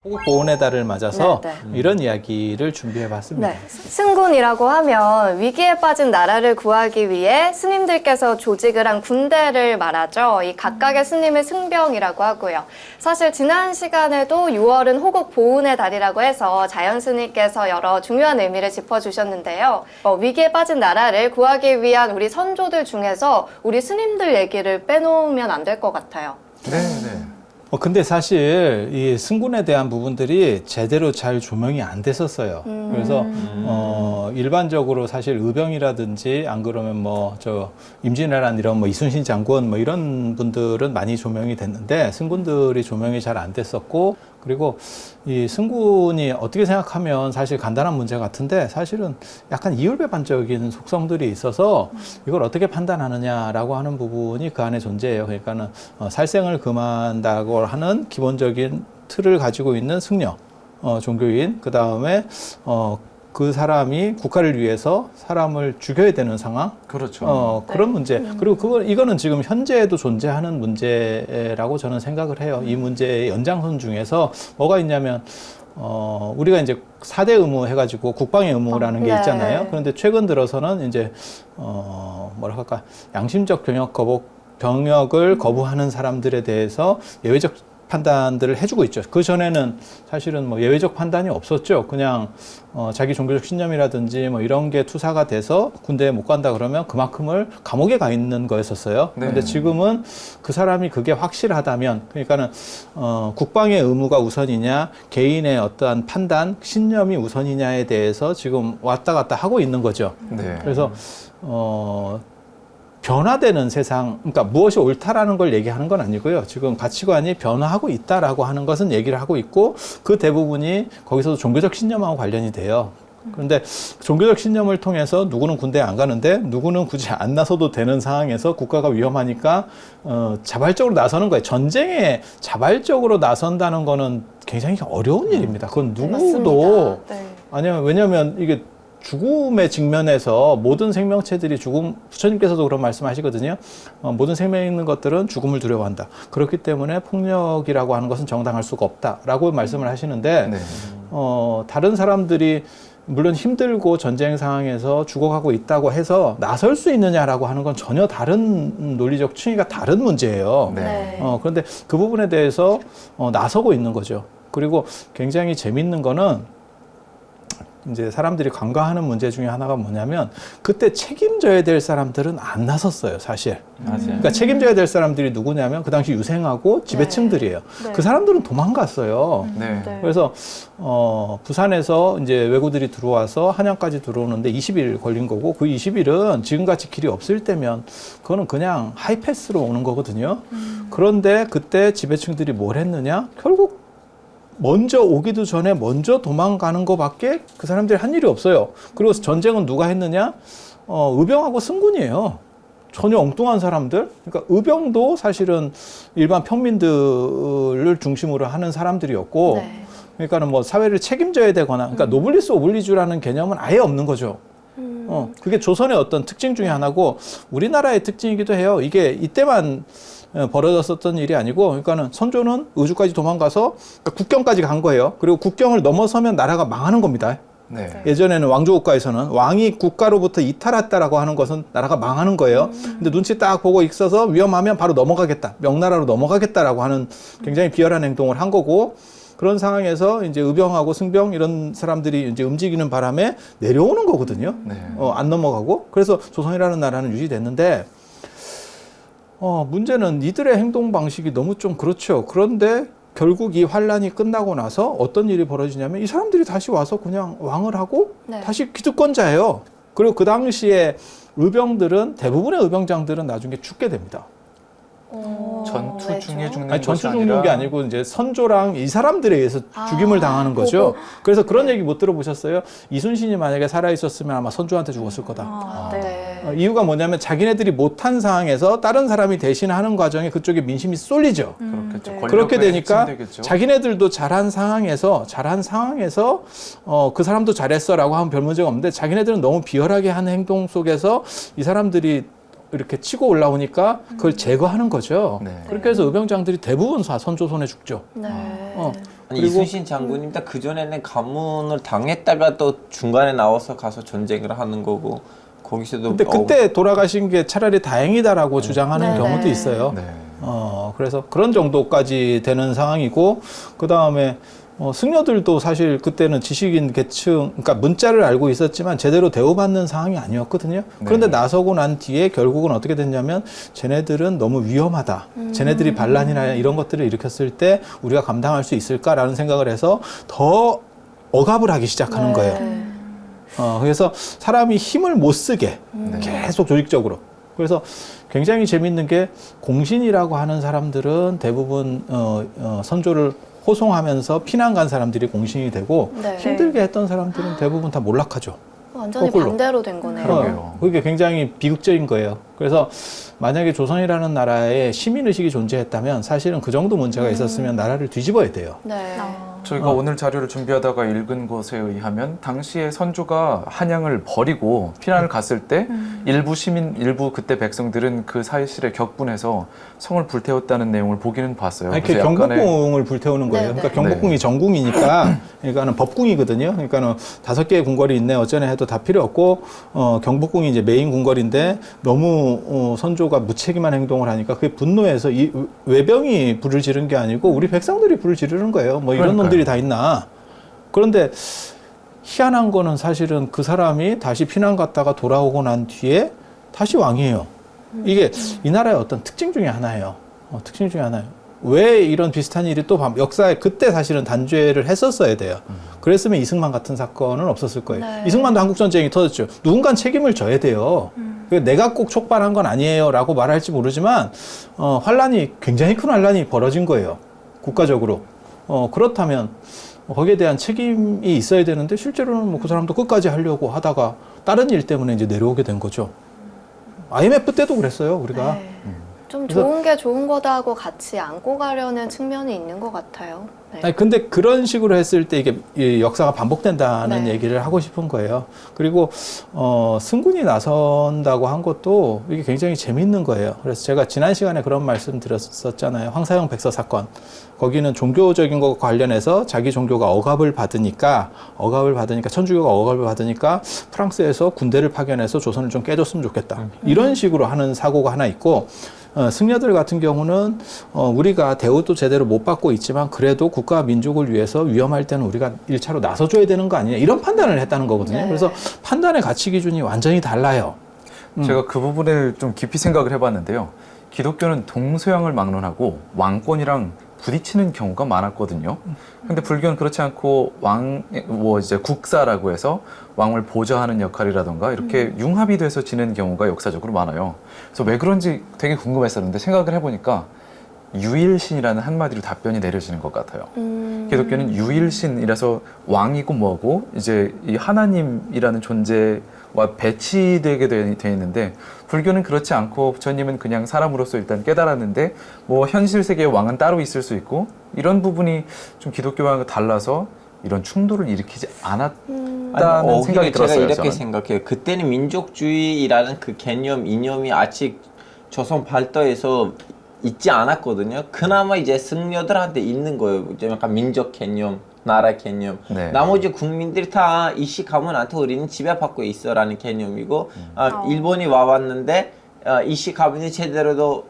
호국 보훈의 달을 맞아서 네, 이런 이야기를 준비해봤습니다. 네. 승군이라고 하면 위기에 빠진 나라를 구하기 위해 스님들께서 조직을 한 군대를 말하죠. 이 각각의 스님을 승병이라고 하고요. 사실 지난 시간에도 6월은 호국 보훈의 달이라고 해서 자연 스님께서 여러 중요한 의미를 짚어주셨는데요. 위기에 빠진 나라를 구하기 위한 우리 선조들 중에서 우리 스님들 얘기를 빼놓으면 안 될 것 같아요. 네. 근데 사실 이 승군에 대한 부분들이 제대로 잘 조명이 안 됐었어요. 그래서 일반적으로 사실 의병이라든지 안 그러면 뭐 저 임진왜란 이런 뭐 이순신 장군 뭐 이런 분들은 많이 조명이 됐는데 승군들이 조명이 잘 안 됐었고, 그리고 이 승군이 어떻게 생각하면 사실 간단한 문제 같은데 사실은 약간 이율배반적인 속성들이 있어서 이걸 어떻게 판단하느냐라고 하는 부분이 그 안에 존재해요. 그러니까는 살생을 금한다고 하는 기본적인 틀을 가지고 있는 승려, 종교인, 그 다음에 그 사람이 국가를 위해서 사람을 죽여야 되는 상황, 그렇죠. 그런 문제. 그리고 이거는 지금 현재에도 존재하는 문제라고 저는 생각을 해요. 이 문제의 연장선 중에서 뭐가 있냐면, 우리가 이제 4대 의무 해가지고 국방의 의무라는 게 있잖아요. 그런데 최근 들어서는 이제, 뭐라 할까, 양심적 병역을 거부하는 사람들에 대해서 예외적 판단들을 해주고 있죠. 그 전에는 사실은 뭐 예외적 판단이 없었죠. 그냥 자기 종교적 신념이라든지 뭐 이런 게 투사가 돼서 군대에 못 간다 그러면 그만큼을 감옥에 가 있는 거였었어요. 네. 근데 지금은 그 사람이 그게 확실하다면, 그러니까는 국방의 의무가 우선이냐, 개인의 어떠한 판단, 신념이 우선이냐에 대해서 지금 왔다 갔다 하고 있는 거죠. 네. 그래서 변화되는 세상, 그러니까 무엇이 옳다라는 걸 얘기하는 건 아니고요. 지금 가치관이 변화하고 있다라고 하는 것은 얘기를 하고 있고, 그 대부분이 거기서도 종교적 신념하고 관련이 돼요. 그런데 종교적 신념을 통해서 누구는 군대에 안 가는데 누구는 굳이 안 나서도 되는 상황에서 국가가 위험하니까 자발적으로 나서는 거예요. 전쟁에 자발적으로 나선다는 거는 굉장히 어려운 일입니다. 그건 누구도 아니면, 왜냐하면 이게 죽음의 직면에서 모든 생명체들이 부처님께서도 그런 말씀하시거든요. 모든 생명 있는 것들은 죽음을 두려워한다. 그렇기 때문에 폭력이라고 하는 것은 정당할 수가 없다라고 말씀을 하시는데, 네. 다른 사람들이 물론 힘들고 전쟁 상황에서 죽어가고 있다고 해서 나설 수 있느냐라고 하는 건 전혀 다른 논리적 충의가 다른 문제예요. 네. 그런데 그 부분에 대해서 나서고 있는 거죠. 그리고 굉장히 재밌는 거는 이제 사람들이 간과하는 문제 중에 하나가 뭐냐면, 그때 책임져야 될 사람들은 안 나섰어요, 사실. 맞아요. 그러니까 책임져야 될 사람들이 누구냐면 그 당시 유생하고 지배층들이에요. 그 사람들은 도망갔어요. 네. 그래서 부산에서 이제 왜구들이 들어와서 한양까지 들어오는데 20일 걸린 거고, 그 20일은 지금같이 길이 없을 때면 그거는 그냥 하이패스로 오는 거거든요. 그런데 그때 지배층들이 뭘 했느냐? 결국 먼저 오기도 전에 먼저 도망가는 것밖에 그 사람들이 한 일이 없어요. 그리고 전쟁은 누가 했느냐? 의병하고 승군이에요. 전혀 엉뚱한 사람들. 그러니까 의병도 사실은 일반 평민들을 중심으로 하는 사람들이었고, 그러니까는 뭐 사회를 책임져야 되거나, 그러니까 노블리스 오블리주라는 개념은 아예 없는 거죠. 그게 조선의 어떤 특징 중에 하나고 우리나라의 특징이기도 해요. 이게 이때만 벌어졌었던 일이 아니고, 그러니까는 선조는 의주까지 도망가서 그러니까 국경까지 간 거예요. 그리고 국경을 넘어서면 나라가 망하는 겁니다. 네. 예전에는 왕조국가에서는 왕이 국가로부터 이탈했다라고 하는 것은 나라가 망하는 거예요. 근데 눈치 딱 보고 있어서 위험하면 바로 넘어가겠다, 명나라로 넘어가겠다라고 하는 굉장히 비열한 행동을 한 거고, 그런 상황에서 이제 의병하고 승병 이런 사람들이 이제 움직이는 바람에 내려오는 거거든요. 네. 안 넘어가고. 그래서 조선이라는 나라는 유지됐는데, 문제는 이들의 행동 방식이 너무 좀 그렇죠. 그런데 결국 이 환란이 끝나고 나서 어떤 일이 벌어지냐면, 이 사람들이 다시 와서 그냥 왕을 하고 다시 기득권자예요. 그리고 그 당시에 대부분의 의병장들은 나중에 죽게 됩니다. 전투 중에 죽는 아니, 것이 전투 죽는 게 아니고 이제 선조랑 이 사람들에 의해서 죽임을 당하는 거죠. 그래서 그런 얘기 못 들어보셨어요? 이순신이 만약에 살아있었으면 아마 선조한테 죽었을 거다. 이유가 뭐냐면 자기네들이 못한 상황에서 다른 사람이 대신하는 과정에 그쪽에 민심이 쏠리죠. 그렇겠죠. 그렇게 되니까 핵심되겠죠. 자기네들도 잘한 상황에서 그 사람도 잘했어라고 하면 별 문제가 없는데, 자기네들은 너무 비열하게 하는 행동 속에서 이 사람들이 이렇게 치고 올라오니까 그걸 제거하는 거죠. 네. 그렇게 해서 의병장들이 대부분 선조 손에 죽죠. 아니, 그리고- 이순신 장군님 딱 그전에는 가문을 당했다가 또 중간에 나와서 가서 전쟁을 하는 거고 거기서도 근데 그때 돌아가신 게 차라리 다행이다라고 주장하는 네, 경우도 네. 있어요. 네. 그래서 그런 정도까지 되는 상황이고, 그 다음에 승려들도 사실 그때는 지식인 계층, 그러니까 문자를 알고 있었지만 제대로 대우받는 상황이 아니었거든요. 그런데 네. 나서고 난 뒤에 결국은 어떻게 됐냐면, 쟤네들은 너무 위험하다. 쟤네들이 반란이나 이런 것들을 일으켰을 때 우리가 감당할 수 있을까라는 생각을 해서 더 억압을 하기 시작하는 네. 거예요. 그래서 사람이 힘을 못 쓰게 계속 조직적으로. 그래서 굉장히 재밌는 게, 공신이라고 하는 사람들은 대부분 선조를 호송하면서 피난 간 사람들이 공신이 되고, 네. 힘들게 했던 사람들은 대부분 다 몰락하죠. 완전히 거꾸로. 반대로 된 거네요. 그러게요. 그게 굉장히 비극적인 거예요. 그래서 만약에 조선이라는 나라에 시민의식이 존재했다면 사실은 그 정도 문제가 있었으면 나라를 뒤집어야 돼요. 네. 저희가 오늘 자료를 준비하다가 읽은 것에 의하면 당시에 선조가 한양을 버리고 피난을 갔을 때 일부 시민, 일부 그때 백성들은 그 사실에 격분해서 성을 불태웠다는 내용을 보기는 봤어요. 이렇게 그래서 약간의- 경복궁을 불태우는 거예요. 네, 그러니까 네. 경복궁이 정궁이니까, 그러니까는 법궁이거든요. 그러니까는 5개의 궁궐이 있네, 어쩌네 해도 다 필요 없고, 경복궁이 이제 메인 궁궐인데 너무 선조가 무책임한 행동을 하니까 그게 분노해서 이 외병이 불을 지른 게 아니고 우리 백성들이 불을 지르는 거예요. 뭐 이런 그러니까요. 놈들이 다 있나. 그런데 희한한 거는 사실은 그 사람이 다시 피난 갔다가 돌아오고 난 뒤에 다시 왕이에요. 이게 이 나라의 어떤 특징 중에 하나예요. 특징 중에 하나예요. 왜 이런 비슷한 일이 또 역사에 그때 사실은 단죄를 했었어야 돼요. 그랬으면 이승만 같은 사건은 없었을 거예요. 네. 이승만도 한국전쟁이 터졌죠. 누군가 책임을 져야 돼요. 내가 꼭 촉발한 건 아니에요 라고 말할지 모르지만 환란이, 굉장히 큰 환란이 벌어진 거예요. 국가적으로. 그렇다면 거기에 대한 책임이 있어야 되는데, 실제로는 뭐 그 사람도 끝까지 하려고 하다가 다른 일 때문에 이제 내려오게 된 거죠. IMF 때도 그랬어요, 우리가. 네. 좀 그래서- 좋은 게 좋은 거다 하고 같이 안고 가려는 측면이 있는 것 같아요. 네. 아니, 근데 그런 식으로 했을 때 이게 이 역사가 반복된다는 네. 얘기를 하고 싶은 거예요. 그리고 승군이 나선다고 한 것도 이게 굉장히 재밌는 거예요. 그래서 제가 지난 시간에 그런 말씀 드렸었잖아요. 황사형 백서 사건. 거기는 종교적인 것 관련해서 자기 종교가 억압을 받으니까 천주교가 억압을 받으니까 프랑스에서 군대를 파견해서 조선을 좀 깨줬으면 좋겠다. 이런 식으로 하는 사고가 하나 있고, 승려들 같은 경우는 우리가 대우도 제대로 못 받고 있지만 그래도 국가 민족을 위해서 위험할 때는 우리가 1차로 나서줘야 되는 거 아니냐, 이런 판단을 했다는 거거든요. 네. 그래서 판단의 가치 기준이 완전히 달라요. 제가 그 부분을 좀 깊이 생각을 해봤는데요. 기독교는 동서양을 막론하고 왕권이랑 부딪히는 경우가 많았거든요. 근데 불교는 그렇지 않고 이제 국사라고 해서 왕을 보좌하는 역할이라던가 이렇게 융합이 돼서 지내는 경우가 역사적으로 많아요. 그래서 왜 그런지 되게 궁금했었는데 생각을 해보니까 유일신이라는 한마디로 답변이 내려지는 것 같아요. 기독교는 유일신이라서 왕이고 뭐고 이제 이 하나님이라는 존재와 배치되게 돼 있는데, 불교는 그렇지 않고 부처님은 그냥 사람으로서 일단 깨달았는데 뭐 현실 세계의 왕은 따로 있을 수 있고, 이런 부분이 좀 기독교와 달라서 이런 충돌을 일으키지 않았다는 생각이 제가 들었어요. 이렇게 저는. 생각해요. 그때는 민족주의라는 그 개념, 이념이 아직 조선 발달에서 있지 않았거든요. 그나마 이제 승려들한테 있는 거예요. 이제 약간 민족 개념, 나라 개념. 네. 나머지 국민들이 다 이씨 가문 않다, 우리는 지배받고 있어라는 개념이고, 일본이 와봤는데 이씨 가문이 제대로도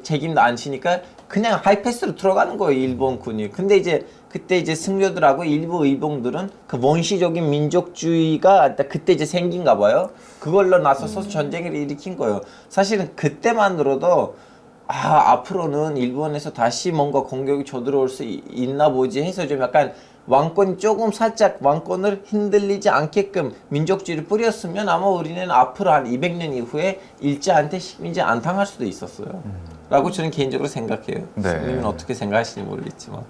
책임도 안 지니까 그냥 하이패스로 들어가는 거예요, 일본군이. 근데 이제 그때 이제 승려들하고 일부 의병들은 그 원시적인 민족주의가 그때 이제 생긴가 봐요. 그걸로 나서서 전쟁을 일으킨 거예요. 사실은 그때만으로도 앞으로는 일본에서 다시 뭔가 공격이 쳐들어올 수 있나 보지 해서 좀 약간 왕권이 조금 살짝 왕권을 흔들리지 않게끔 민족주의를 뿌렸으면 아마 우리는 앞으로 한 200년 이후에 일제한테 식민지 안 당할 수도 있었어요. 라고 저는 개인적으로 생각해요. 네. 선생님은 어떻게 생각하시는지 모르겠지만.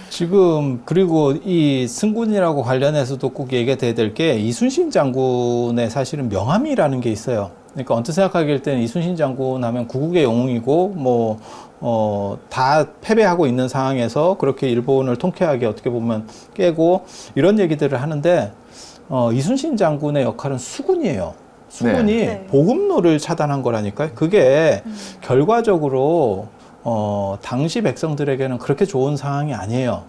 지금 그리고 이 승군이라고 관련해서도 꼭 얘기가 돼야 될 게, 이순신 장군의 사실은 명함이라는 게 있어요. 그러니까 언뜻 생각하길 때는 이순신 장군 하면 구국의 영웅이고 다 패배하고 있는 상황에서 그렇게 일본을 통쾌하게 어떻게 보면 깨고 이런 얘기들을 하는데, 이순신 장군의 역할은 수군이에요. 수군이 네. 보급로를 차단한 거라니까요. 그게 결과적으로 당시 백성들에게는 그렇게 좋은 상황이 아니에요.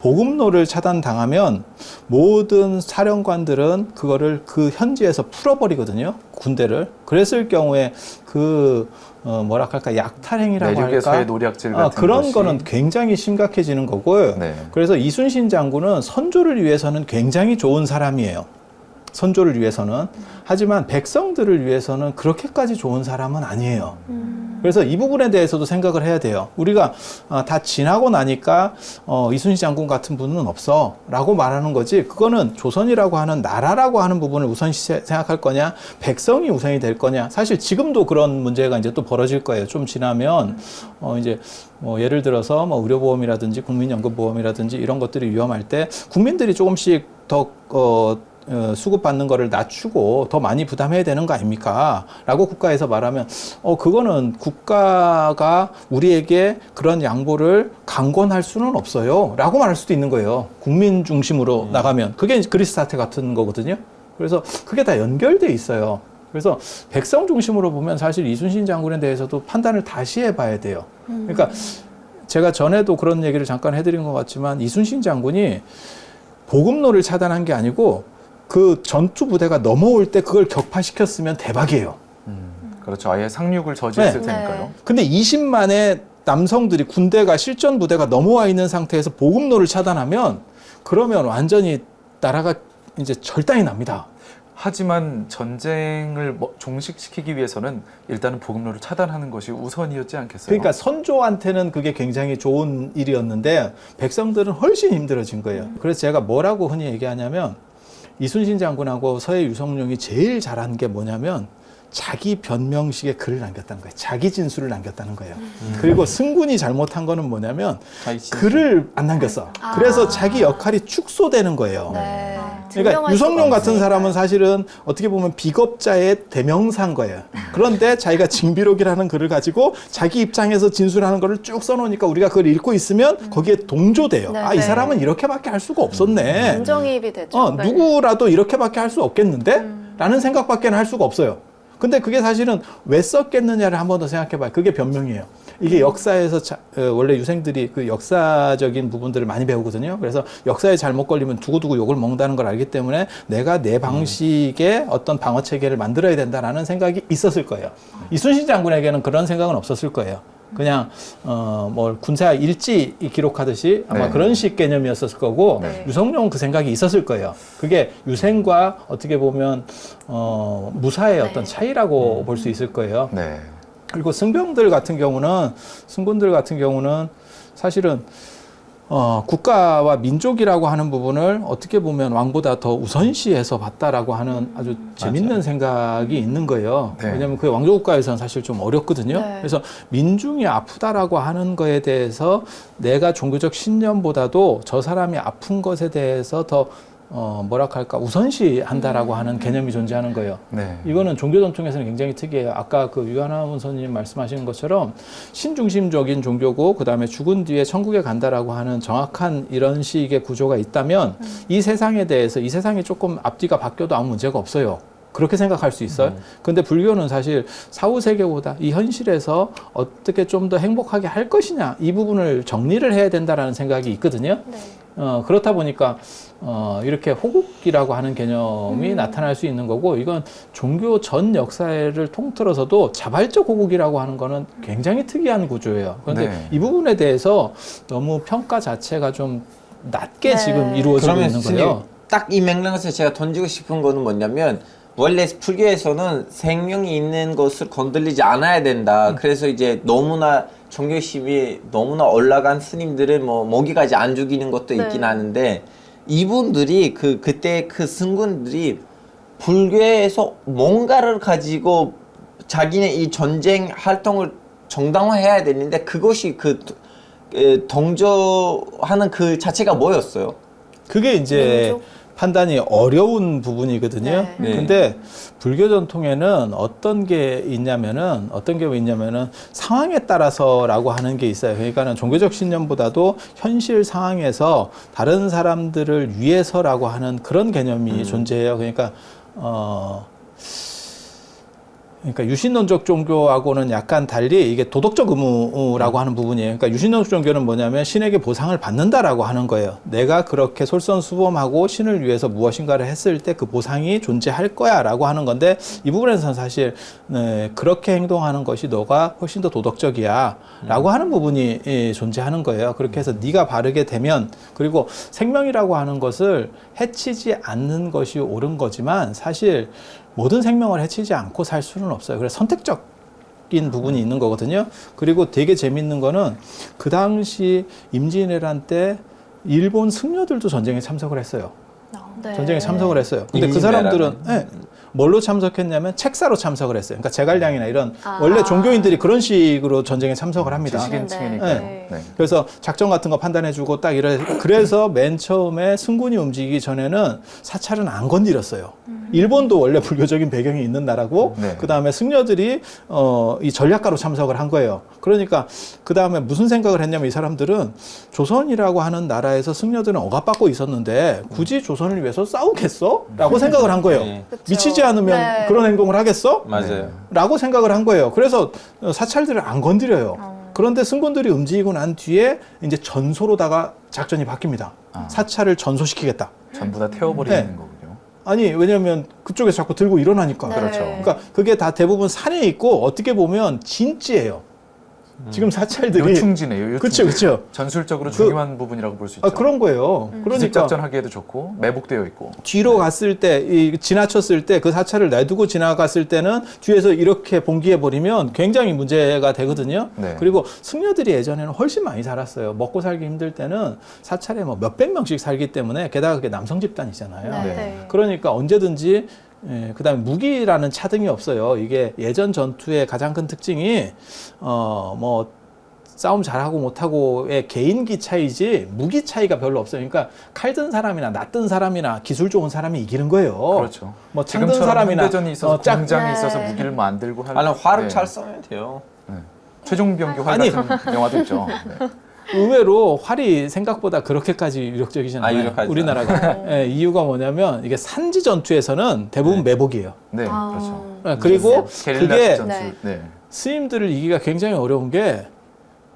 보급로를 차단당하면 모든 사령관들은 그거를 그 현지에서 풀어버리거든요. 군대를. 그랬을 경우에 뭐라 할까, 약탈행위라고 내륙에서의 할까? 노략질 같은 그런 것이. 거는 굉장히 심각해지는 거고요. 네. 그래서 이순신 장군은 선조를 위해서는 굉장히 좋은 사람이에요. 선조를 위해서는. 하지만 백성들을 위해서는 그렇게까지 좋은 사람은 아니에요. 그래서 이 부분에 대해서도 생각을 해야 돼요. 우리가 다 지나고 나니까 이순신 장군 같은 분은 없어 라고 말하는 거지, 그거는 조선이라고 하는 나라라고 하는 부분을 우선시 생각할 거냐, 백성이 우선이 될 거냐. 사실 지금도 그런 문제가 이제 또 벌어질 거예요. 좀 지나면 이제 예를 들어서 의료보험이라든지 국민연금보험이라든지 이런 것들이 위험할 때 국민들이 조금씩 더 수급받는 거를 낮추고 더 많이 부담해야 되는 거 아닙니까? 라고 국가에서 말하면 그거는 국가가 우리에게 그런 양보를 강권할 수는 없어요 라고 말할 수도 있는 거예요. 국민 중심으로 나가면. 그게 그리스 사태 같은 거거든요. 그래서 그게 다 연결돼 있어요. 그래서 백성 중심으로 보면 사실 이순신 장군에 대해서도 판단을 다시 해봐야 돼요. 그러니까 제가 전에도 그런 얘기를 잠깐 해드린 것 같지만, 이순신 장군이 보급로를 차단한 게 아니고 그 전투 부대가 넘어올 때 그걸 격파시켰으면 대박이에요. 그렇죠. 아예 상륙을 저지했을 네. 테니까요. 네. 근데 20만의 남성들이, 군대가, 실전 부대가 넘어와 있는 상태에서 보급로를 차단하면, 그러면 완전히 나라가 이제 절단이 납니다. 하지만 전쟁을 종식시키기 위해서는 일단은 보급로를 차단하는 것이 우선이었지 않겠어요? 그러니까 선조한테는 그게 굉장히 좋은 일이었는데 백성들은 훨씬 힘들어진 거예요. 그래서 제가 뭐라고 흔히 얘기하냐면, 이순신 장군하고 서해 유성룡이 제일 잘한 게 뭐냐면 자기 변명식에 글을 남겼다는 거예요. 자기 진술을 남겼다는 거예요. 그리고 승군이 잘못한 거는 뭐냐면 자기 진술. 글을 안 남겼어. 그래서 자기 역할이 축소되는 거예요. 네. 그러니까 증명할 유성룡 수가 같은 없으니까. 사람은 사실은 어떻게 보면 비겁자의 대명사인 거예요. 그런데 자기가 징비록이라는 글을 가지고 자기 입장에서 진술하는 거를 쭉 써놓으니까 우리가 그걸 읽고 있으면 거기에 동조돼요. 네, 아, 이 네. 사람은 이렇게밖에 할 수가 없었네. 감정이입이 되죠. 네. 누구라도 이렇게밖에 할 수 없겠는데? 라는 생각밖에 할 수가 없어요. 근데 그게 사실은 왜 썼겠느냐를 한 번 더 생각해 봐요. 그게 변명이에요. 이게 역사에서 원래 유생들이 그 역사적인 부분들을 많이 배우거든요. 그래서 역사에 잘못 걸리면 두고두고 욕을 먹는다는 걸 알기 때문에 내가 내 방식의 어떤 방어 체계를 만들어야 된다라는 생각이 있었을 거예요. 이순신 장군에게는 그런 생각은 없었을 거예요. 그냥 군사 일지 기록하듯이 아마 네. 그런 식 개념이었을 거고, 네. 유성룡은 그 생각이 있었을 거예요. 그게 유생과 어떻게 보면 무사의 어떤 차이라고 볼 수 있을 거예요. 네. 그리고 승군들 같은 경우는 사실은 국가와 민족이라고 하는 부분을 어떻게 보면 왕보다 더 우선시해서 봤다라고 하는 아주 재밌는 생각이 있는 거예요. 네. 왜냐하면 그 왕조국가에서는 사실 좀 어렵거든요. 네. 그래서 민중이 아프다라고 하는 거에 대해서 내가 종교적 신념보다도 저 사람이 아픈 것에 대해서 더 우선시한다라고 하는 개념이 존재하는 거예요. 네. 이거는 종교 전통에서는 굉장히 특이해요. 아까 그 유한하 선생님 말씀하시는 것처럼 신중심적인 종교고, 그 다음에 죽은 뒤에 천국에 간다라고 하는 정확한 이런 식의 구조가 있다면 이 세상에 대해서, 이 세상이 조금 앞뒤가 바뀌어도 아무 문제가 없어요. 그렇게 생각할 수 있어요. 근데 불교는 사실 사후세계보다 이 현실에서 어떻게 좀 더 행복하게 할 것이냐, 이 부분을 정리를 해야 된다라는 생각이 있거든요. 네. 그렇다 보니까 이렇게 호국이라고 하는 개념이 나타날 수 있는 거고, 이건 종교 전 역사를 통틀어서도 자발적 호국이라고 하는 거는 굉장히 특이한 구조예요. 그런데 네. 이 부분에 대해서 너무 평가 자체가 좀 낮게 네. 지금 이루어지고 그러면 있는 거예요. 딱 이 맥락에서 제가 던지고 싶은 거는 뭐냐면, 원래 불교에서는 생명이 있는 것을 건들리지 않아야 된다. 그래서 이제 너무나 종교심이 너무나 올라간 스님들은 먹이까지 안 죽이는 것도 네. 있긴 하는데, 이분들이 그때 그 승군들이 불교에서 뭔가를 가지고 자기네 이 전쟁 활동을 정당화해야 되는데, 그것이 동조하는 그 자체가 뭐였어요? 그게 이제 민족? 판단이 어려운 부분이거든요. 네. 근데 불교 전통에는 어떤 게 있냐면은 상황에 따라서라고 하는 게 있어요. 그러니까는 종교적 신념보다도 현실 상황에서 다른 사람들을 위해서라고 하는 그런 개념이 존재해요. 그러니까 그러니까 유신론적 종교하고는 약간 달리 이게 도덕적 의무라고 하는 부분이에요. 그러니까 유신론적 종교는 뭐냐면 신에게 보상을 받는다라고 하는 거예요. 내가 그렇게 솔선수범하고 신을 위해서 무엇인가를 했을 때 그 보상이 존재할 거야라고 하는 건데 이 부분에서는 사실 그렇게 행동하는 것이 너가 훨씬 더 도덕적이야라고 하는 부분이 존재하는 거예요. 그렇게 해서 네가 바르게 되면 그리고 생명이라고 하는 것을 해치지 않는 것이 옳은 거지만 사실 모든 생명을 해치지 않고 살 수는 없어요. 그래서 선택적인 부분이 있는 거거든요. 그리고 되게 재밌는 거는 그 당시 임진왜란 때 일본 승려들도 전쟁에 참석을 했어요. 네. 전쟁에 참석을 했어요. 근데 그 임진왜란은? 사람들은 뭘로 참석했냐면 책사로 참석을 했어요. 그러니까 제갈량이나 이런 아. 원래 종교인들이 그런 식으로 전쟁에 참석을 합니다. 지식인층이니까요. 네. 네. 그래서 작전 같은 거 판단해주고 딱 그래서 맨 처음에 승군이 움직이기 전에는 사찰은 안 건드렸어요. 일본도 원래 불교적인 배경이 있는 나라고 네. 그 다음에 승려들이 이 전략가로 참석을 한 거예요. 그러니까 그 다음에 무슨 생각을 했냐면 이 사람들은 조선이라고 하는 나라에서 승려들은 억압받고 있었는데 굳이 조선을 위해서 싸우겠어? 라고 생각을 한 거예요. 네. 그쵸. 미치지 않으면 네. 그런 행동을 하겠어? 맞아요. 라고 생각을 한 거예요. 그래서 사찰들을 안 건드려요. 그런데 승군들이 움직이고 난 뒤에 이제 전소로다가 작전이 바뀝니다. 사찰을 전소시키겠다. 전부 다 태워버리는 네. 거군요. 아니 왜냐면 그쪽에서 자꾸 들고 일어나니까. 네. 그렇죠. 그러니까 그게 다 대부분 산에 있고 어떻게 보면 진지예요. 지금 사찰들이 요충지네요. 그렇죠, 그렇죠. 전술적으로 중요한 부분이라고 볼 수 있죠. 그런 거예요. 기습 그러니까 작전하기에도 좋고 매복되어 있고. 뒤로 갔을 때, 지나쳤을 때 그 사찰을 놔두고 지나갔을 때는 뒤에서 이렇게 봉기해 버리면 굉장히 문제가 되거든요. 네. 그리고 승려들이 예전에는 훨씬 많이 살았어요. 먹고 살기 힘들 때는 사찰에 뭐 몇백 명씩 살기 때문에 게다가 그게 남성 집단이잖아요. 네. 네. 그러니까 언제든지 그다음에 무기라는 차등이 없어요. 이게 예전 전투의 가장 큰 특징이 뭐 싸움 잘하고 못하고의 개인기 차이지 무기 차이가 별로 없어요. 그러니까 칼 든 사람이나 낫 든 사람이나 기술 좋은 사람이 이기는 거예요. 그렇죠. 뭐 창 든 지금처럼 사람이나 현대전이 있어서 공장이 네. 있어서 무기를 만들고 할. 아니 활을 네. 잘 써야 돼요. 네. 최종병기 활 아니. 같은 영화도 있죠. 네. 의외로 활이 생각보다 그렇게까지 유력적이지 않아요. 유력하지 우리나라가. 이유가 뭐냐면 이게 산지 전투에서는 대부분 매복이에요. 네, 아. 그렇죠. 그리고 게릴라 그게 전술. 네. 네. 스님들을 이기가 굉장히 어려운 게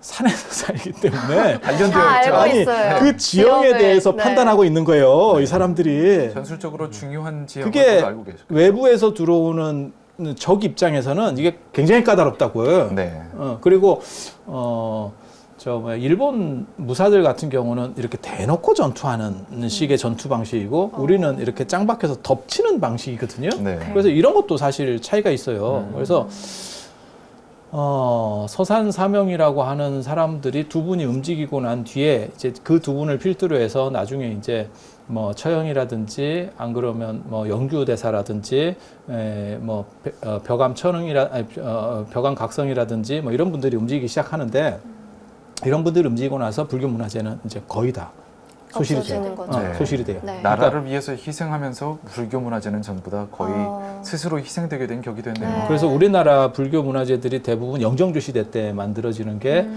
산에서 살기 때문에 단련되어 다 알고 있죠. 아니 있어요. 그 지형에 지역을, 대해서 네. 판단하고 있는 거예요. 이 사람들이. 전술적으로 중요한 지역을 그게 알고 계시고. 외부에서 들어오는 적 입장에서는 이게 굉장히 까다롭다고요. 네. 그리고 일본 무사들 같은 경우는 이렇게 대놓고 전투하는 식의 전투 방식이고 우리는 이렇게 짱 박혀서 덮치는 방식이거든요. 네. 그래서 이런 것도 사실 차이가 있어요. 그래서 서산 사명이라고 하는 사람들이 두 분이 움직이고 난 뒤에 이제 그 두 분을 필두로 해서 나중에 이제 뭐 처형이라든지 안 그러면 뭐 영규대사라든지 뭐 벼감 천흥이라 벼감 각성이라든지 뭐 이런 분들이 움직이기 시작하는데 이런 분들이 움직이고 나서 불교 문화재는 이제 거의 다 소실이 돼요. 없어지는 거죠. 네. 소실이 돼요. 네. 나라를 위해서 희생하면서 불교 문화재는 전부 다 거의 어. 스스로 희생되게 된 격이 됐네요. 네. 그래서 우리나라 불교 문화재들이 대부분 영정주 시대 때 만들어지는 게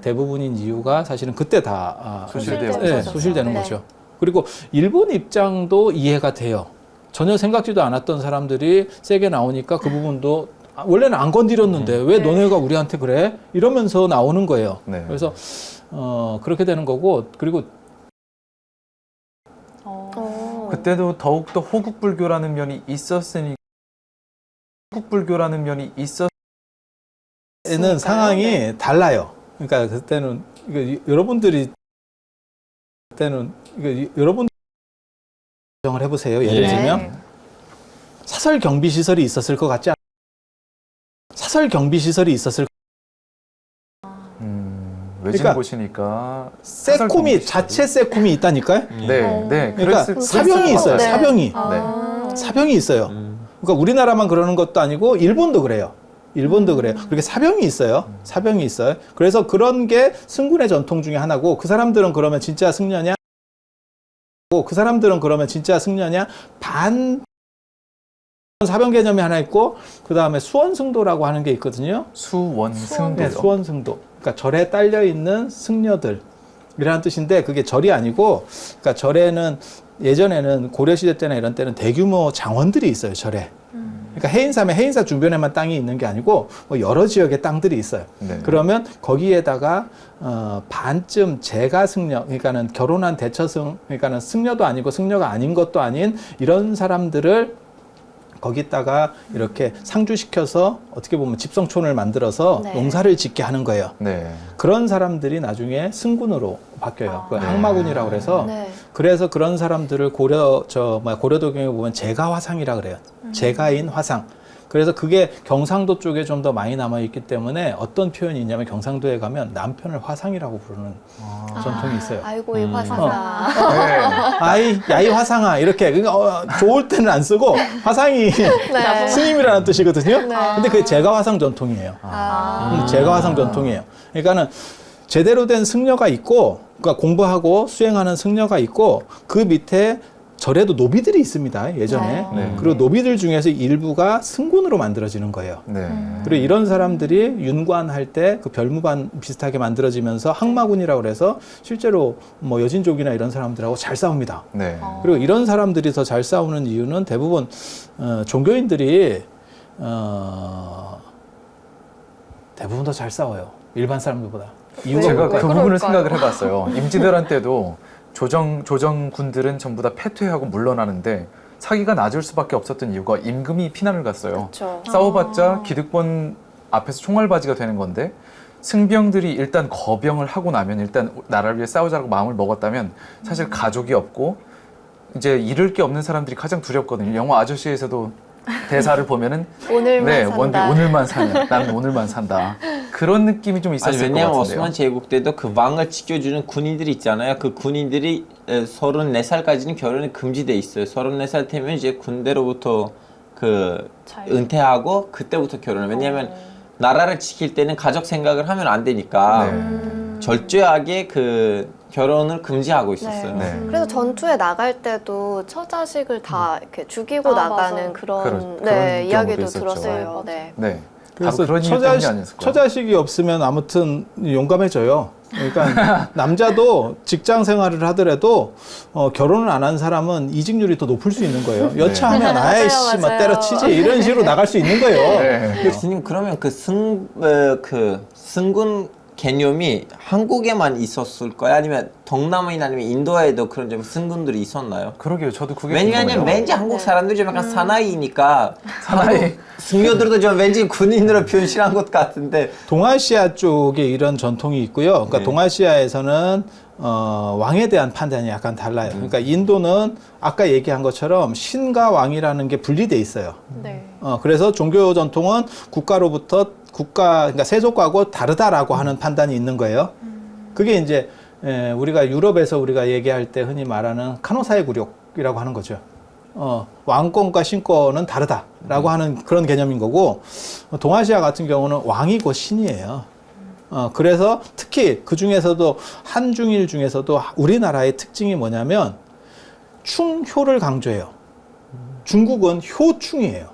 대부분인 이유가 사실은 그때 다 소실되어 소실되는 네. 거죠. 그리고 일본 입장도 이해가 돼요. 전혀 생각지도 않았던 사람들이 세게 나오니까 그 부분도 원래는 안 건드렸는데 왜 너네가 우리한테 그래? 이러면서 나오는 거예요. 네. 그래서 그렇게 되는 거고 그리고 그때도 더욱더 호국불교라는 면이 있었으니 호국불교라는 면이 에는 상황이 달라요. 그러니까 그때는 여러분들이 정을 해보세요. 예를 네. 들면 사설 경비 시설이 있었을 것 같지 않아요? 사설 경비 시설이 있었을 외진 그러니까 곳이니까 세콤이 자체 세콤이 있다니까요. 네, 네. 그러니까 사병이 있어요. 네. 사병이 아. 사병이 있어요. 그러니까 우리나라만 그러는 것도 아니고 일본도 그래요. 일본도 그래요. 그렇게 사병이 있어요. 사병이 있어요. 그래서 그런 게 승군의 전통 중에 하나고 그 사람들은 그러면 진짜 승려냐? 그 사람들은 그러면 진짜 승려냐? 반 사병 개념이 하나 있고 그 다음에 수원승도라고 하는 게 있거든요. 수원승도요. 네, 수원승도. 그러니까 절에 딸려 있는 승려들. 이라는 뜻인데 그게 절이 아니고 그러니까 절에는 예전에는 고려시대 때나 이런 때는 대규모 장원들이 있어요. 절에. 그러니까 해인사면 해인사 주변에만 땅이 있는 게 아니고 뭐 여러 지역의 땅들이 있어요. 네. 그러면 거기에다가 반쯤 재가 승려, 그러니까는 결혼한 대처승, 그러니까는 승려도 아니고 승려가 아닌 것도 아닌 이런 사람들을 거기다가 이렇게 상주시켜서 어떻게 보면 집성촌을 만들어서 네. 농사를 짓게 하는 거예요. 네. 그런 사람들이 나중에 승군으로 바뀌어요. 그 항마군이라고 그래서 네. 그래서 그런 사람들을 고려도경에 보면 제가화상이라 그래요. 제가인 화상. 그래서 그게 경상도 쪽에 좀 더 많이 남아 있기 때문에 어떤 표현이 있냐면 경상도에 가면 남편을 화상이라고 부르는 전통이 있어요. 아이고 이 화상아. 네. 아이, 야이 화상아 이렇게 그러니까 좋을 때는 안 쓰고 화상이 네. 스님이라는 뜻이거든요. 네. 근데 그게 제가화상 전통이에요. 제가화상 전통이에요. 그러니까는 제대로 된 승려가 있고, 그러니까 공부하고 수행하는 승려가 있고, 그 밑에 절에도 노비들이 있습니다, 예전에. 네. 그리고 노비들 중에서 일부가 승군으로 만들어지는 거예요. 네. 그리고 이런 사람들이 윤관할 때 그 별무반 비슷하게 만들어지면서 항마군이라고 그래서 실제로 뭐 여진족이나 이런 사람들하고 잘 싸웁니다. 네. 그리고 이런 사람들이 더 잘 싸우는 이유는 대부분 종교인들이 대부분 더 잘 싸워요. 일반 사람들보다. 이유가 제가 뭘까요? 그 부분을 그럴까요? 생각을 해봤어요. 임진왜란 때도 조정군들은 전부 다 패퇴하고 물러나는데 사기가 낮을 수밖에 없었던 이유가 임금이 피난을 갔어요. 그렇죠. 싸워봤자 기득권 앞에서 총알바지가 되는 건데 승병들이 일단 거병을 하고 나면 일단 나라를 위해 싸우자고 마음을 먹었다면 사실 가족이 없고 이제 잃을 게 없는 사람들이 가장 두렵거든요. 영화 아저씨에서도 대사를 보면은 오늘만 산다. 오늘만 사냐. 나는 오늘만 산다. 그런 느낌이 좀 아니, 있었을 것 왜냐하면 같은데요. 오스만 제국 때도 그 왕을 지켜주는 군인들이 있잖아요. 그 군인들이 34살까지는 결혼이 금지돼 있어요. 34살 되면 이제 군대로부터 그 은퇴하고 그때부터 결혼을. 왜냐하면 나라를 지킬 때는 가족 생각을 하면 안 되니까 네. 절저하게 그 결혼을 금지하고 있었어요. 네. 그래서 전투에 나갈 때도 처자식을 다 이렇게 죽이고 아, 나가는 맞아. 그런 그런 네, 이야기도 경우도 있었죠. 들었어요. 네. 네. 그래서 바로 그런 이유 때문이 아니었을까요? 처자식이 없으면 아무튼 용감해져요. 그러니까 남자도 직장 생활을 하더라도 결혼을 안 한 사람은 이직률이 더 높을 수 있는 거예요. 여차하면 아이씨 뭐 맞아요. 때려치지 이런 식으로 나갈 수 있는 거예요. 네. 교수님 그러면 그 승군 개념이 한국에만 있었을까요? 아니면 동남아나 아니면 인도에도 그런 좀 승군들이 있었나요? 그러게요. 저도 그게 왜냐하면 궁금해요. 왠지 한국 사람들이 좀 약간 사나이니까 사나이. 한국 승려들도 좀 왠지 군인으로 변신한 것 같은데 동아시아 쪽에 이런 전통이 있고요. 그러니까 네. 동아시아에서는 왕에 대한 판단이 약간 달라요. 그러니까 인도는 아까 얘기한 것처럼 신과 왕이라는 게 분리돼 있어요. 네. 그래서 종교 전통은 국가로부터 그러니까 세속과하고 다르다라고 하는 판단이 있는 거예요. 그게 이제 우리가 유럽에서 우리가 얘기할 때 흔히 말하는 카노사의 굴욕이라고 하는 거죠. 왕권과 신권은 다르다라고 하는 그런 개념인 거고, 동아시아 같은 경우는 왕이 곧 신이에요. 그래서 특히 그 중에서도 한중일 중에서도 우리나라의 특징이 뭐냐면 충효를 강조해요. 중국은 효충이에요.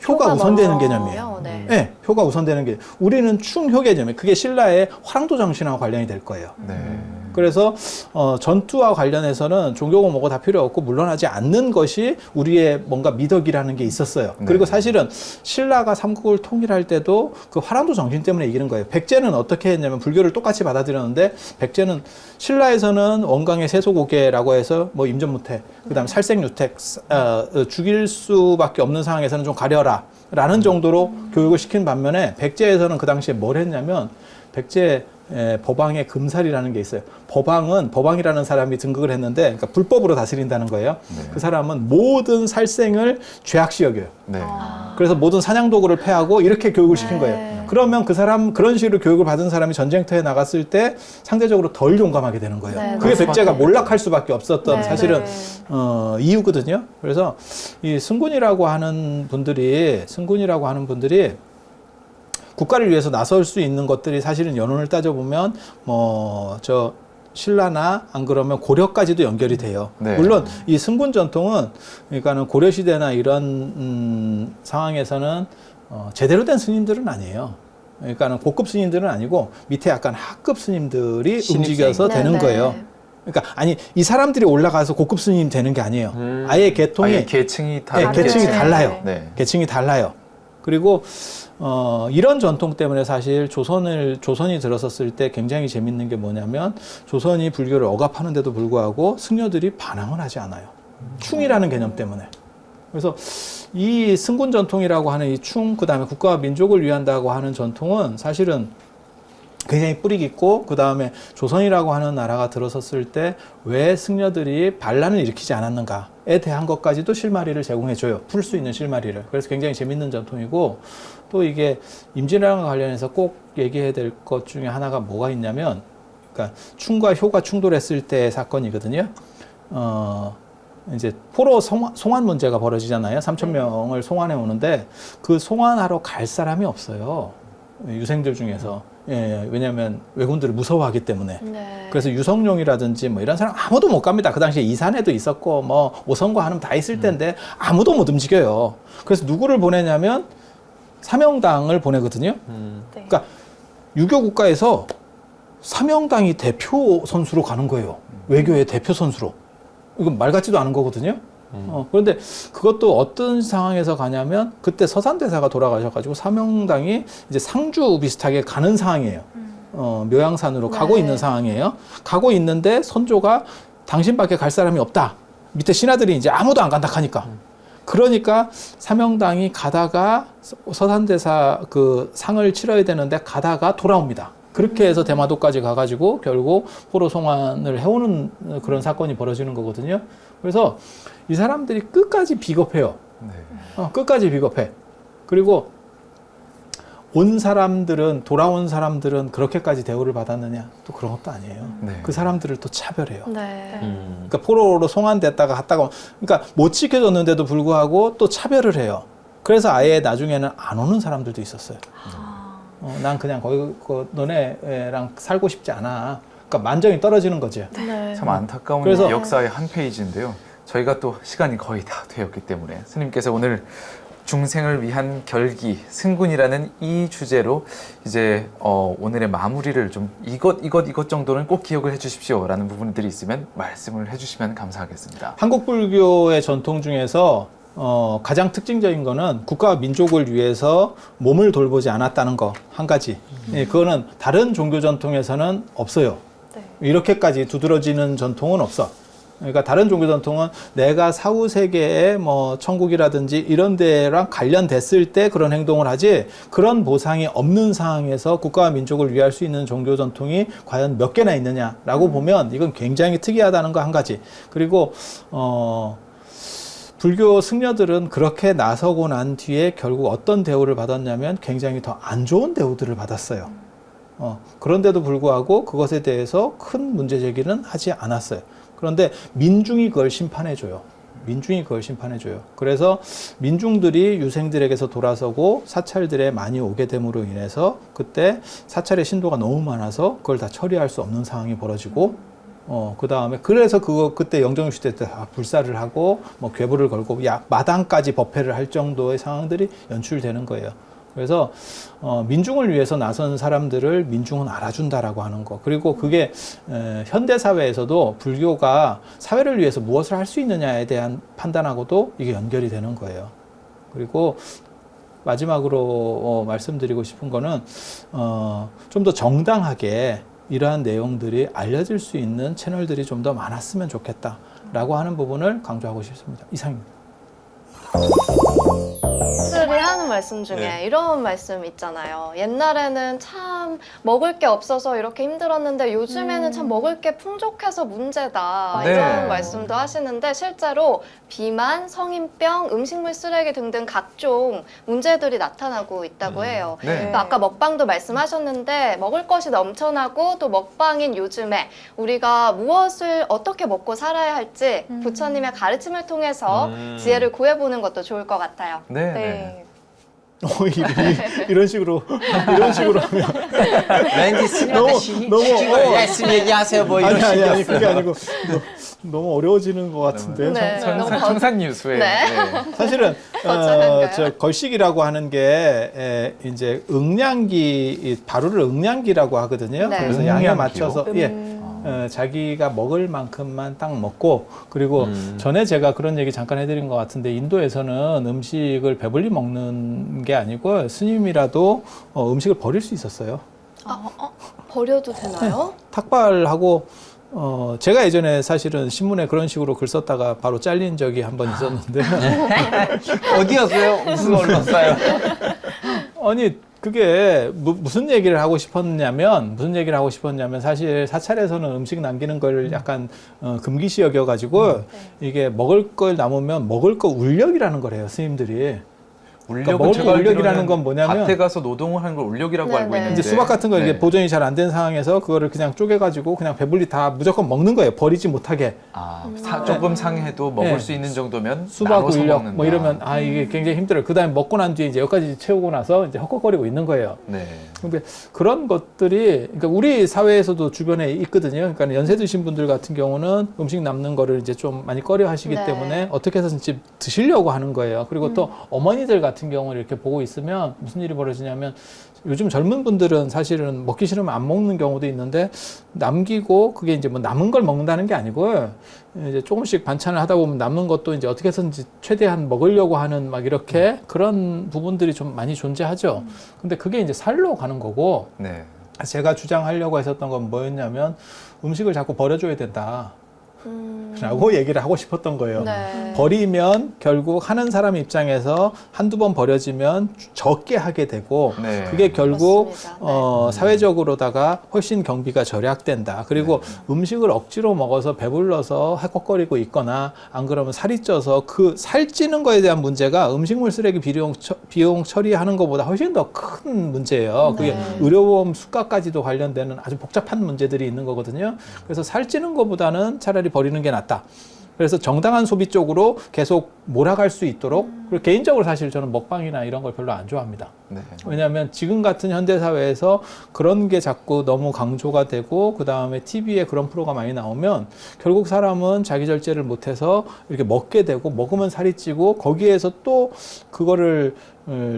효가 우선되는 개념이에요. 네. 네, 효가 우선되는 게 우리는 충효 개념이 그게 신라의 화랑도 정신하고 관련이 될 거예요. 네. 그래서 전투와 관련해서는 종교고 뭐고 다 필요 없고 물러나지 않는 것이 우리의 뭔가 미덕이라는 게 있었어요. 네. 그리고 사실은 신라가 삼국을 통일할 때도 그 화랑도 정신 때문에 이기는 거예요. 백제는 어떻게 했냐면 불교를 똑같이 받아들였는데 백제는 신라에서는 원강의 세속오계라고 해서 뭐 임전무태, 그다음 살생유택, 죽일 수밖에 없는 상황에서는 좀 가려라 라는 정도로 교육을 시킨 반면에 백제에서는 그 당시에 뭘 했냐면 백제 법왕의 금살이라는 게 있어요. 법왕이라는 사람이 등극을 했는데, 그러니까 불법으로 다스린다는 거예요. 네. 그 사람은 모든 살생을 죄악시 여겨요. 네. 그래서 모든 사냥도구를 패하고 이렇게 교육을 시킨 거예요. 그러면 그 사람, 그런 식으로 교육을 받은 사람이 전쟁터에 나갔을 때 상대적으로 덜 용감하게 되는 거예요. 네, 그게 네. 백제가 몰락할 수밖에 없었던 네, 사실은 네. 이유거든요. 그래서 이 승군이라고 하는 분들이 국가를 위해서 나설 수 있는 것들이 사실은 연원을 따져보면 신라나 안 그러면 고려까지도 연결이 돼요. 네. 물론 이 승군 전통은 그러니까는 고려 시대나 이런 상황에서는 제대로 된 스님들은 아니에요. 그러니까는 고급 스님들은 아니고 밑에 약간 하급 스님들이 신입생. 움직여서 되는 네, 거예요. 네. 그러니까 아니 이 사람들이 올라가서 고급 스님 되는 게 아니에요. 아예 계통이 아예 계층이 다 네, 계층이 네. 달라요. 네. 계층이 달라요. 그리고 이런 전통 때문에 사실 조선이 들어섰을 때 굉장히 재밌는 게 뭐냐면 조선이 불교를 억압하는데도 불구하고 승려들이 반항을 하지 않아요. 충이라는 개념 때문에. 그래서 이 승군 전통이라고 하는 이 충, 그 다음에 국가와 민족을 위한다고 하는 전통은 사실은 굉장히 뿌리 깊고, 그 다음에 조선이라고 하는 나라가 들어섰을 때 왜 승려들이 반란을 일으키지 않았는가에 대한 것까지도 실마리를 제공해줘요. 풀 수 있는 실마리를. 그래서 굉장히 재밌는 전통이고, 또 이게 임진왜란과 관련해서 꼭 얘기해야 될 것 중에 하나가 뭐가 있냐면, 그러니까 충과 효가 충돌했을 때의 사건이거든요. 이제 포로 송환 문제가 벌어지잖아요. 3,000명을 송환해 오는데 그 송환하러 갈 사람이 없어요. 유생들 중에서. 예, 왜냐하면 왜군들을 무서워하기 때문에. 네. 그래서 유성룡이라든지 뭐 이런 사람 아무도 못 갑니다. 그 당시에 이산에도 있었고 뭐 오성과 한음 다 있을 때인데 아무도 못 움직여요. 그래서 누구를 보내냐면 사명당을 보내거든요. 네. 그러니까 유교 국가에서 사명당이 대표 선수로 가는 거예요. 외교의 대표 선수로. 이건 말 같지도 않은 거거든요. 그런데 그것도 어떤 상황에서 가냐면 그때 서산대사가 돌아가셔가지고 사명당이 이제 상주 비슷하게 가는 상황이에요. 묘양산으로 가고 네. 있는 상황이에요. 가고 있는데 선조가 당신밖에 갈 사람이 없다. 밑에 신하들이 이제 아무도 안 간다 하니까. 그러니까 사명당이 가다가 서산대사 그 상을 치러야 되는데 가다가 돌아옵니다. 그렇게 해서 대마도까지 가가지고 결국 포로 송환을 해오는 그런 사건이 벌어지는 거거든요. 그래서 이 사람들이 끝까지 비겁해요. 네. 끝까지 비겁해. 그리고 돌아온 사람들은 그렇게까지 대우를 받았느냐? 또 그런 것도 아니에요. 네. 그 사람들을 또 차별해요. 네. 그러니까 포로로 송환됐다가 갔다가, 그러니까 못 지켜줬는데도 불구하고 또 차별을 해요. 그래서 아예 나중에는 안 오는 사람들도 있었어요. 난 그냥 너네랑 살고 싶지 않아. 그러니까 만정이 떨어지는 거죠. 네. 참 안타까운 그래서- 역사의 한 페이지인데요. 저희가 또 시간이 거의 다 되었기 때문에 스님께서 오늘 중생을 위한 결기, 승군이라는 이 주제로 이제 오늘의 마무리를 좀 이것 정도는 꼭 기억을 해주십시오라는 부분들이 있으면 말씀을 해주시면 감사하겠습니다. 한국 불교의 전통 중에서 가장 특징적인 거는 국가와 민족을 위해서 몸을 돌보지 않았다는 거 한 가지. 예, 그거는 다른 종교 전통에서는 없어요. 네. 이렇게까지 두드러지는 전통은 없어. 그러니까 다른 종교 전통은 내가 사후 세계의 뭐 천국이라든지 이런 데랑 관련됐을 때 그런 행동을 하지, 그런 보상이 없는 상황에서 국가와 민족을 위할 수 있는 종교 전통이 과연 몇 개나 있느냐라고 보면 이건 굉장히 특이하다는 거 한 가지. 그리고 불교 승려들은 그렇게 나서고 난 뒤에 결국 어떤 대우를 받았냐면 굉장히 더 안 좋은 대우들을 받았어요. 그런데도 불구하고 그것에 대해서 큰 문제 제기는 하지 않았어요. 그런데 민중이 그걸 심판해줘요. 그래서 민중들이 유생들에게서 돌아서고 사찰들에 많이 오게 됨으로 인해서 그때 사찰의 신도가 너무 많아서 그걸 다 처리할 수 없는 상황이 벌어지고, 그 다음에 그래서 그때 영정육 시대 때 다 불사를 하고 뭐 괴부를 걸고 마당까지 법회를 할 정도의 상황들이 연출되는 거예요. 그래서 민중을 위해서 나선 사람들을 민중은 알아준다라고 하는 거. 그리고 그게 현대 사회에서도 불교가 사회를 위해서 무엇을 할 수 있느냐에 대한 판단하고도 이게 연결이 되는 거예요. 그리고 마지막으로 말씀드리고 싶은 거는 좀 더 정당하게 이러한 내용들이 알려질 수 있는 채널들이 좀 더 많았으면 좋겠다라고 하는 부분을 강조하고 싶습니다. 이상입니다. 들이 하는 말씀 중에 이런 말씀 있잖아요. 옛날에는 참 먹을 게 없어서 이렇게 힘들었는데 요즘에는 참 먹을 게 풍족해서 문제다. 네. 이런 말씀도 하시는데 실제로 비만, 성인병, 음식물 쓰레기 등등 각종 문제들이 나타나고 있다고 해요. 네. 그러니까 아까 먹방도 말씀하셨는데 먹을 것이 넘쳐나고 또 먹방인 요즘에 우리가 무엇을 어떻게 먹고 살아야 할지 부처님의 가르침을 통해서 지혜를 구해보는 것도 좋을 것 같아요. 네. 이런 식으로 하면 왠지 스님한테 시키고 말씀 얘기하세요 뭐 이런 식이요. 아니 그게 아니고 너무 어려워지는 것 같은데요. 네. 청산유수의 네. 사실은 거창한가요? 저 걸식이라고 하는 게 이제 응량기, 바루를 응량기라고 하거든요. 네. 그래서 양에 응량기요? 맞춰서 자기가 먹을 만큼만 딱 먹고 그리고 전에 제가 그런 얘기 잠깐 해드린 것 같은데 인도에서는 음식을 배불리 먹는 게 아니고 스님이라도 음식을 버릴 수 있었어요. 버려도 되나요? 탁발하고 제가 예전에 사실은 신문에 그런 식으로 글 썼다가 바로 잘린 적이 한 번 있었는데 어디였어요? 무슨 언론사요? 아니 그게 무슨 얘기를 하고 싶었냐면 사실 사찰에서는 음식 남기는 걸 약간 금기시 여겨가지고 이게 먹을 걸 남으면 먹을 거 울력이라는 거래요 스님들이. 울력은 먹을 제가 거 울력이라는 알기로는 건 뭐냐면 밭에 가서 노동을 하는 걸 울력이라고 네, 알고 네. 있는데 이제 수박 같은 거 이게 네. 보존이 잘 안 된 상황에서 그거를 그냥 쪼개가지고 그냥 배불리 다 무조건 먹는 거예요. 버리지 못하게. 조금 상해도 먹을 네. 수 있는 정도면 수박 나눠서 울력 먹는다. 뭐 이러면 이게 굉장히 힘들어요. 그 다음에 먹고 난 뒤에 이제 여기까지 채우고 나서 이제 헛헛거리고 있는 거예요. 네. 근데 그런 것들이 그러니까 우리 사회에서도 주변에 있거든요. 그러니까 연세 드신 분들 같은 경우는 음식 남는 거를 이제 좀 많이 꺼려 하시기 네. 때문에 어떻게 해서든지 드시려고 하는 거예요. 그리고 또 어머니들 같은 경우는 이렇게 보고 있으면 무슨 일이 벌어지냐면 요즘 젊은 분들은 사실은 먹기 싫으면 안 먹는 경우도 있는데 남기고 그게 이제 뭐 남은 걸 먹는다는 게 아니고 이제 조금씩 반찬을 하다 보면 남는 것도 이제 어떻게 해서든지 최대한 먹으려고 하는 막 이렇게 그런 부분들이 좀 많이 존재하죠. 근데 그게 이제 살로 가는 거고 네. 제가 주장하려고 했었던 건 뭐였냐면 음식을 자꾸 버려줘야 된다. 라고 얘기를 하고 싶었던 거예요. 네. 버리면 결국 하는 사람 입장에서 한두 번 버려지면 적게 하게 되고 네. 그게 결국 그렇습니다. 네. 사회적으로다가 훨씬 경비가 절약된다. 그리고 음식을 억지로 먹어서 배불러서 헥헥거리고 있거나 안 그러면 살이 쪄서 그 살찌는 거에 대한 문제가 음식물 쓰레기 비용 처리하는 것보다 훨씬 더 큰 문제예요. 그게 네. 의료보험 수가까지도 관련되는 아주 복잡한 문제들이 있는 거거든요. 그래서 살찌는 것보다는 차라리 버리는 게 낫다. 그래서 정당한 소비 쪽으로 계속 몰아갈 수 있도록 그리고 개인적으로 사실 저는 먹방이나 이런 걸 별로 안 좋아합니다. 네. 왜냐하면 지금 같은 현대사회에서 그런 게 자꾸 너무 강조가 되고 그 다음에 TV에 그런 프로가 많이 나오면 결국 사람은 자기 절제를 못해서 이렇게 먹게 되고 먹으면 살이 찌고 거기에서 또 그거를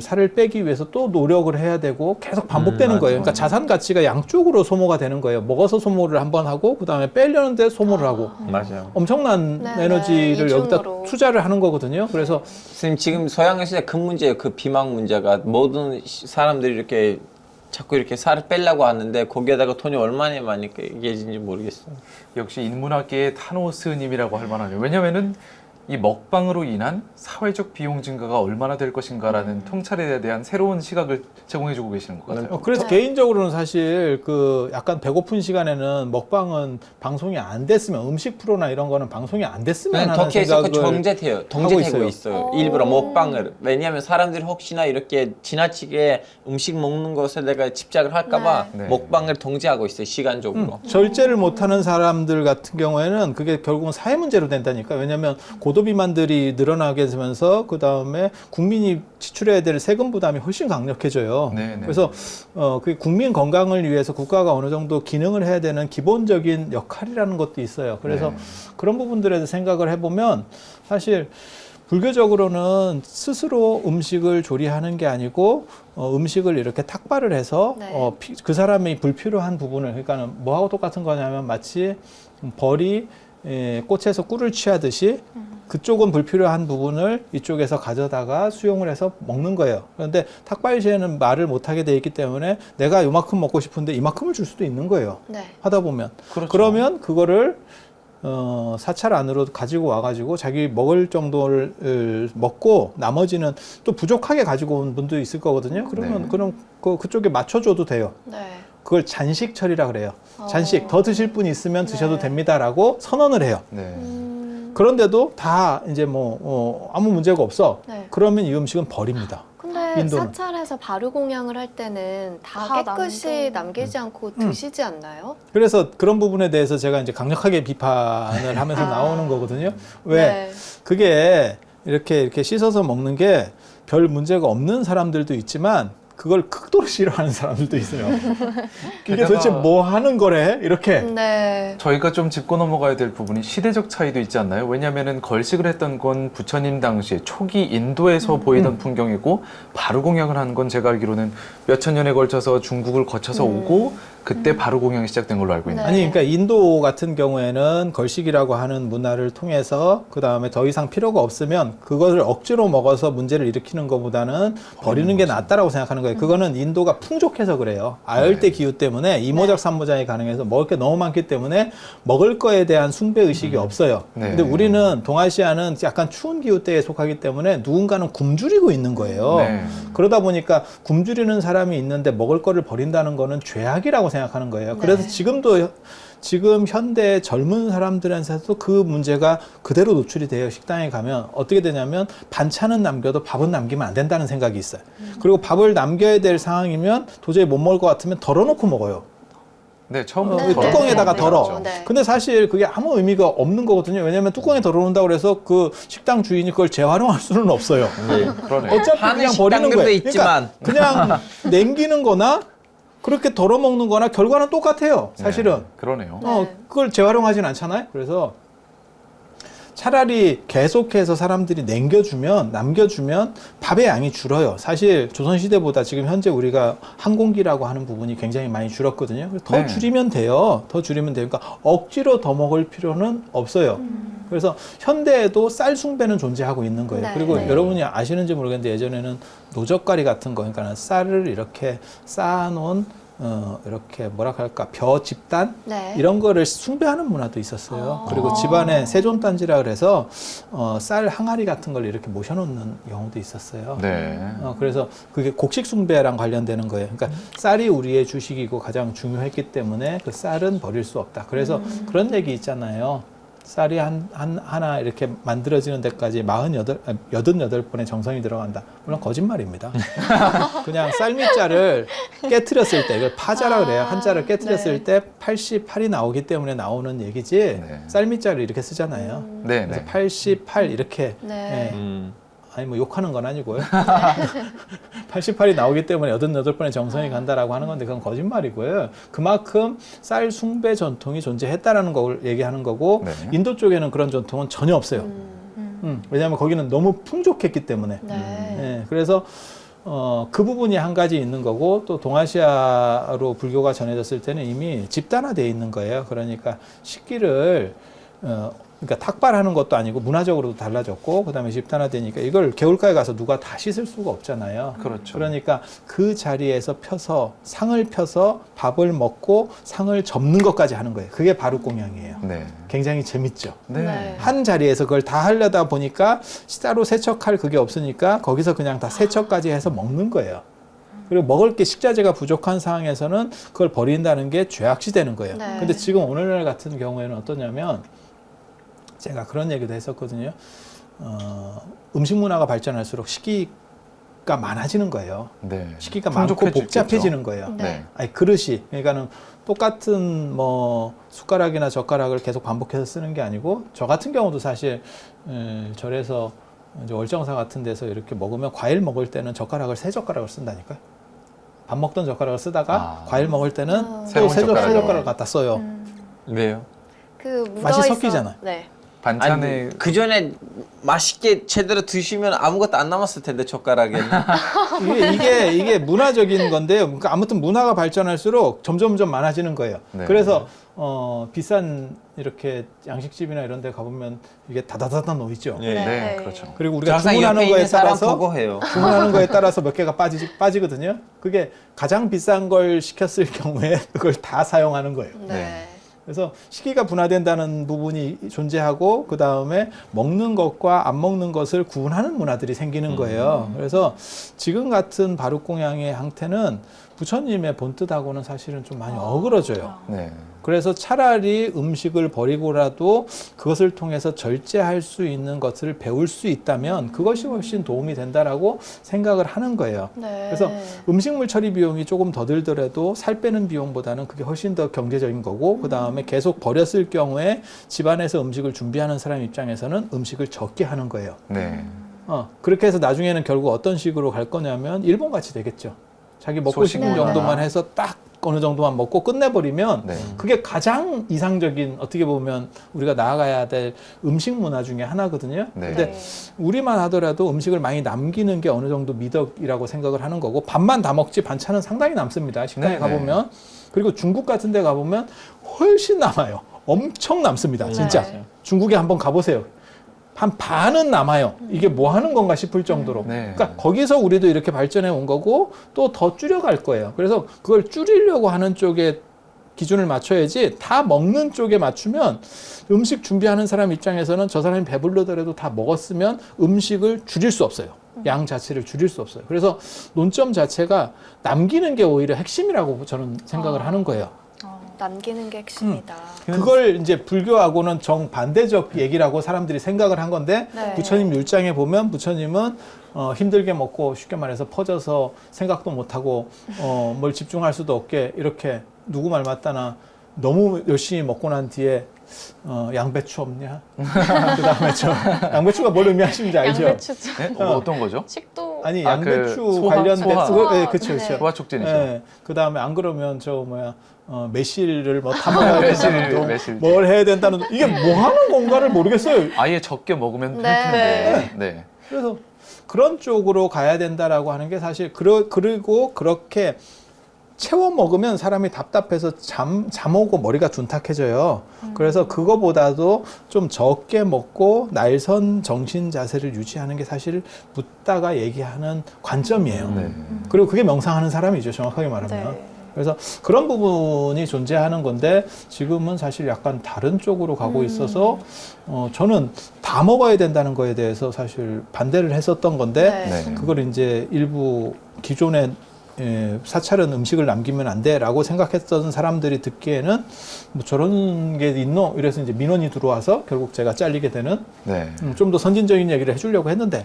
살을 빼기 위해서 또 노력을 해야 되고 계속 반복되는 거예요. 그러니까 자산 가치가 양쪽으로 소모가 되는 거예요. 먹어서 소모를 한번 하고 그 다음에 빼려는데 소모를 하고 맞아요. 엄청난 네, 에너지를 네, 여기다 이중으로. 투자를 하는 거거든요. 그래서 선생님 지금 서양에서 큰 문제예요. 그 비만 문제가 모든 사람들이 이렇게 자꾸 이렇게 살을 빼려고 하는데 거기에다가 돈이 얼마나 많이 깨지는지 모르겠어요. 역시 인문학계의 타노스님이라고 할 만하죠. 왜냐면은 이 먹방으로 인한 사회적 비용 증가가 얼마나 될 것인가라는 통찰에 대한 새로운 시각을 제공해주고 계시는 것 같아요. 그래서 개인적으로는 사실 그 약간 배고픈 시간에는 먹방은 방송이 안 됐으면 음식 프로나 이런 거는 방송이 안 됐으면 하는 터키에서 그 생각을 정제되고 있어요. 오. 일부러 먹방을. 왜냐하면 사람들이 혹시나 이렇게 지나치게 음식 먹는 것에다가 집착을 할까봐 네. 먹방을 통제하고 있어요. 시간적으로. 절제를 못하는 사람들 같은 경우에는 그게 결국은 사회 문제로 된다니까. 왜냐하면 고도비만들이 늘어나게 되면서 그 다음에 국민이 지출해야 될 세금 부담이 훨씬 강력해져요. 네, 네. 그래서 그 국민 건강을 위해서 국가가 어느 정도 기능을 해야 되는 기본적인 역할이라는 것도 있어요. 그래서 네. 그런 부분들에 대해서 생각을 해보면 사실 불교적으로는 스스로 음식을 조리하는 게 아니고 음식을 이렇게 탁발을 해서 네. 그 사람의 불필요한 부분을 그러니까 뭐하고 똑같은 거냐면 마치 벌이 꽃에서 꿀을 취하듯이 그쪽은 불필요한 부분을 이쪽에서 가져다가 수용을 해서 먹는 거예요. 그런데 탁발시에는 말을 못하게 돼 있기 때문에 내가 요만큼 먹고 싶은데 이만큼을 줄 수도 있는 거예요. 네. 하다 보면. 그렇죠. 그러면 그거를 사찰 안으로 가지고 와가지고 자기 먹을 정도를 먹고 나머지는 또 부족하게 가지고 온 분도 있을 거거든요. 그러면 네. 그럼 그쪽에 맞춰줘도 돼요. 네. 그걸 잔식 처리라 그래요. 잔식 더 드실 분 있으면 드셔도 네. 됩니다라고 선언을 해요. 네. 그런데도 다 이제 아무 문제가 없어. 네. 그러면 이 음식은 버립니다. 근데 인도는. 사찰에서 바루공양을 할 때는 다 다 깨끗이 남기지 않고 드시지 않나요? 그래서 그런 부분에 대해서 제가 이제 강력하게 비판을 하면서 나오는 거거든요. 왜? 네. 그게 이렇게 씻어서 먹는 게 별 문제가 없는 사람들도 있지만 그걸 극도로 싫어하는 사람들도 있어요. 이게 게다가 도대체 뭐 하는 거래? 이렇게. 네. 저희가 좀 짚고 넘어가야 될 부분이 시대적 차이도 있지 않나요? 왜냐하면은 걸식을 했던 건 부처님 당시에 초기 인도에서 보이던 풍경이고 바루공양을 하는 건 제가 알기로는 몇천 년에 걸쳐서 중국을 거쳐서 오고 그때 바로 공양이 시작된 걸로 알고 있는데. 네. 아니, 그러니까 인도 같은 경우에는 걸식이라고 하는 문화를 통해서 그 다음에 더 이상 필요가 없으면 그것을 억지로 먹어서 문제를 일으키는 것보다는 버리는 게 낫다라고 생각하는 거예요. 그거는 인도가 풍족해서 그래요. 아열대 기후 때문에 이모작 삼모작이 가능해서 먹을 게 너무 많기 때문에 먹을 거에 대한 숭배 의식이 없어요. 네. 근데 우리는 동아시아는 약간 추운 기후 때에 속하기 때문에 누군가는 굶주리고 있는 거예요. 네. 그러다 보니까 굶주리는 사람이 있는데 먹을 거를 버린다는 거는 죄악이라고 생각하는 거예요. 그래서 네. 지금 현대 젊은 사람들한테도 그 문제가 그대로 노출이 돼요. 식당에 가면 어떻게 되냐면 반찬은 남겨도 밥은 남기면 안 된다는 생각이 있어요. 그리고 밥을 남겨야 될 상황이면 도저히 못 먹을 것 같으면 덜어놓고 먹어요. 네, 처음부터 네, 뚜껑에다가 네, 덜어. 네. 근데 사실 그게 아무 의미가 없는 거거든요. 왜냐하면 뚜껑에 덜어놓는다고 해서 그 식당 주인이 그걸 재활용할 수는 없어요. 그러네요. 어차피 하는 그냥 버리는 식당들도 거예요. 있지만. 그러니까 그냥 남기는 거나 그렇게 덜어 먹는 거나 결과는 똑같아요. 사실은. 네, 그러네요. 그걸 재활용하진 않잖아요. 그래서 차라리 계속해서 사람들이 남겨주면 밥의 양이 줄어요. 사실 조선시대보다 지금 현재 우리가 항공기라고 하는 부분이 굉장히 많이 줄었거든요. 그래서 더 네. 줄이면 돼요. 더 줄이면 돼요. 그러니까 억지로 더 먹을 필요는 없어요. 그래서 현대에도 쌀 숭배는 존재하고 있는 거예요. 네. 그리고 네. 여러분이 아시는지 모르겠는데 예전에는 노젓가리 같은 거, 그러니까 쌀을 이렇게 쌓아놓은 이렇게 뭐라 할까 벼 집단 네. 이런 거를 숭배하는 문화도 있었어요. 그리고 집안에 세존단지라 그래서 쌀 항아리 같은 걸 이렇게 모셔놓는 경우도 있었어요. 네. 그래서 그게 곡식 숭배랑 관련되는 거예요. 그러니까 쌀이 우리의 주식이고 가장 중요했기 때문에 그 쌀은 버릴 수 없다. 그래서 그런 얘기 있잖아요. 쌀이 하나 이렇게 만들어지는 데까지 88번의 정성이 들어간다. 물론 거짓말입니다. 그냥 쌀밑자를 깨트렸을 때, 이걸 파자라 그래요. 한자를 깨트렸을 때 88이 나오기 때문에 나오는 얘기지. 네. 쌀밑자를 이렇게 쓰잖아요. 네, 그래서 네. 88 이렇게. 네. 아니 뭐 욕하는 건 아니고요. 88이 나오기 때문에 88번의 정성이 간다라고 하는 건데 그건 거짓말이고요. 그만큼 쌀 숭배 전통이 존재했다라는 걸 얘기하는 거고 네. 인도 쪽에는 그런 전통은 전혀 없어요. 왜냐하면 거기는 너무 풍족했기 때문에. 네. 예, 그래서 그 부분이 한 가지 있는 거고 또 동아시아로 불교가 전해졌을 때는 이미 집단화되어 있는 거예요. 그러니까 식기를 그러니까 탁발하는 것도 아니고 문화적으로도 달라졌고 그다음에 집단화되니까 이걸 개울가에 가서 누가 다 씻을 수가 없잖아요. 그렇죠. 그러니까 그 자리에서 상을 펴서 밥을 먹고 상을 접는 것까지 하는 거예요. 그게 바로 공양이에요. 네. 굉장히 재밌죠. 네. 네. 한 자리에서 그걸 다 하려다 보니까 따로 세척할 그게 없으니까 거기서 그냥 다 세척까지 해서 먹는 거예요. 그리고 먹을 게 식자재가 부족한 상황에서는 그걸 버린다는 게 죄악시 되는 거예요. 네. 근데 지금 오늘날 같은 경우에는 어떠냐면 제가 그런 얘기도 했었거든요. 음식 문화가 발전할수록 식기가 많아지는 거예요. 네. 식기가 많고 풍족해지겠죠. 복잡해지는 거예요. 네. 아니 그릇이 그러니까는 똑같은 뭐 숟가락이나 젓가락을 계속 반복해서 쓰는 게 아니고 저 같은 경우도 사실 절에서 이제 월정사 같은 데서 이렇게 먹으면 과일 먹을 때는 젓가락을 세 젓가락을 쓴다니까요. 밥 먹던 젓가락을 쓰다가 과일 먹을 때는 또 새로운 세 젓가락을. 젓가락을 갖다 써요. 왜요? 그 맛이 묻어있어- 섞이잖아요. 네. 반찬에 그 전에 맛있게 제대로 드시면 아무것도 안 남았을 텐데 젓가락에는. 이게 문화적인 건데요. 그러니까 아무튼 문화가 발전할수록 점점점 많아지는 거예요. 네. 그래서 비싼 이렇게 양식집이나 이런 데 가보면 이게 다다다다 놓이죠. 네. 네, 그렇죠. 그리고 우리가 항상 주문하는 옆에 거에 있는 사람 따라서 보고 해요. 주문하는 거에 따라서 몇 개가 빠지거든요. 그게 가장 비싼 걸 시켰을 경우에 그걸 다 사용하는 거예요. 네. 그래서 식기가 분화된다는 부분이 존재하고 그 다음에 먹는 것과 안 먹는 것을 구분하는 문화들이 생기는 거예요. 그래서 지금 같은 바루공양의 형태는 부처님의 본뜻하고는 사실은 좀 많이 어그러져요. 네. 그래서 차라리 음식을 버리고라도 그것을 통해서 절제할 수 있는 것을 배울 수 있다면 그것이 훨씬 도움이 된다라고 생각을 하는 거예요. 네. 그래서 음식물 처리 비용이 조금 더 들더라도 살 빼는 비용보다는 그게 훨씬 더 경제적인 거고 그 다음에 계속 버렸을 경우에 집안에서 음식을 준비하는 사람 입장에서는 음식을 적게 하는 거예요. 네. 그렇게 해서 나중에는 결국 어떤 식으로 갈 거냐면 일본 같이 되겠죠. 자기 먹고 싶은 소식문화. 정도만 해서 딱 어느 정도만 먹고 끝내버리면 네. 그게 가장 이상적인 어떻게 보면 우리가 나아가야 될 음식 문화 중에 하나거든요. 네. 근데 우리만 하더라도 음식을 많이 남기는 게 어느 정도 미덕이라고 생각을 하는 거고 밥만 다 먹지 반찬은 상당히 남습니다. 식당에 네, 가보면 그리고 중국 같은 데 가보면 훨씬 남아요. 엄청 남습니다. 진짜. 네. 중국에 한번 가보세요. 한 반은 남아요. 이게 뭐 하는 건가 싶을 정도로. 네. 그러니까 거기서 우리도 이렇게 발전해 온 거고 또 더 줄여갈 거예요. 그래서 그걸 줄이려고 하는 쪽에 기준을 맞춰야지 다 먹는 쪽에 맞추면 음식 준비하는 사람 입장에서는 저 사람이 배불러더라도 다 먹었으면 음식을 줄일 수 없어요. 양 자체를 줄일 수 없어요. 그래서 논점 자체가 남기는 게 오히려 핵심이라고 저는 생각을 하는 거예요. 남기는 게 핵심이다. 그걸 이제 불교하고는 정반대적 얘기라고 사람들이 생각을 한 건데 네. 부처님 율장에 보면 부처님은 힘들게 먹고 쉽게 말해서 퍼져서 생각도 못하고 뭘 집중할 수도 없게 이렇게 누구 말 맞다나 너무 열심히 먹고 난 뒤에 양배추 없냐? 그다음에 양배추가 뭘 의미하시는지 알죠? 양배추죠. 네? 어떤 거죠? 식도 아니 아, 양배추 그 소화, 관련된 소화. 네, 그렇죠, 네. 그렇죠. 소화촉진이죠. 네. 그다음에 안 그러면 매실을 뭐 타먹어야 된다는 둥, 매실. 뭘 해야 된다는 둥. 이게 뭐 하는 건가를 모르겠어요. 아예 적게 먹으면 될 네. 텐데. 네. 그래서 그런 쪽으로 가야 된다라고 하는 게 사실 그리고 그렇게 채워 먹으면 사람이 답답해서 잠 오고 머리가 둔탁해져요. 그래서 그거보다도 좀 적게 먹고 날선 정신 자세를 유지하는 게 사실 붓다가 얘기하는 관점이에요. 네. 그리고 그게 명상하는 사람이죠, 정확하게 말하면. 네. 그래서 그런 부분이 존재하는 건데 지금은 사실 약간 다른 쪽으로 가고 있어서 저는 다 먹어야 된다는 거에 대해서 사실 반대를 했었던 건데 네. 그걸 이제 일부 기존의 사찰은 음식을 남기면 안 돼라고 생각했던 사람들이 듣기에는 뭐 저런 게 있노? 이래서 이제 민원이 들어와서 결국 제가 잘리게 되는 네. 좀 더 선진적인 얘기를 해주려고 했는데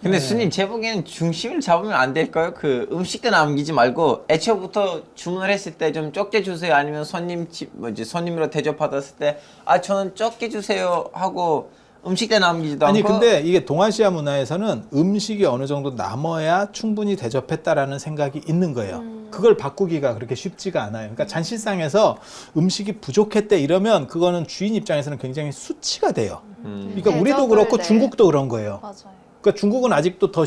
근데 스님 제 보기에는 중심을 잡으면 안 될까요? 그 음식도 남기지 말고 애초부터 주문을 했을 때 좀 적게 주세요. 아니면 손님으로 대접받았을 때 저는 적게 주세요 하고 음식도 남기지도 아니 않고. 근데 이게 동아시아 문화에서는 음식이 어느 정도 남아야 충분히 대접했다라는 생각이 있는 거예요. 그걸 바꾸기가 그렇게 쉽지가 않아요. 그러니까 잔실상에서 음식이 부족했대 이러면 그거는 주인 입장에서는 굉장히 수치가 돼요. 그러니까 우리도 대접을, 그렇고 네. 중국도 그런 거예요. 맞아요. 그러니까 중국은 아직도 더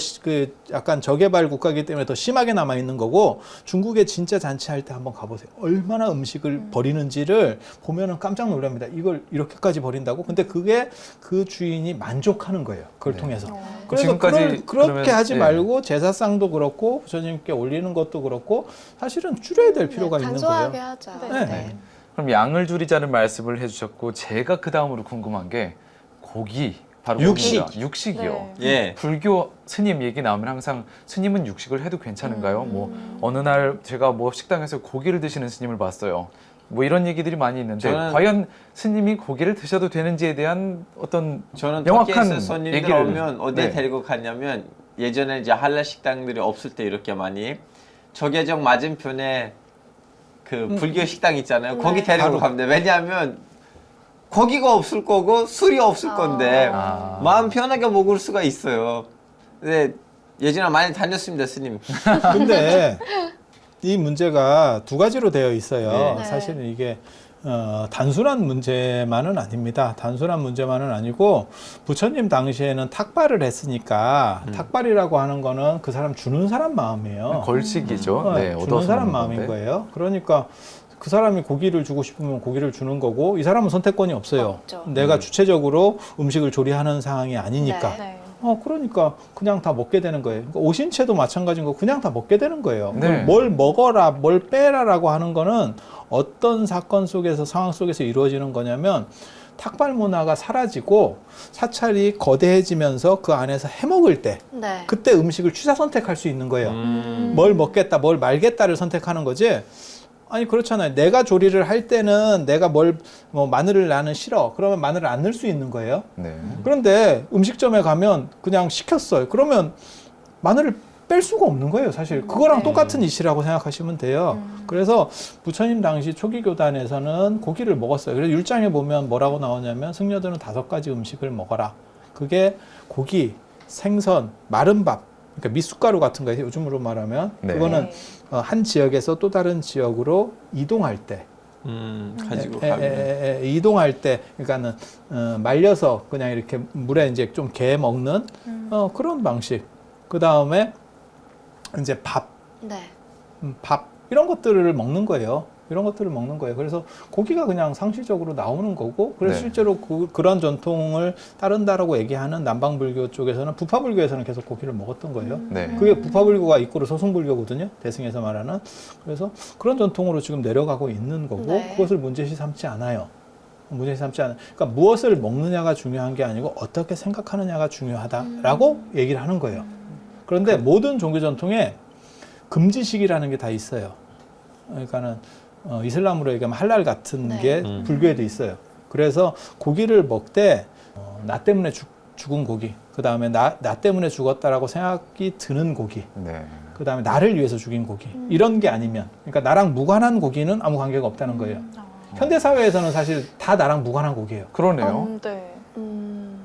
약간 저개발 국가이기 때문에 더 심하게 남아 있는 거고 중국에 진짜 잔치할 때 한번 가보세요. 얼마나 음식을 버리는지를 보면은 깜짝 놀랍니다. 이걸 이렇게까지 버린다고? 근데 그게 그 주인이 만족하는 거예요. 그걸 네. 통해서. 그래서 지금까지 그렇게 그러면, 하지 예. 말고 제사상도 그렇고 부처님께 올리는 것도 그렇고 사실은 줄여야 될 필요가 있는 간소하게 거예요. 하자. 네. 네. 그럼 양을 줄이자는 말씀을 해주셨고 제가 그 다음으로 궁금한 게 고기 바로 육식. 고기입니다. 육식이요. 네. 예. 불교 스님 얘기 나오면 항상 스님은 육식을 해도 괜찮은가요? 뭐 어느 날 제가 뭐 식당에서 고기를 드시는 스님을 봤어요. 뭐 이런 얘기들이 많이 있는데 저는- 과연 스님이 고기를 드셔도 되는지에 대한 어떤 저는 명확한 터키에서 손님들 얘기를 오면 어디에 네. 데리고 갔냐면 예전에 이제 할랄 식당들이 없을 때 이렇게 많이 조계정 맞은편에 그 불교 식당 있잖아요. 거기 데리고 바로. 갑니다. 왜냐하면 고기가 없을 거고 술이 없을 건데 아. 마음 편하게 먹을 수가 있어요. 근데 예전에 많이 다녔습니다, 스님. 근데 이 문제가 두 가지로 되어 있어요. 네. 사실은 이게 단순한 문제만은 아닙니다. 단순한 문제만은 아니고 부처님 당시에는 탁발을 했으니까 탁발이라고 하는 거는 그 사람 주는 사람 마음이에요. 걸식이죠. 네, 주는 얻어서 사람 먹는 마음인 건데. 거예요. 그러니까 그 사람이 고기를 주고 싶으면 고기를 주는 거고 이 사람은 선택권이 없어요. 없죠. 내가 주체적으로 음식을 조리하는 상황이 아니니까. 네. 그러니까 그냥 다 먹게 되는 거예요. 그러니까 오신채도 마찬가지인 거 그냥 다 먹게 되는 거예요. 네. 뭘 먹어라, 뭘 빼라라고 하는 거는 어떤 사건 속에서 상황 속에서 이루어지는 거냐면 탁발 문화가 사라지고 사찰이 거대해지면서 그 안에서 해먹을 때 네. 그때 음식을 취사 선택할 수 있는 거예요. 음. 뭘 먹겠다, 뭘 말겠다를 선택하는 거지. 아니 그렇잖아요. 내가 조리를 할 때는 내가 뭐 마늘을 나는 싫어. 그러면 마늘을 안 넣을 수 있는 거예요. 네. 그런데 음식점에 가면 그냥 시켰어요. 그러면 마늘을 뺄 수가 없는 거예요, 사실. 그거랑 네. 똑같은 이치라고 생각하시면 돼요. 그래서 부처님 당시 초기 교단에서는 고기를 먹었어요. 그래서 율장에 보면 뭐라고 나오냐면 승려들은 5가지 음식을 먹어라. 그게 고기, 생선, 마른 밥, 그러니까 미숫가루 같은 거예요. 요즘으로 말하면. 네. 그거는 한 지역에서 또 다른 지역으로 이동할 때. 가지고 가면. 이동할 때, 그러니까는 말려서 그냥 이렇게 물에 이제 좀 개 먹는 그런 방식. 그 다음에 이제 밥 네. 이런 것들을 먹는 거예요. 이런 것들을 먹는 거예요. 그래서 고기가 그냥 상시적으로 나오는 거고, 그래서 네. 실제로 그런 전통을 따른다라고 얘기하는 남방불교 쪽에서는, 부파불교에서는 계속 고기를 먹었던 거예요. 네. 그게 부파불교가 이꼬르 소승불교거든요. 대승에서 말하는. 그래서 그런 전통으로 지금 내려가고 있는 거고, 네. 그것을 문제시 삼지 않아요. 문제시 삼지 않아요. 그러니까 무엇을 먹느냐가 중요한 게 아니고 어떻게 생각하느냐가 중요하다라고 얘기를 하는 거예요. 그런데 모든 종교 전통에 금지식이라는 게 다 있어요. 그러니까는 이슬람으로 얘기하면 할랄 같은 네. 게 불교에도 있어요. 그래서 고기를 먹되 나 때문에 죽은 고기, 그 다음에 나 때문에 죽었다라고 생각이 드는 고기, 네. 그 다음에 나를 위해서 죽인 고기, 이런 게 아니면, 그러니까 나랑 무관한 고기는 아무 관계가 없다는 거예요. 현대 사회에서는 사실 다 나랑 무관한 고기예요. 그러네요. 네.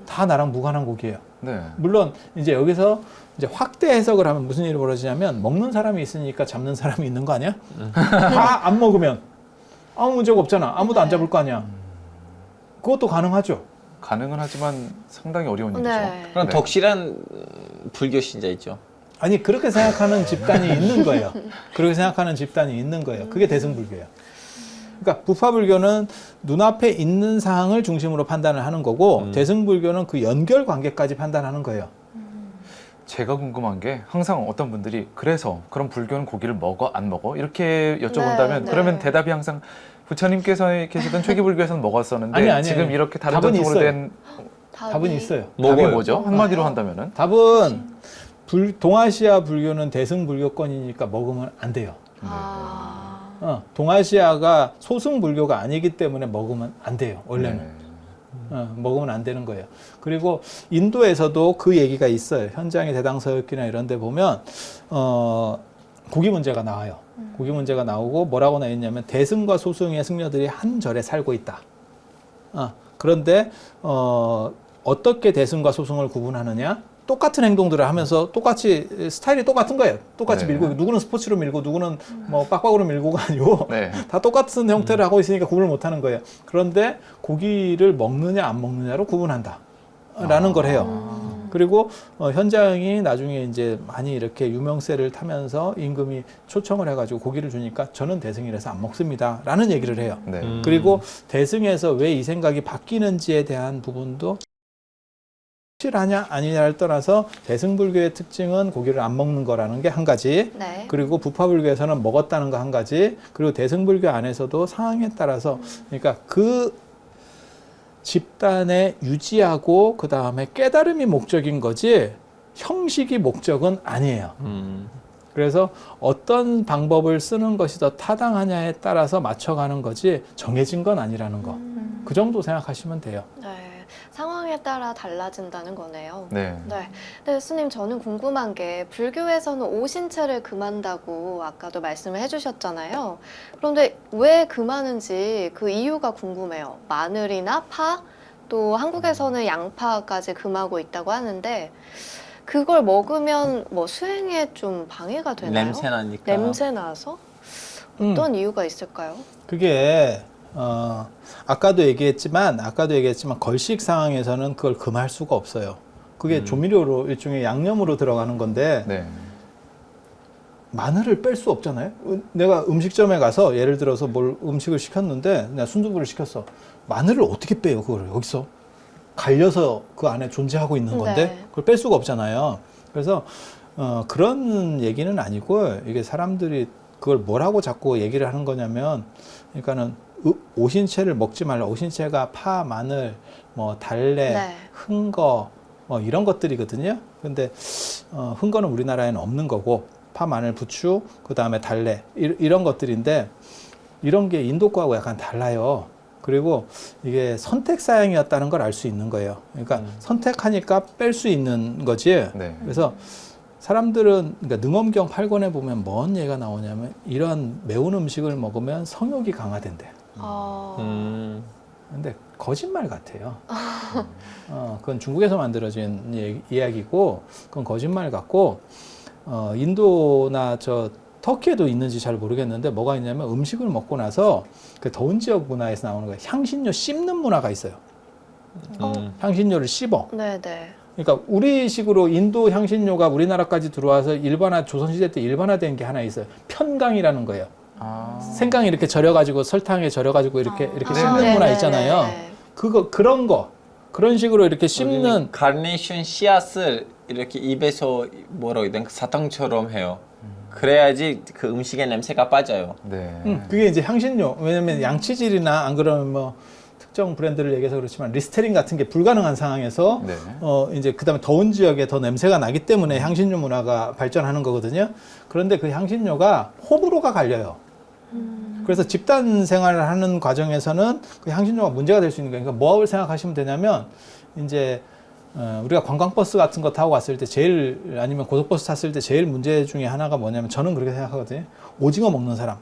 다 나랑 무관한 고기예요. 네. 물론 이제 여기서 이제 확대 해석을 하면 무슨 일이 벌어지냐면, 먹는 사람이 있으니까 잡는 사람이 있는 거 아니야? 다 안 먹으면 아무 문제가 없잖아. 아무도 안 잡을 거 아니야. 그것도 가능하죠. 가능은 하지만 상당히 어려운 일이죠. 네. 그럼 네. 덕실한 불교 신자 있죠. 아니, 그렇게 생각하는 집단이 있는 거예요. 그렇게 생각하는 집단이 있는 거예요. 그게 대승불교예요. 그러니까 부파불교는 눈앞에 있는 사항을 중심으로 판단을 하는 거고, 대승불교는 그 연결 관계까지 판단하는 거예요. 제가 궁금한 게, 항상 어떤 분들이 그래서 그럼 불교는 고기를 먹어 안 먹어 이렇게 여쭤본다면 네. 그러면 대답이 항상 부처님께서 계시던 초기불교에서는 먹었었는데 아니, 지금 이렇게 다른 답은 전통으로 있어요. 된 답은 있어요. 답이 먹어요. 뭐죠? 한마디로 한다면은 답은 동아시아 불교는 대승불교권이니까 먹으면 안 돼요. 동아시아가 소승불교가 아니기 때문에 먹으면 안 돼요. 원래는. 네. 먹으면 안 되는 거예요. 그리고 인도에서도 그 얘기가 있어요. 현장의 대당서역기나 이런 데 보면 고기 문제가 나와요. 고기 문제가 나오고 뭐라고 나와 있냐면, 대승과 소승의 승려들이 한 절에 살고 있다. 그런데 어떻게 대승과 소승을 구분하느냐? 똑같은 행동들을 하면서 똑같이 스타일이 똑같은 거예요. 똑같이 네. 밀고, 누구는 스포츠로 밀고 누구는 뭐 빡빡으로 밀고가 아니고 네. 다 똑같은 형태를 하고 있으니까 구분을 못 하는 거예요. 그런데 고기를 먹느냐 안 먹느냐로 구분한다 라는 걸 해요. 그리고 현장이 나중에 이제 많이 이렇게 유명세를 타면서 임금이 초청을 해가지고 고기를 주니까 저는 대승이라서 안 먹습니다 라는 얘기를 해요. 네. 그리고 대승에서 왜 이 생각이 바뀌는지에 대한 부분도 실하냐 아니냐를 떠나서 대승불교의 특징은 고기를 안 먹는 거라는 게 한 가지, 네. 그리고 부파불교에서는 먹었다는 거 한 가지, 그리고 대승불교 안에서도 상황에 따라서, 그러니까 그 집단의 유지하고 그 다음에 깨달음이 목적인 거지 형식이 목적은 아니에요. 그래서 어떤 방법을 쓰는 것이 더 타당하냐에 따라서 맞춰가는 거지 정해진 건 아니라는 거. 그 정도 생각하시면 돼요. 네. 상황에 따라 달라진다는 거네요. 네. 네. 근데 스님, 저는 궁금한 게, 불교에서는 오신채를 금한다고 아까도 말씀을 해주셨잖아요. 그런데 왜 금하는지 그 이유가 궁금해요. 마늘이나 파, 또 한국에서는 양파까지 금하고 있다고 하는데, 그걸 먹으면 뭐 수행에 좀 방해가 되나요? 냄새 나니까. 냄새 나서? 어떤 이유가 있을까요? 그게 아까도 얘기했지만 걸식 상황에서는 그걸 금할 수가 없어요. 그게 조미료로 일종의 양념으로 들어가는 건데 네. 마늘을 뺄 수 없잖아요. 내가 음식점에 가서 예를 들어서 뭘 음식을 시켰는데 내가 순두부를 시켰어. 마늘을 어떻게 빼요? 그거를 여기서 갈려서 그 안에 존재하고 있는 건데 네. 그걸 뺄 수가 없잖아요. 그래서 그런 얘기는 아니고, 이게 사람들이 그걸 뭐라고 자꾸 얘기를 하는 거냐면, 그러니까는 오신채를 먹지 말라. 오신채가 파, 마늘, 뭐 달래, 네. 흥거 뭐 이런 것들이거든요. 근데 흥거는 우리나라에는 없는 거고, 파, 마늘, 부추, 그 다음에 달래 이런 것들인데, 이런 게 인도 거하고 약간 달라요. 그리고 이게 선택 사양이었다는 걸 알 수 있는 거예요. 그러니까 선택하니까 뺄 수 있는 거지. 네. 그래서 사람들은, 그러니까 능엄경 8권에 보면 뭔 얘기가 나오냐면, 이런 매운 음식을 먹으면 성욕이 강화된대. 근데 거짓말 같아요. 그건 중국에서 만들어진 이야기고, 그건 거짓말 같고, 인도나 터키에도 있는지 잘 모르겠는데, 뭐가 있냐면 음식을 먹고 나서 그 더운 지역 문화에서 나오는 거예요. 향신료 씹는 문화가 있어요. 향신료를 씹어. 네네. 그러니까 우리식으로 인도 향신료가 우리나라까지 들어와서 조선시대 때 일반화된 게 하나 있어요. 편강이라는 거예요. 생강이 이렇게 절여가지고 설탕에 절여가지고 이렇게 씹는 문화 있잖아요. 그런 식으로 이렇게 씹는 카네이션 씨앗을 이렇게 입에서 뭐라고 해야 되나 사탕처럼 해요. 그래야지 그 음식의 냄새가 빠져요. 네. 그게 이제 향신료. 왜냐면 양치질이나 안 그러면 뭐 특정 브랜드를 얘기해서 그렇지만 리스테린 같은 게 불가능한 상황에서 네. 이제 그다음에 더운 지역에 더 냄새가 나기 때문에 향신료 문화가 발전하는 거거든요. 그런데 그 향신료가 호불호가 갈려요. 그래서 집단 생활을 하는 과정에서는 그 향신료가 문제가 될 수 있는 거예요. 그러니까 뭐를 생각하시면 되냐면 이제 우리가 관광버스 같은 거 타고 갔을 때 아니면 고속버스 탔을 때 제일 문제 중에 하나가 뭐냐면 저는 그렇게 생각하거든요. 오징어 먹는 사람.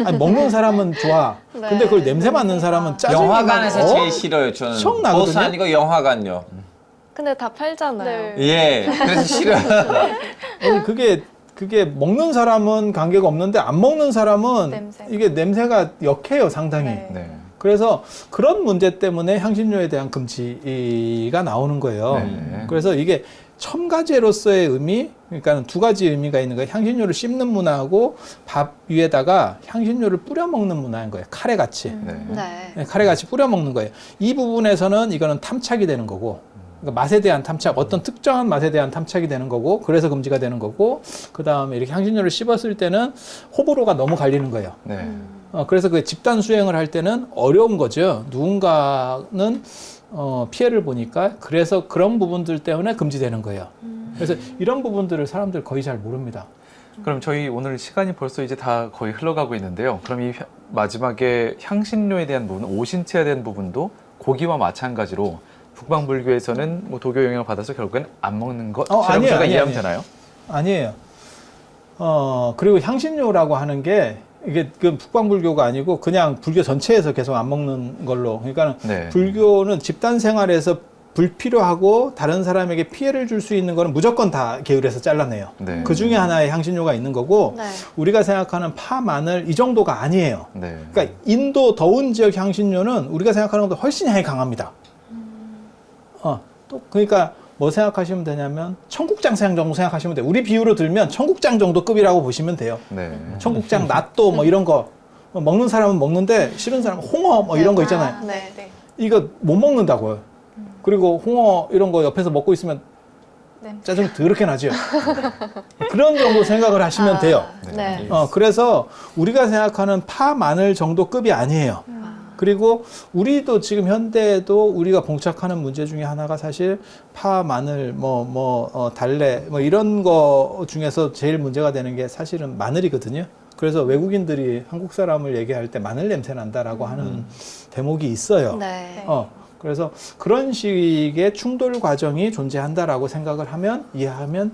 아니, 먹는 사람은 좋아. 네. 근데 그걸 냄새 맡는 사람은 짜증이 영화관에서 나고, 제일 싫어요. 저는 청 나거든요? 버스 아니고 영화관요. 근데 다 팔잖아요. 예, 그래서 싫어요. 그게 먹는 사람은 관계가 없는데 안 먹는 사람은 냄새. 이게 냄새가 역해요, 상당히. 네. 네. 그래서 그런 문제 때문에 향신료에 대한 금지가 나오는 거예요. 네. 그래서 이게 첨가제로서의 의미, 그러니까 두 가지 의미가 있는 거예요. 향신료를 씹는 문화하고 밥 위에다가 향신료를 뿌려 먹는 문화인 거예요. 카레같이. 네. 네. 카레같이 뿌려 먹는 거예요. 이 부분에서는 이거는 탐착이 되는 거고, 그러니까 맛에 대한 탐착, 어떤 특정한 맛에 대한 탐착이 되는 거고, 그래서 금지가 되는 거고, 그 다음에 이렇게 향신료를 씹었을 때는 호불호가 너무 갈리는 거예요. 네. 그래서 그 집단 수행을 할 때는 어려운 거죠. 누군가는 피해를 보니까 그래서 그런 부분들 때문에 금지되는 거예요. 그래서 이런 부분들을 사람들 거의 잘 모릅니다. 그럼 저희 오늘 시간이 벌써 이제 다 거의 흘러가고 있는데요. 그럼 이 마지막에 향신료에 대한 부분, 오신채에 대한 부분도 고기와 마찬가지로 북방불교에서는 뭐 도교 영향을 받아서 결국엔 안 먹는 것. 아니에요, 제가 아니에요, 이해하면 아니에요. 되나요? 아니에요. 그리고 향신료라고 하는 게 이게 그 북방불교가 아니고 그냥 불교 전체에서 계속 안 먹는 걸로. 그러니까 네. 불교는 집단 생활에서 불필요하고 다른 사람에게 피해를 줄 수 있는 거는 무조건 다 계율해서 잘라내요. 네. 그 중에 하나의 향신료가 있는 거고 네. 우리가 생각하는 파, 마늘 이 정도가 아니에요. 네. 그러니까 인도 더운 지역 향신료는 우리가 생각하는 것보다 훨씬 향이 강합니다. 또 그러니까 뭐 생각하시면 되냐면 청국장 정도 생각하시면 돼요. 우리 비유로 들면 청국장 정도 급이라고 보시면 돼요. 네. 청국장, 낫또 뭐 이런 거 먹는 사람은 먹는데 싫은 사람은 홍어 뭐 이런 거 있잖아요. 네. 네. 이거 못 먹는다고요. 그리고 홍어 이런 거 옆에서 먹고 있으면 냄새. 짜증 더럽게 나죠. 그런 정도 생각을 하시면 돼요. 네. 그래서 우리가 생각하는 파, 마늘 정도 급이 아니에요. 그리고 우리도 지금 현대에도 우리가 봉착하는 문제 중에 하나가 사실 파, 마늘, 달래 뭐 이런 거 중에서 제일 문제가 되는 게 사실은 마늘이거든요. 그래서 외국인들이 한국 사람을 얘기할 때 마늘 냄새 난다라고 하는 대목이 있어요. 네. 그래서 그런 식의 충돌 과정이 존재한다라고 생각을 하면 이해하면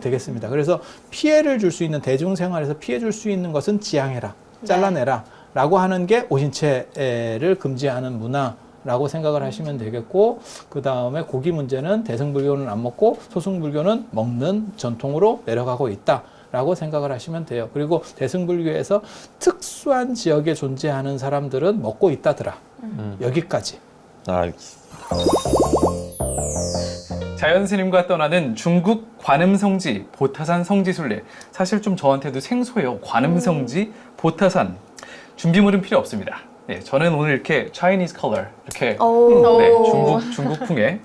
되겠습니다. 그래서 피해를 줄 수 있는 대중생활에서 피해 줄 수 있는 것은 지양해라, 잘라내라 라고 하는 게 오신채를 금지하는 문화라고 생각을 하시면 되겠고, 그 다음에 고기 문제는 대승불교는 안 먹고 소승불교는 먹는 전통으로 내려가고 있다 라고 생각을 하시면 돼요. 그리고 대승불교에서 특수한 지역에 존재하는 사람들은 먹고 있다더라. 여기까지. 자연 스님과 떠나는 중국 관음성지 보타산 성지순례. 사실 좀 저한테도 생소해요. 관음성지 보타산. 준비물은 필요 없습니다. 네, 저는 오늘 이렇게 Chinese color 이렇게 오. 네, 중국풍의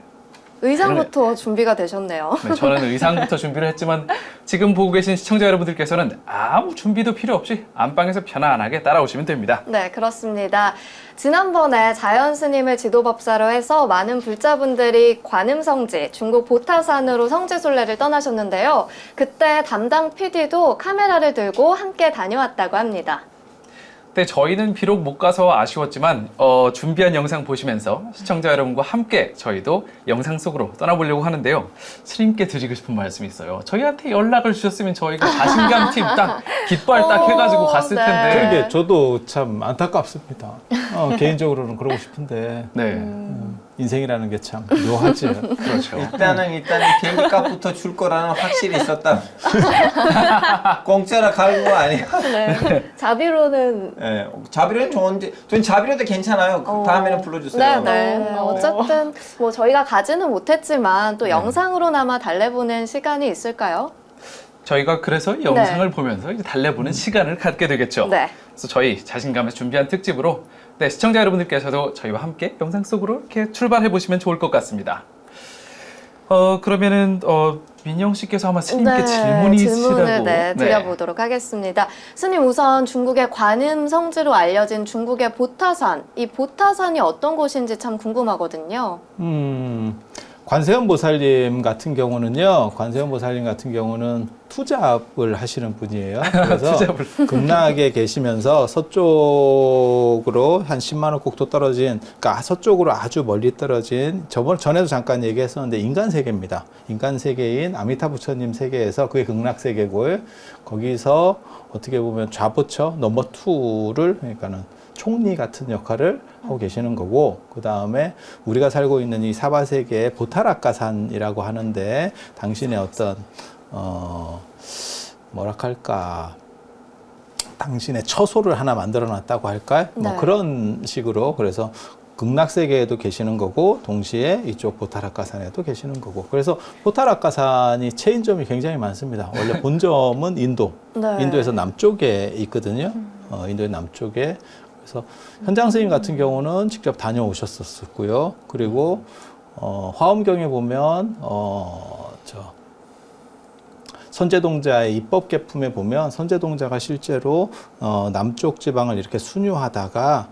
의상부터 준비가 되셨네요. 네, 저는 의상부터 준비를 했지만 지금 보고 계신 시청자 여러분들께서는 아무 준비도 필요 없이 안방에서 편안하게 따라오시면 됩니다. 네, 그렇습니다. 지난번에 자연 스님을 지도법사로 해서 많은 불자분들이 관음성지, 중국 보타산으로 성지순례를 떠나셨는데요. 그때 담당 PD도 카메라를 들고 함께 다녀왔다고 합니다. 네, 저희는 비록 못 가서 아쉬웠지만 준비한 영상 보시면서 시청자 여러분과 함께 저희도 영상 속으로 떠나보려고 하는데요. 스님께 드리고 싶은 말씀이 있어요. 저희한테 연락을 주셨으면 저희가 자신감 팀 딱 깃발 딱 해가지고 갔을 네. 텐데. 그러게 저도 참 안타깝습니다. 개인적으로는 그러고 싶은데 네, 인생이라는 게 참 묘하지. 그렇죠. 일단은 비행기 값부터 줄 거라는 확실히 있었다. 공짜로 가는 거 아니야? 네. 자비로는 네, 자비로는 좋은데, 전 자비로도 괜찮아요. 다음에는 불러주세요. 네. 어쨌든 뭐 저희가 가지는 못했지만 또 영상으로나마 달래보는 시간이 있을까요? 저희가 그래서 이 영상을 보면서 이제 달래보는 시간을 갖게 되겠죠. 네. 그래서 저희 자신감에서 준비한 특집으로 네, 시청자 여러분들께서도 저희와 함께 영상 속으로 이렇게 출발해 보시면 좋을 것 같습니다. 그러면은 민영 씨께서 아마 스님께 질문이 있으시다고 질문을 드려보도록 하겠습니다. 스님, 우선 중국의 관음 성지로 알려진 중국의 보타산, 이 보타산이 어떤 곳인지 참 궁금하거든요. 관세음 보살님 같은 경우는요, 관세음 보살님 같은 경우는 투잡을 하시는 분이에요. 그래서 극락에 계시면서 서쪽으로 한 10만 원 국도 떨어진, 그러니까 서쪽으로 아주 멀리 떨어진, 전에도 잠깐 얘기했었는데 인간 세계입니다. 인간 세계인 아미타 부처님 세계에서 그게 극락 세계고요. 거기서 어떻게 보면 좌부처 넘버 2를, 그러니까는 총리 같은 역할을 하고 계시는 거고, 그 다음에 우리가 살고 있는 이 사바세계의 보타라카산이라고 하는데, 당신의 어떤 뭐랄까, 당신의 처소를 하나 만들어 놨다고 할까요? 네. 뭐 그런 식으로. 그래서 극락세계에도 계시는 거고, 동시에 이쪽 보타라카산에도 계시는 거고. 그래서 보타라카산이 체인점이 굉장히 많습니다. 원래 본점은 인도, 네. 인도에서 남쪽에 있거든요. 인도의 남쪽에. 그래서 현장 스님 같은 경우는 직접 다녀오셨었고요. 그리고 화엄경에 보면 선제동자의 입법계품에 보면 선제동자가 실제로 남쪽 지방을 이렇게 순유하다가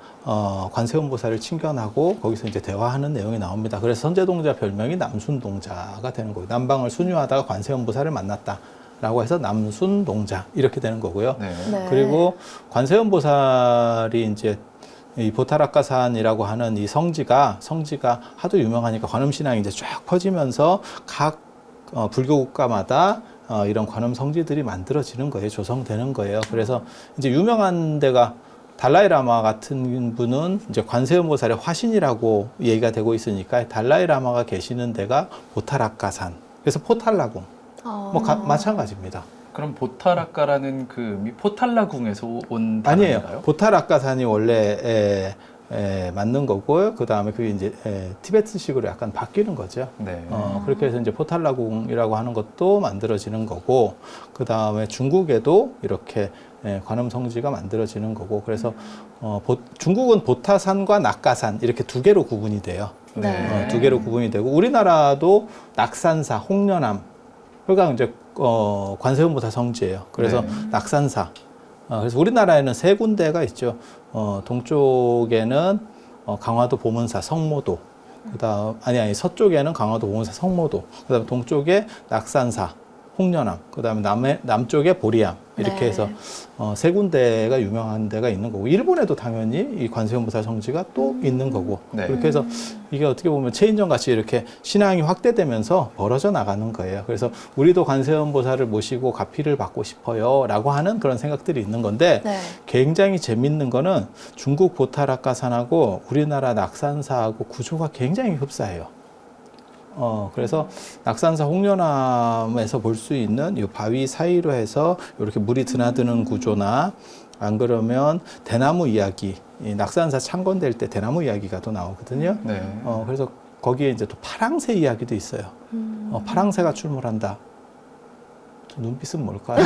관세음보살을 친견하고 거기서 이제 대화하는 내용이 나옵니다. 그래서 선제동자 별명이 남순동자가 되는 거예요. 남방을 순유하다가 관세음보살을 만났다. 라고 해서 남순동자 이렇게 되는 거고요. 네. 네. 그리고 관세음보살이 이제 이 보타라카산이라고 하는 이 성지가 하도 유명하니까 관음신앙이 이제 쫙 퍼지면서 각 불교 국가마다 이런 관음 성지들이 만들어지는 거예요. 조성되는 거예요. 그래서 이제 유명한 데가 달라이라마 같은 분은 이제 관세음보살의 화신이라고 얘기가 되고 있으니까 달라이라마가 계시는 데가 보타라카산. 그래서 포탈라궁. 뭐 마찬가지입니다. 그럼 보타라카라는 그 포탈라궁에서 온 아니에요. 단어인가요? 보타라카산이 원래 맞는 거고요. 그 다음에 그게 이제 티베트식으로 약간 바뀌는 거죠. 네. 그렇게 해서 이제 포탈라궁이라고 하는 것도 만들어지는 거고, 그 다음에 중국에도 이렇게 관음 성지가 만들어지는 거고, 그래서 중국은 보타산과 낙가산 이렇게 두 개로 구분이 돼요. 네. 두 개로 구분이 되고, 우리나라도 낙산사, 홍련암, 그러니까 이제 관세음보살 성지예요. 그래서 네. 낙산사. 그래서 우리나라에는 세 군데가 있죠. 동쪽에는 강화도 보문사 성모도. 그다음 서쪽에는 강화도 보문사 성모도. 그다음 동쪽에 낙산사, 홍련암. 그다음에 남쪽에 보리암. 이렇게 네. 해서 세 군데가 유명한 데가 있는 거고, 일본에도 당연히 이 관세음보살 성지가 또 있는 거고. 네. 그렇게 해서 이게 어떻게 보면 체인점 같이 이렇게 신앙이 확대되면서 벌어져 나가는 거예요. 그래서 우리도 관세음보살을 모시고 가피를 받고 싶어요라고 하는 그런 생각들이 있는 건데, 네. 굉장히 재밌는 거는 중국 보타라카산하고 우리나라 낙산사하고 구조가 굉장히 흡사해요. 그래서 낙산사 홍련암에서 볼 수 있는 이 바위 사이로 해서 이렇게 물이 드나드는 구조나, 안 그러면 대나무 이야기, 이 낙산사 창건될 때 대나무 이야기가 또 나오거든요. 네. 그래서 거기에 이제 또 파랑새 이야기도 있어요. 파랑새가 출몰한다. 눈빛은 뭘까요?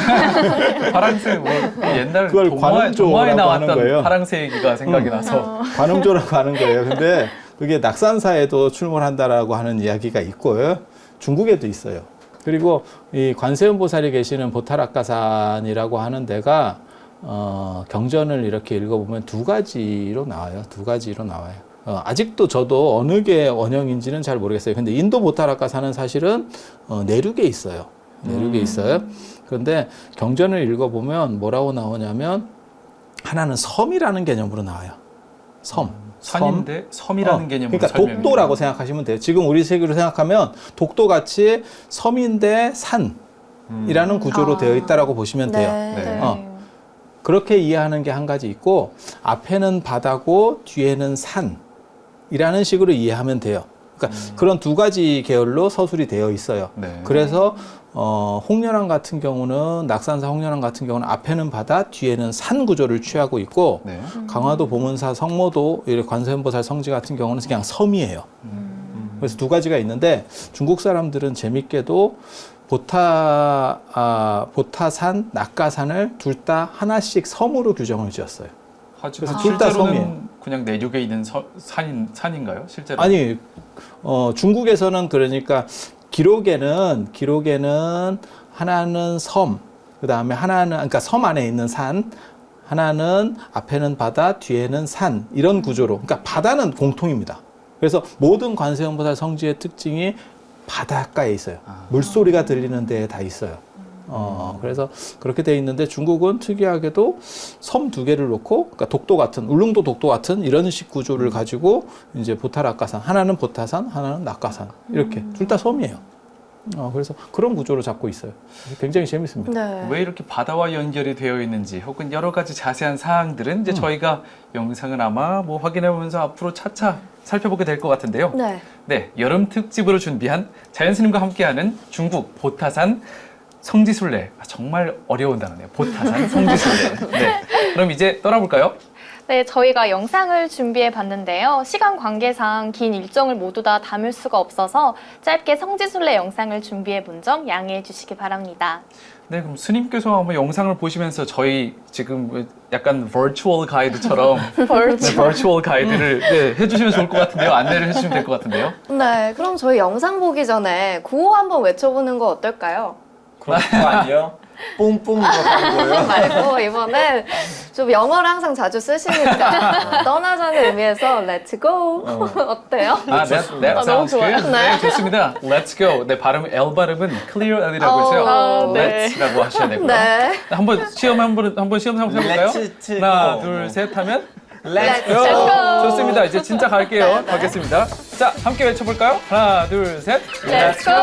파랑새 뭐 옛날 그걸 동화에 관음조라고 하는 나왔던 거예요. 파랑새 얘기가 생각이 나서 관음조라고 하는 거예요. 근데 그게 낙산사에도 출몰한다라고 하는 이야기가 있고요. 중국에도 있어요. 그리고 이 관세음보살이 계시는 보타라카산이라고 하는 데가 경전을 이렇게 읽어보면 두 가지로 나와요. 두 가지로 나와요. 아직도 저도 어느 게 원형인지는 잘 모르겠어요. 근데 인도 보타라카산은 사실은 내륙에 있어요. 내륙에 있어요. 그런데 경전을 읽어보면 뭐라고 나오냐면, 하나는 섬이라는 개념으로 나와요. 산인데 섬이라는 개념으로 그러니까 설명해요. 독도라고 생각하시면 돼요. 지금 우리 세계로 생각하면 독도같이 섬인데 산이라는 구조로 되어 있다라고 보시면 돼요. 네. 그렇게 이해하는 게 한 가지 있고, 앞에는 바다고 뒤에는 산이라는 식으로 이해하면 돼요. 그러니까 그런 두 가지 계열로 서술이 되어 있어요. 네. 그래서 홍련암 같은 경우는, 낙산사 홍련암 같은 경우는 앞에는 바다, 뒤에는 산 구조를 취하고 있고, 네. 강화도 보문사 성모도, 관세음보살 성지 같은 경우는 그냥 섬이에요. 그래서 두 가지가 있는데, 중국 사람들은 재밌게도 보타산, 낙가산을 둘 다 하나씩 섬으로 규정을 지었어요. 하지만 그래서 둘다 실제로는 섬이에요. 그냥 내륙에 있는 산인가요? 실제로? 아니, 중국에서는 그러니까 기록에는 하나는 섬, 그 다음에 하나는, 그러니까 섬 안에 있는 산, 하나는 앞에는 바다, 뒤에는 산, 이런 구조로. 그러니까 바다는 공통입니다. 그래서 모든 관세음보살 성지의 특징이 바닷가에 있어요. 물소리가 들리는 데에 다 있어요. 그래서 그렇게 돼 있는데 중국은 특이하게도 섬 두 개를 놓고, 그러니까 독도 같은, 울릉도 독도 같은 이런 식 구조를 가지고 이제 보타락가산, 하나는 보타산, 하나는 낙가산, 이렇게 둘 다 섬이에요. 그래서 그런 구조로 잡고 있어요. 굉장히 재밌습니다. 네. 왜 이렇게 바다와 연결이 되어 있는지 혹은 여러 가지 자세한 사항들은 이제 저희가 영상을 아마 뭐 확인해보면서 앞으로 차차 살펴보게 될 것 같은데요. 네. 네, 여름 특집으로 준비한 자연스님과 함께하는 중국 보타산 성지순례. 정말 어려운 단어네요. 보타산 성지순례. 네, 그럼 이제 떠나볼까요? 네, 저희가 영상을 준비해 봤는데요. 시간 관계상 긴 일정을 모두 다 담을 수가 없어서 짧게 성지순례 영상을 준비해 본 점 양해해 주시기 바랍니다. 네, 그럼 스님께서 한번 영상을 보시면서 저희 지금 약간 버추얼 가이드처럼 네, 버추얼 가이드를 네, 해주시면 좋을 것 같은데요. 안내를 해주시면 될 것 같은데요. 네, 그럼 저희 영상 보기 전에 구호 한번 외쳐보는 거 어떨까요? 그런 거 아니에요? 뿡뿡 하는 거예요? 말고 이번엔 좀 영어를 항상 자주 쓰시니까 떠나자는 의미에서 Let's go 어때요? that 너무 sounds good. 좋아요. 네, 좋습니다. Let's go. 네, L 발음은 clear L이라고 했어요. 아, 네. Let's라고 하셔야 되고요. 네. 한번 시험 한번 해볼까요? Let's 하나, go. 둘, 셋 하면 Let's go. go. 좋습니다. 이제 진짜 갈게요. 가겠습니다. 자, 함께 외쳐볼까요? 하나, 둘, 셋. Let's go!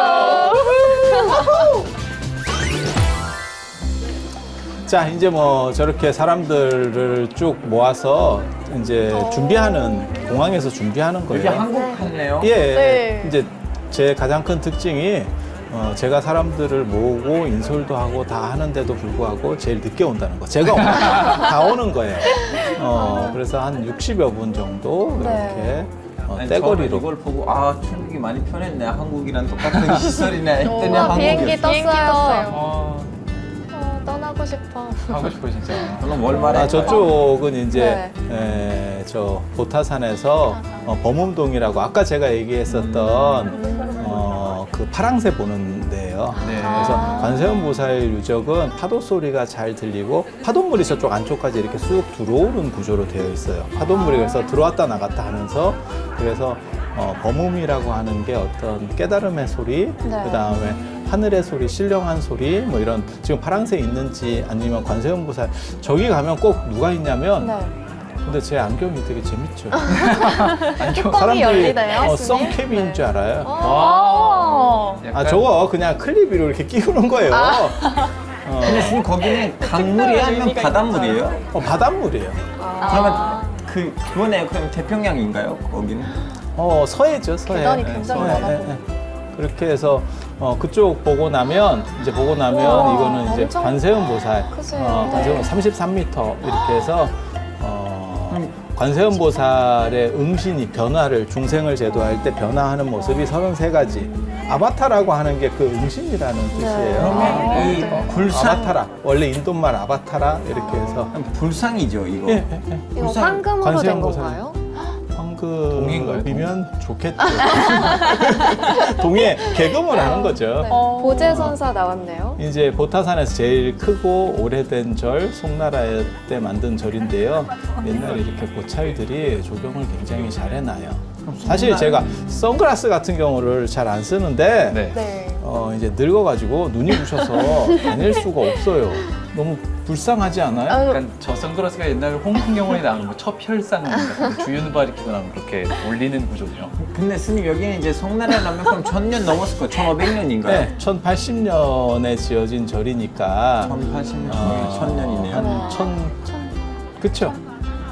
자, 이제 뭐 저렇게 사람들을 쭉 모아서 이제 준비하는, 공항에서 준비하는 여기 거예요. 한국 같네요. 예, 네. 이제 제 가장 큰 특징이 제가 사람들을 모으고 인솔도 하고 다 하는데도 불구하고 제일 늦게 온다는 거. 제가 다 오는 거예요. 그래서 한 60여 분 정도 이렇게 네. 아니, 떼거리로. 저는 이걸 보고 중국이 많이 편했네. 한국이랑 똑같은 시설이네 했더니 우와, 비행기 한국이었어. 떴어요. 떠나고 싶어. 하고 싶어요, 진짜. 그럼 월말에 저쪽은 이제 네. 저 보타산에서 범음동이라고 아까 제가 얘기했었던 그 파랑새 보는 데예요. 네. 그래서 관세음보살 유적은 파도 소리가 잘 들리고 파도물이 저쪽 안쪽까지 이렇게 쑥 들어오는 구조로 되어 있어요. 파도물이 그래서 들어왔다 나갔다 하면서 그래서 범음이라고 하는 게 어떤 깨달음의 소리, 네. 그 다음에 하늘의 소리, 신령한 소리, 뭐 이런 지금 파랑새 있는지 아니면 관세음보살 저기 가면 꼭 누가 있냐면 네. 근데 제 안경이 되게 재밌죠. 뚜껑이 열리네요. 선캡인 줄 알아요. 와. 저거 그냥 클립으로 이렇게 끼우는 거예요. 근데 지금 거기는 강물이에요? 아니면 바닷물이에요? 바닷물이에요. 그러면 그거네요. 그럼 태평양인가요? 거기는? 서해죠, 서해. 계단이 굉장히 서해. 많아 그렇게 해서 그쪽 보고 나면 우와, 이거는 이제 엄청 관세음보살, 크세요. 관세음 33m 이렇게 해서 관세음보살의 음신이 변화를 중생을 제도할 때 변화하는 모습이 33가지. 아바타라고 하는 게 그 음신이라는 뜻이에요. 그러면 이 불상 아바타라. 원래 인도말 아바타라 이렇게 해서 불상이죠, 이거. 예. 이거 불상- 황금으로 된 관세음보살. 건가요? 동인가요? 황금이면 좋겠죠. 동해 개금을 하는 거죠. 보제선사 나왔네요. 이제 보타산에서 제일 크고 오래된 절, 송나라 때 만든 절인데요. 옛날에 이렇게 보찰들이 조경을 굉장히 잘 해놔요. 사실 제가 선글라스 같은 경우를 잘 안 쓰는데 네. 네. 이제 늙어가지고 눈이 부셔서 다닐 수가 없어요. 너무 불쌍하지 않아요? 약간 저 선글라스가 옛날 홍콩 영화에 나오는 뭐 첩혈상 주윤 바리키고 나오는 그렇게 올리는 구조죠. 근데 스님 여기는 이제 송나라 라면 그럼 1000년 넘었을 거예요. 1500년인가요? 네, 1080년에 지어진 절이니까 1080년, 1000년이네요. 한 그쵸?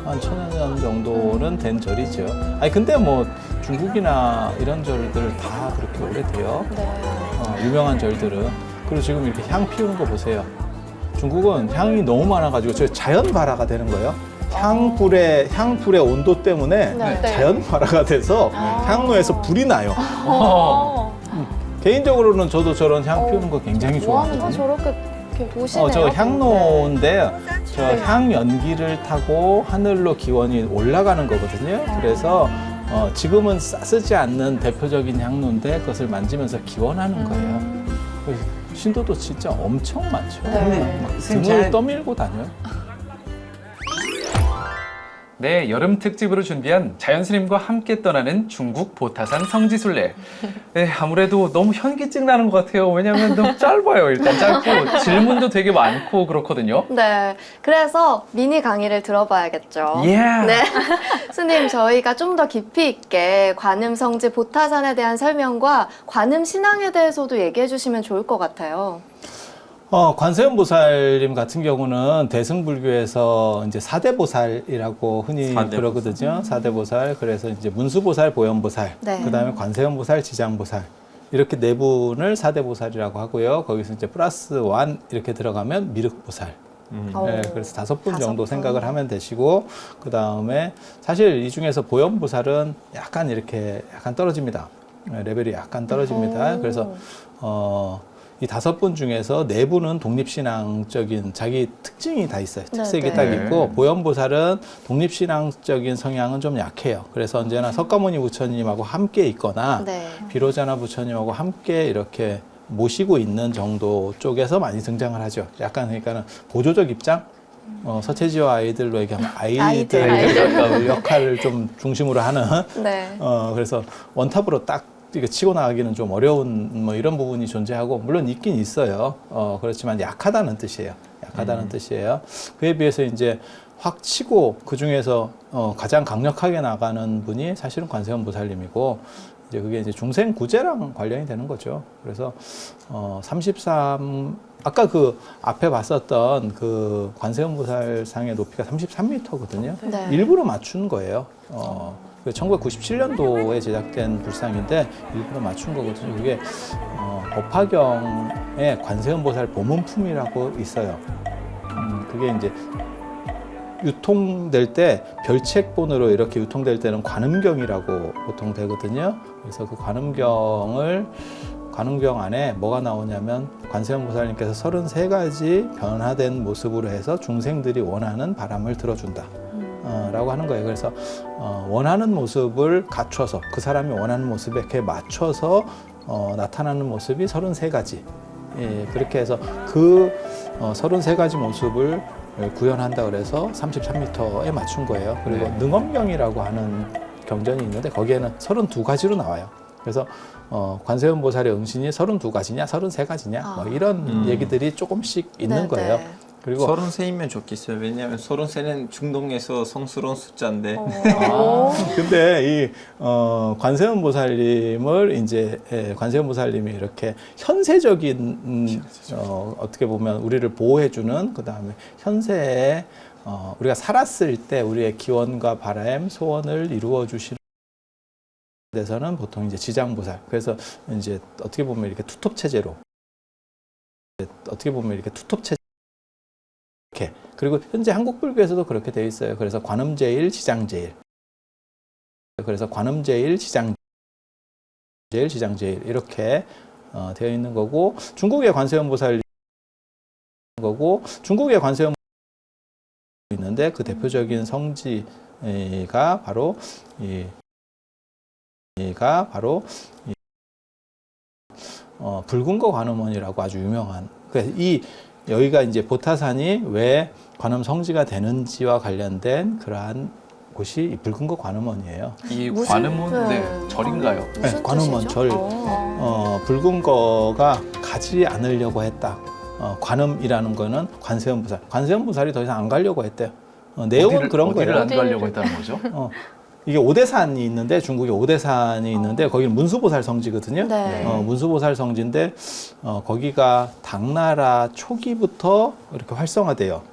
한 1000년 정도는 된 절이죠. 아니 근데 뭐 중국이나 이런 절들 다 그렇게 오래돼요. 네. 유명한 절들은. 그리고 지금 이렇게 향 피우는 거 보세요. 중국은 향이 너무 많아가지고 저 자연 발화가 되는 거예요. 향불의 온도 때문에 네. 자연 발화가 돼서 향로에서 불이 나요. 개인적으로는 저도 저런 향 피우는 거 굉장히 좋아하거든요. 저렇게 이렇게 도시네요. 저 향로인데 저 네. 향 연기를 타고 하늘로 기원이 올라가는 거거든요. 그래서 지금은 쓰지 않는 대표적인 향로인데 그것을 만지면서 기원하는 거예요. 그래서 신도도 진짜 엄청 많죠. 네. 막 선생님, 등을 잘- 떠밀고 다녀요. 네, 여름 특집으로 준비한 자연스님과 함께 떠나는 중국 보타산 성지순례. 네, 아무래도 너무 현기증 나는 것 같아요. 왜냐하면 너무 짧아요. 일단 짧고 질문도 되게 많고 그렇거든요. 네, 그래서 미니 강의를 들어봐야겠죠. 예. 네, 스님 저희가 좀 더 깊이 있게 관음 성지 보타산에 대한 설명과 관음 신앙에 대해서도 얘기해 주시면 좋을 것 같아요. 관세음 보살님 같은 경우는 대승불교에서 이제 사대보살이라고 흔히 사대보살. 그러거든요. 사대보살. 그래서 이제 문수보살, 보현보살, 네. 그다음에 관세음보살, 지장보살. 이렇게 네 분을 사대보살이라고 하고요. 거기서 이제 플러스 원 이렇게 들어가면 미륵보살. 네, 그래서 5분 정도 5분. 생각을 하면 되시고, 그 다음에 사실 이 중에서 보현보살은 약간 이렇게 약간 떨어집니다. 네, 레벨이 약간 떨어집니다. 오. 그래서 이 5분 중에서 4분은 독립신앙적인 자기 특징이 다 있어요. 특색이 네. 딱 네. 있고, 보현보살은 독립신앙적인 성향은 좀 약해요. 그래서 언제나 석가모니 부처님하고 함께 있거나, 네. 비로자나 부처님하고 함께 이렇게 모시고 있는 정도 쪽에서 많이 등장을 하죠. 약간 그러니까는 보조적 입장? 서태지와 아이들로 얘기하면 아이들 역할을 좀 중심으로 하는, 네. 그래서 원탑으로 딱 이게 치고 나가기는 좀 어려운 뭐 이런 부분이 존재하고, 물론 있긴 있어요. 그렇지만 약하다는 뜻이에요. 약하다는 뜻이에요. 그에 비해서 이제 확 치고 그 중에서 가장 강력하게 나가는 분이 사실은 관세음 보살님이고, 이제 그게 이제 중생 구제랑 관련이 되는 거죠. 그래서 33 아까 그 앞에 봤었던 그 관세음 보살상의 높이가 33m거든요. 네. 일부러 맞춘 거예요. 1997년도에 제작된 불상인데 일부러 맞춘 거거든요. 그게 법화경의 관세음보살 보문품이라고 있어요. 그게 이제 유통될 때 별책본으로 이렇게 유통될 때는 관음경이라고 보통 되거든요. 그래서 그 관음경 안에 뭐가 나오냐면 관세음 보살님께서 33가지 변화된 모습으로 해서 중생들이 원하는 바람을 들어준다. 라고 하는 거예요. 그래서 원하는 모습을 갖춰서 그 사람이 원하는 모습에 이렇게 맞춰서 나타나는 모습이 33가지. 예, 그렇게 해서 그 33가지 모습을 구현한다 그래서 33m에 맞춘 거예요. 그리고 네. 능엄경이라고 하는 경전이 있는데 거기에는 32가지로 나와요. 그래서 관세음 보살의 응신이 32가지냐 33가지냐 뭐 이런 얘기들이 조금씩 있는 네, 거예요. 네. 그리고 33이면 좋겠어요. 왜냐하면 33은 중동에서 성스러운 숫자인데. 근데 이 관세음 보살님을 이제 관세음 보살님이 이렇게 현세적인 어떻게 보면 우리를 보호해주는 그 다음에 현세에 우리가 살았을 때 우리의 기원과 바람, 소원을 이루어 주시는 데서는 보통 이제 지장보살. 그래서 이제 어떻게 보면 이렇게 투톱 체제로 이렇게 그리고 현재 한국 불교에서도 그렇게 되어 있어요. 그래서 관음제일, 지장제일. 그래서 관음제일, 지장제일 이렇게 되어 있는 거고 중국의 관세음 보살 있는데 그 대표적인 성지가 바로 붉은 거 관음원이라고 아주 유명한. 그래서 여기가 이제 보타산이 왜 관음 성지가 되는지와 관련된 그러한 곳이 이 붉은 거 관음원이에요. 이 무슨- 관음은 네. 절인가요? 무슨 관음원 뜻이죠? 절. 붉은 거가 가지 않으려고 했다. 관음이라는 거는 관세음 보살. 관세음 보살이 더 이상 안 가려고 했대요. 내용은 그런 어디를 거예요. 안 가려고 했다는 거죠? 이게 오대산이 있는데 중국에 오대산이 있는데 거기는 문수보살 성지거든요. 네. 문수보살 성지인데 거기가 당나라 초기부터 이렇게 활성화돼요.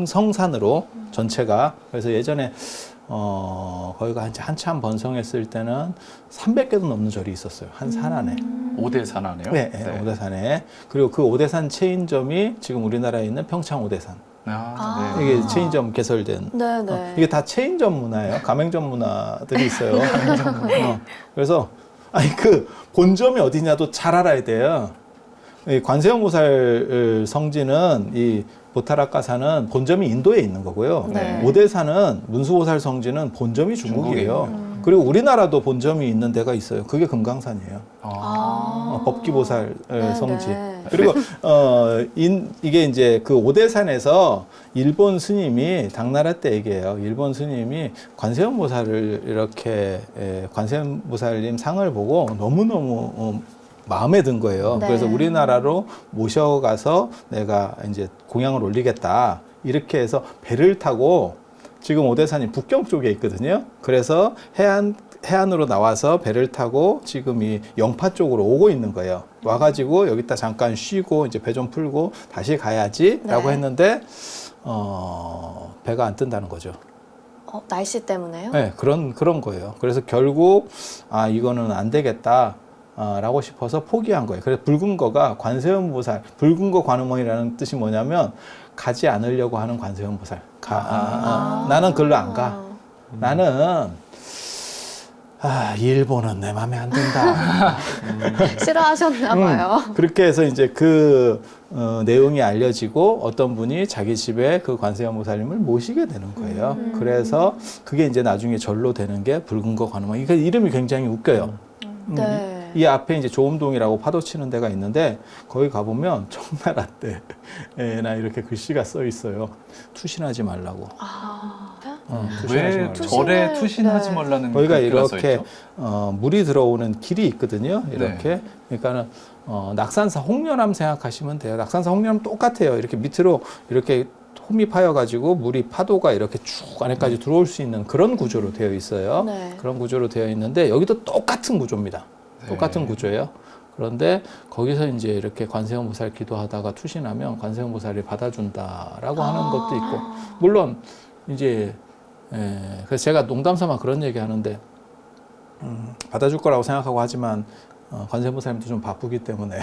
성산으로 전체가. 그래서 예전에 거기가 한참 번성했을 때는 300개도 넘는 절이 있었어요. 한 산 안에. 오대산 하네요. 네, 오대산에. 그리고 그 오대산 체인점이 지금 우리나라에 있는 평창 오대산. 아, 이게 체인점 개설된. 네네. 이게 다 체인점 문화예요. 가맹점 문화들이 있어요. 그래서 아니 그 본점이 어디냐도 잘 알아야 돼요. 이 관세음보살 성지는 이 보타라카사는 본점이 인도에 있는 거고요. 네. 오대사는 문수보살 성지는 본점이 중국이에요. 그리고 우리나라도 본점이 있는 데가 있어요. 그게 금강산이에요. 법기보살 성지. 네. 그리고 이게 이제 그 오대산에서 일본 스님이 당나라 때 얘기해요. 일본 스님이 관세음보살을 이렇게 관세음보살님 상을 보고 너무너무 마음에 든 거예요. 네. 그래서 우리나라로 모셔가서 내가 이제 공양을 올리겠다. 이렇게 해서 배를 타고 지금 오대산이 북경 쪽에 있거든요. 그래서 해안으로 나와서 배를 타고 지금 이 영파 쪽으로 오고 있는 거예요. 와가지고 여기다 잠깐 쉬고 이제 배 좀 풀고 다시 가야지라고 네. 했는데 배가 안 뜬다는 거죠. 날씨 때문에요? 네, 그런 거예요. 그래서 결국 이거는 안 되겠다. 라고 싶어서 포기한 거예요. 그래서 붉은 거가 관세음보살, 붉은 거 관음원이라는 뜻이 뭐냐면 가지 않으려고 하는 관세음보살. 나는 글로 안 가. 나는 일본은 내 맘에 안 든다. 싫어하셨나 봐요. 그렇게 해서 이제 그 내용이 알려지고 어떤 분이 자기 집에 그 관세음보살님을 모시게 되는 거예요. 그래서 그게 이제 나중에 절로 되는 게 붉은 거 관음원. 이게 이름이 굉장히 웃겨요. 네. 이 앞에 이제 조음동이라고 파도 치는 데가 있는데 거기 가보면 청나라 때나 이렇게 글씨가 써 있어요. 투신하지 말라고. 투신하지 왜 말라고. 절에 투신하지 네. 말라는 거기가 글귀가 써 이렇게 있죠? 물이 들어오는 길이 있거든요. 이렇게. 그러니까는 낙산사 홍련암 생각하시면 돼요. 낙산사 홍련암 똑같아요. 이렇게 밑으로 이렇게 홈이 파여가지고 물이 파도가 이렇게 쭉 안에까지 들어올 수 있는 그런 구조로 되어 있어요. 네. 그런 구조로 되어 있는데 여기도 똑같은 구조입니다. 똑같은 구조예요. 그런데 거기서 이제 이렇게 관세음보살 기도하다가 투신하면 관세음보살이 받아준다라고 하는 것도 있고, 물론 이제 그래서 제가 농담삼아 그런 얘기 하는데 받아줄 거라고 생각하고 하지만 관세음보살님도 좀 바쁘기 때문에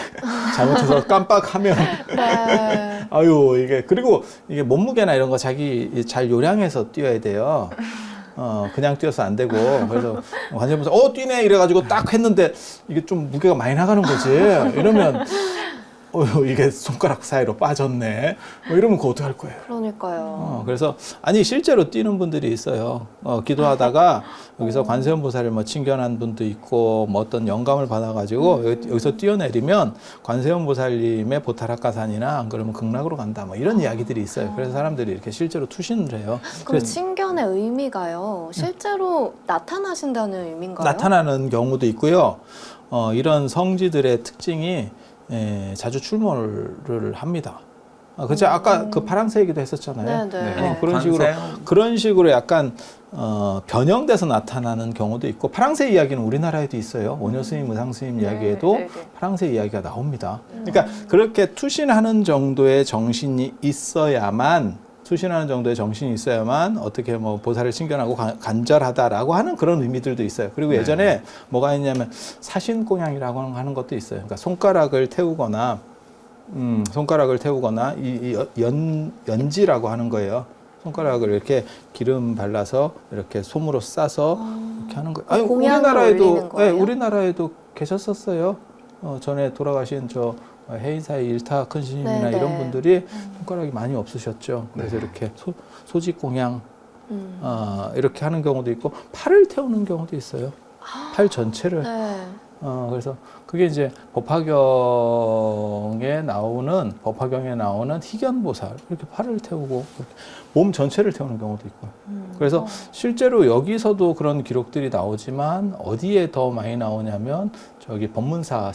잘못해서 깜빡하면 네. 아유 이게 그리고 이게 몸무게나 이런 거 자기 잘 요량해서 뛰어야 돼요. 그냥 뛰어서 안 되고 그래서 관세음보살 뛰네 이래가지고 딱 했는데 이게 좀 무게가 많이 나가는 거지. 이러면 이게 손가락 사이로 빠졌네. 이러면 그거 어떡할 거예요? 그러니까요. 그래서 아니 실제로 뛰는 분들이 있어요. 기도하다가 여기서 관세음보살을 뭐 칭견한 분도 있고 뭐 어떤 영감을 받아가지고 여기서 뛰어내리면 관세음보살님의 보타라카산이나 안 그러면 극락으로 간다. 뭐 이런 이야기들이 있어요. 그래서 사람들이 이렇게 실제로 투신을 해요. 그럼 칭견의 의미가요. 실제로 나타나신다는 의미인가요? 나타나는 경우도 있고요. 이런 성지들의 특징이 자주 출몰을 합니다. 그죠? 아까 그 파랑새 얘기도 했었잖아요. 네네. 그런 식으로 약간 변형돼서 나타나는 경우도 있고 파랑새 이야기는 우리나라에도 있어요. 원효 스님, 의상 스님 이야기에도 파랑새 이야기가 나옵니다. 그러니까 그렇게 투신하는 정도의 정신이 있어야만 어떻게 뭐 보살을 칭견하고 간절하다라고 하는 그런 의미들도 있어요. 그리고 예전에 뭐가 있냐면 사신공양이라고 하는 것도 있어요. 그러니까 손가락을 태우거나 이 연지라고 하는 거예요. 손가락을 이렇게 기름 발라서 이렇게 솜으로 싸서 이렇게 하는 거예요. 아니, 공양을 올리는 거예요? 우리나라에도 계셨었어요. 전에 돌아가신 해인사의 일타 큰 스님이나 네네. 이런 분들이 손가락이 많이 없으셨죠. 그래서 이렇게 소직 공양 이렇게 하는 경우도 있고 팔을 태우는 경우도 있어요. 팔 전체를. 네. 그래서 그게 이제 법화경에 나오는 희견보살 이렇게 팔을 태우고 몸 전체를 태우는 경우도 있고요. 그래서 실제로 여기서도 그런 기록들이 나오지만 어디에 더 많이 나오냐면 저기 법문사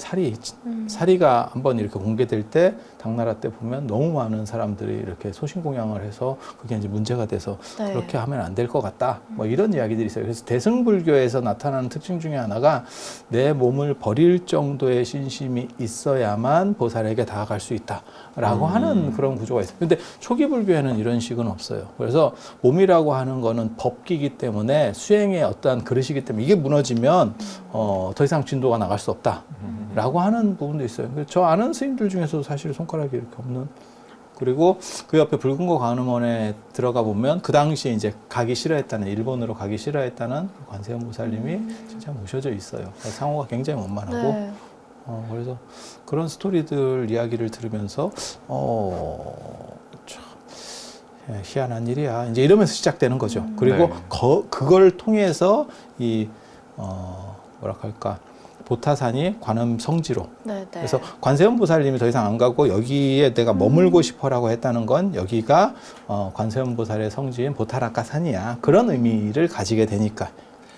사리가 한번 이렇게 공개될 때 당나라 때 보면 너무 많은 사람들이 이렇게 소신공양을 해서 그게 이제 문제가 돼서 네. 그렇게 하면 안 될 것 같다. 뭐 이런 이야기들이 있어요. 그래서 대승불교에서 나타나는 특징 중에 하나가 내 몸을 버릴 정도의 신심이 있어야만 보살에게 다가갈 수 있다라고 하는 그런 구조가 있어요. 근데 초기 불교에는 이런 식은 없어요. 그래서 몸이라고 하는 거는 법기이기 때문에 수행의 어떠한 그릇이기 때문에 이게 무너지면 더 이상 진도가 나갈 수 없다라고 하는 부분도 있어요. 저 아는 스님들 중에서도 사실 손가락이 이렇게 없는 그리고 그 옆에 붉은 거 관음원에 들어가 보면 그 당시에 이제 가기 싫어했다는, 일본으로 가기 싫어했다는 관세음 보살님이 진짜 모셔져 있어요. 상호가 굉장히 원만하고 네. 그래서 그런 스토리들 이야기를 들으면서 참 희한한 일이야. 이제 이러면서 시작되는 거죠. 그리고 네. 그걸 통해서 이 뭐랄까 보타산이 관음 성지로. 네, 네. 그래서 관세음 보살님이 더 이상 안 가고 여기에 내가 머물고 싶어라고 했다는 건 여기가 관세음 보살의 성지인 보타라카산이야. 그런 의미를 가지게 되니까.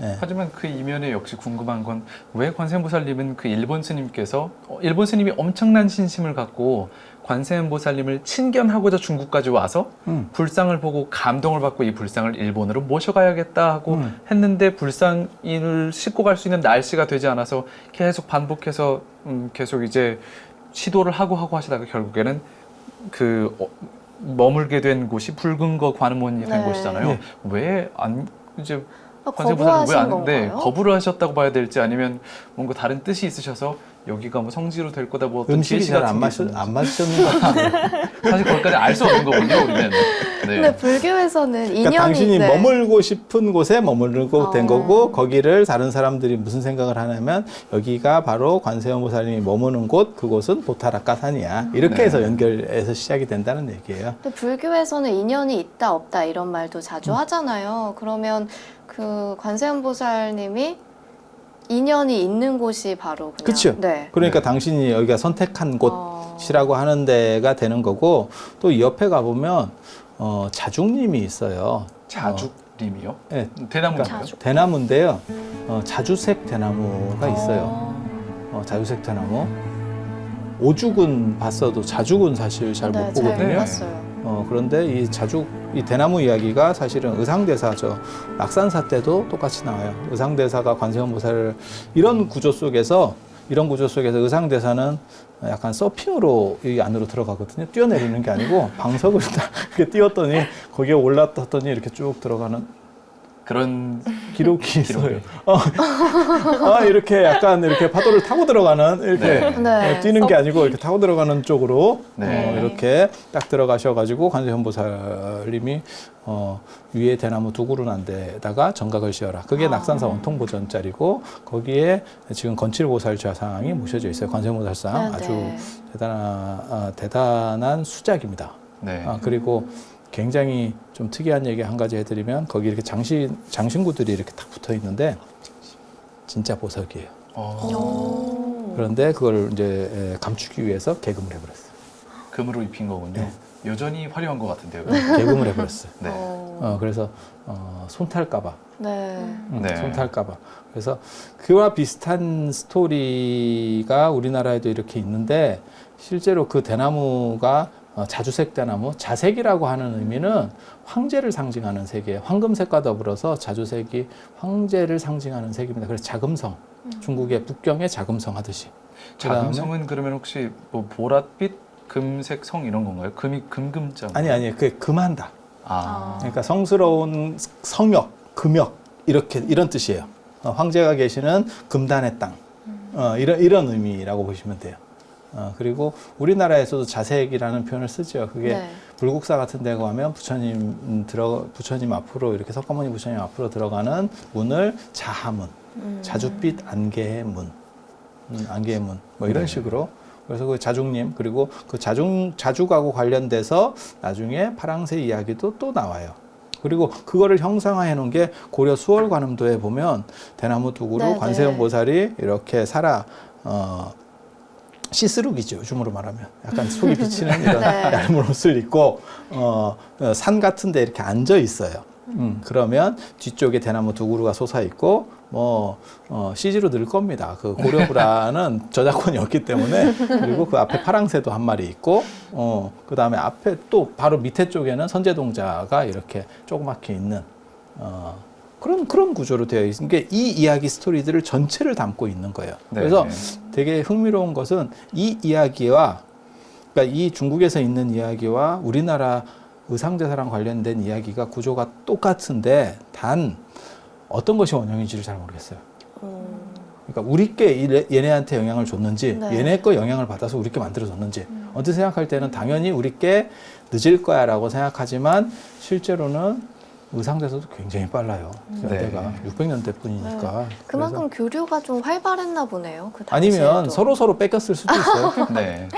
예. 하지만 그 이면에 역시 궁금한 건 왜 관세음보살님은 그 일본 스님께서 일본 스님이 엄청난 신심을 갖고 관세음보살님을 친견하고자 중국까지 와서 불상을 보고 감동을 받고 이 불상을 일본으로 모셔가야겠다 하고 했는데 불상을 싣고 갈 수 있는 날씨가 되지 않아서 계속 반복해서 계속 이제 시도를 하고 하시다가 결국에는 머물게 된 곳이 붉은 거 관음원이 된 네. 곳이잖아요. 네. 왜 안 이제 거부하신 건가요? 거부를 하셨다고 봐야 될지 아니면 뭔가 다른 뜻이 있으셔서 여기가 뭐 성지로 될 거다 뭐 어떤 음식이 계시 잘 같은 안 게 맞으셨는 것 같아요. 사실 거기까지 알 수 없는 거군요 우리는. 네. 근데 불교에서는 인연이 그러니까 당신이 네. 머물고 싶은 곳에 머물고 된 어. 거고 거기를 다른 사람들이 무슨 생각을 하냐면 여기가 바로 관세음 보살님이 머무는 곳, 그곳은 보타라카산이야. 이렇게 네. 해서 연결해서 시작이 된다는 얘기예요. 근데 불교에서는 인연이 있다 없다 이런 말도 자주 하잖아요. 그러면 그 관세음보살님이 인연이 있는 곳이 바로 그냥 그쵸. 네. 그러니까 네. 당신이 여기가 선택한 곳이라고 하는 데가 되는 거고 또 이 옆에 가보면 자중님이 있어요. 자죽님이요? 네, 대나무인가요? 자죽. 대나무인데요. 자주색 대나무가 있어요. 자주색 대나무. 오죽은 봤어도 자죽은 사실 잘 못 네, 잘 보거든요. 못 봤어요. 그런데 이 대나무 이야기가 사실은 의상대사죠. 낙산사 때도 똑같이 나와요. 의상대사가 관세음 보살을 이런 구조 속에서 의상대사는 약간 서핑으로 이 안으로 들어가거든요. 뛰어내리는 게 아니고 방석을 딱 이렇게 띄웠더니 거기에 올랐더니 이렇게 쭉 들어가는 그런 기록이 있어요. 이렇게 약간 이렇게 파도를 타고 들어가는 이렇게 네. 뛰는 게 아니고 이렇게 타고 들어가는 쪽으로 네. 이렇게 딱 들어가셔가지고 관세음보살님이 위에 대나무 두 그루 난 데다가 정각을 씌워라. 그게 낙산사 원통보전짜리고 거기에 지금 건칠보살 좌상이 모셔져 있어요. 관세음보살상 네, 아주 네. 대단한 수작입니다. 네. 그리고 굉장히 좀 특이한 얘기 한 가지 해드리면 거기 이렇게 장신구들이 이렇게 딱 붙어 있는데 진짜 보석이에요. 그런데 그걸 이제 감추기 위해서 개금을 해버렸어요. 금으로 입힌 거군요. 여전히 화려한 것 같은데요. 개금을 해버렸어요. 네. 그래서 손 탈까봐. 네. 네. 손 탈까봐. 그래서 그와 비슷한 스토리가 우리나라에도 이렇게 있는데 실제로 그 대나무가 자주색 대나무, 자색이라고 하는 의미는 황제를 상징하는 색이에요. 황금색과 더불어서 자주색이 황제를 상징하는 색입니다. 그래서 자금성, 중국의 북경의 자금성 하듯이. 자금성은 그러면 혹시 뭐 보랏빛, 금색 성 이런 건가요? 금이 금금자. 아니, 그게 금한다. 그러니까 성스러운 성역, 금역 이런 뜻이에요. 황제가 계시는 금단의 땅, 이런 의미라고 보시면 돼요. 그리고 우리나라에서도 자색이라는 표현을 쓰죠. 그게 네. 불국사 같은 데 가면 부처님 앞으로 이렇게 석가모니 부처님 앞으로 들어가는 문을 자하문, 자줏빛 안개의 문, 안개의 문, 뭐 이런 식으로. 그래서 그 자중님, 그리고 그 자죽하고 관련돼서 나중에 파랑새 이야기도 또 나와요. 그리고 그거를 형상화해 놓은 게 고려 수월관음도에 보면 대나무 두 그루 네, 관세음 네. 보살이 이렇게 시스룩이죠, 요즘으로 말하면. 약간 속이 비치는 이런 네. 얇은 옷을 입고, 산 같은 데 이렇게 앉아 있어요. 그러면 뒤쪽에 대나무 두 그루가 솟아 있고, CG로 늘 겁니다. 그 고려불화는 저작권이 없기 때문에. 그리고 그 앞에 파랑새도 한 마리 있고, 그 다음에 앞에 또 바로 밑에 쪽에는 선제동자가 이렇게 조그맣게 있는, 그런 구조로 되어 있는 게 이 이야기 스토리들을 전체를 담고 있는 거예요. 네. 그래서 되게 흥미로운 것은 이 이야기와, 그러니까 이 중국에서 있는 이야기와 우리나라 의상대사랑 관련된 이야기가 구조가 똑같은데 단 어떤 것이 원형인지를 잘 모르겠어요. 그러니까 우리께 얘네한테 영향을 줬는지 네. 얘네 거 영향을 받아서 우리께 만들어졌는지 어떻게 생각할 때는 당연히 우리 꽤 늦을 거야라고 생각하지만 실제로는 의상대에서도 굉장히 빨라요. 연대가 600년대 뿐이니까. 그만큼 교류가 좀 활발했나 보네요. 그 아니면 당시에도. 서로 뺏겼을 수도 있어요. 네.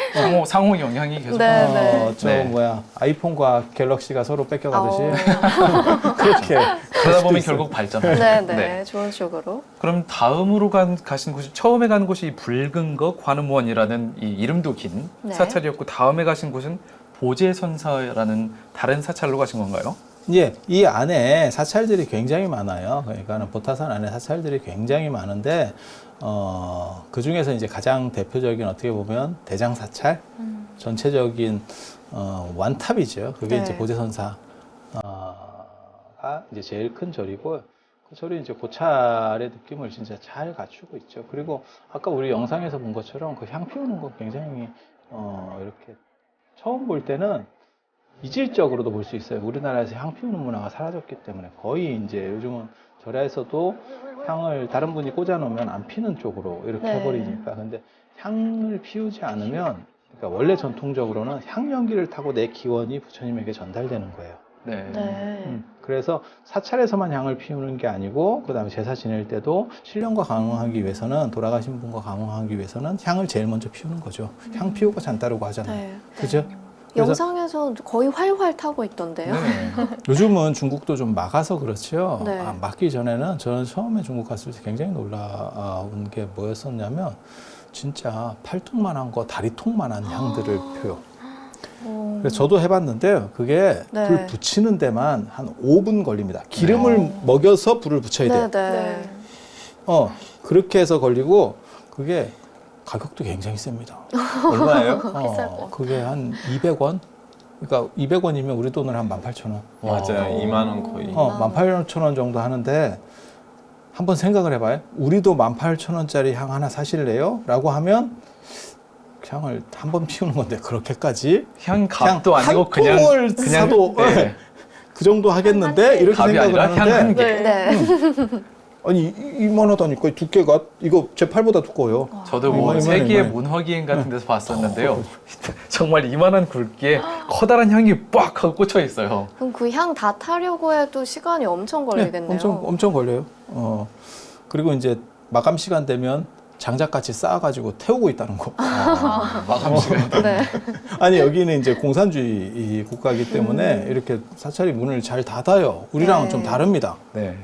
상호 영향이 계속. 네. 아이폰과 갤럭시가 서로 뺏겨가듯이 어. 그렇게 그러다 보면 결국 발전하죠. 네. 좋은 쪽으로. 그럼 다음으로 가신 곳이 처음에 간 곳이 붉은 거 관음원이라는 이 이름도 긴 네. 사찰이었고 다음에 가신 곳은 보제선사라는 다른 사찰로 가신 건가요? 예, 이 안에 사찰들이 굉장히 많아요. 그러니까는 보타산 안에 사찰들이 굉장히 많은데, 그 중에서 이제 가장 대표적인 어떻게 보면 대장 사찰, 전체적인, 완탑이죠. 그게 네. 이제 보제선사가 이제 제일 큰 절이고, 그 절이 이제 고찰의 느낌을 진짜 잘 갖추고 있죠. 그리고 아까 우리 영상에서 본 것처럼 그 향 피우는 거 굉장히, 이렇게 처음 볼 때는 이질적으로도 볼 수 있어요. 우리나라에서 향 피우는 문화가 사라졌기 때문에 거의 이제 요즘은 절에서도 향을 다른 분이 꽂아놓으면 안 피는 쪽으로 이렇게 네. 해버리니까. 근데 향을 피우지 않으면, 그러니까 원래 전통적으로는 향 연기를 타고 내 기원이 부처님에게 전달되는 거예요. 네. 그래서 사찰에서만 향을 피우는 게 아니고, 그 다음에 제사 지낼 때도 신령과 강흥하기 위해서는, 돌아가신 분과 강흥하기 위해서는 향을 제일 먼저 피우는 거죠. 향 피우고 잔 따르고 하잖아요. 네. 그죠? 그래서 영상에서 거의 활활 타고 있던데요. 네. 요즘은 중국도 좀 막아서 그렇지요. 네. 막기 전에는 저는 처음에 중국 갔을 때 굉장히 놀라운 게 뭐였었냐면 진짜 팔뚝만한 거 다리통만한 향들을 펴요. 그래서 저도 해봤는데요. 그게 네. 불 붙이는 데만 한 5분 걸립니다. 기름을 먹여서 불을 붙여야 돼요. 네. 그렇게 해서 걸리고 그게 가격도 굉장히 셉니다. 얼마예요? 비쌀 것 같아요. 그게 한 200원? 그러니까 200원이면 우리 돈으로 한 18,000원. 맞아요. 2만 원 거의. 18,000원 정도 하는데 한번 생각을 해봐요. 우리도 18,000원짜리 향 하나 사실래요? 라고 하면 향을 한 번 피우는 건데 그렇게까지 향값도 향 아니고 한 그냥 통을 그냥 사도 네. 그 정도 하겠는데 이렇게 값이 생각을 아니라 향 한 하는데 개. 네. 아니 이만하다니까 이 두께가 이거 제 팔보다 두꺼워요. 저도 뭐 이만해, 세계의 이만해. 문화기행 같은 데서 봤었는데요. 정말 이만한 굵기에 커다란 향이 빡 하고 꽂혀 있어요. 그럼 그 향 다 타려고 해도 시간이 엄청 걸리겠네요. 엄청 걸려요. 그리고 이제 마감 시간 되면 장작같이 쌓아가지고 태우고 있다는 거. 마감 시간. 네. 아니 여기는 이제 공산주의 국가이기 때문에 이렇게 사찰이 문을 잘 닫아요. 우리랑은 네. 좀 다릅니다. 네.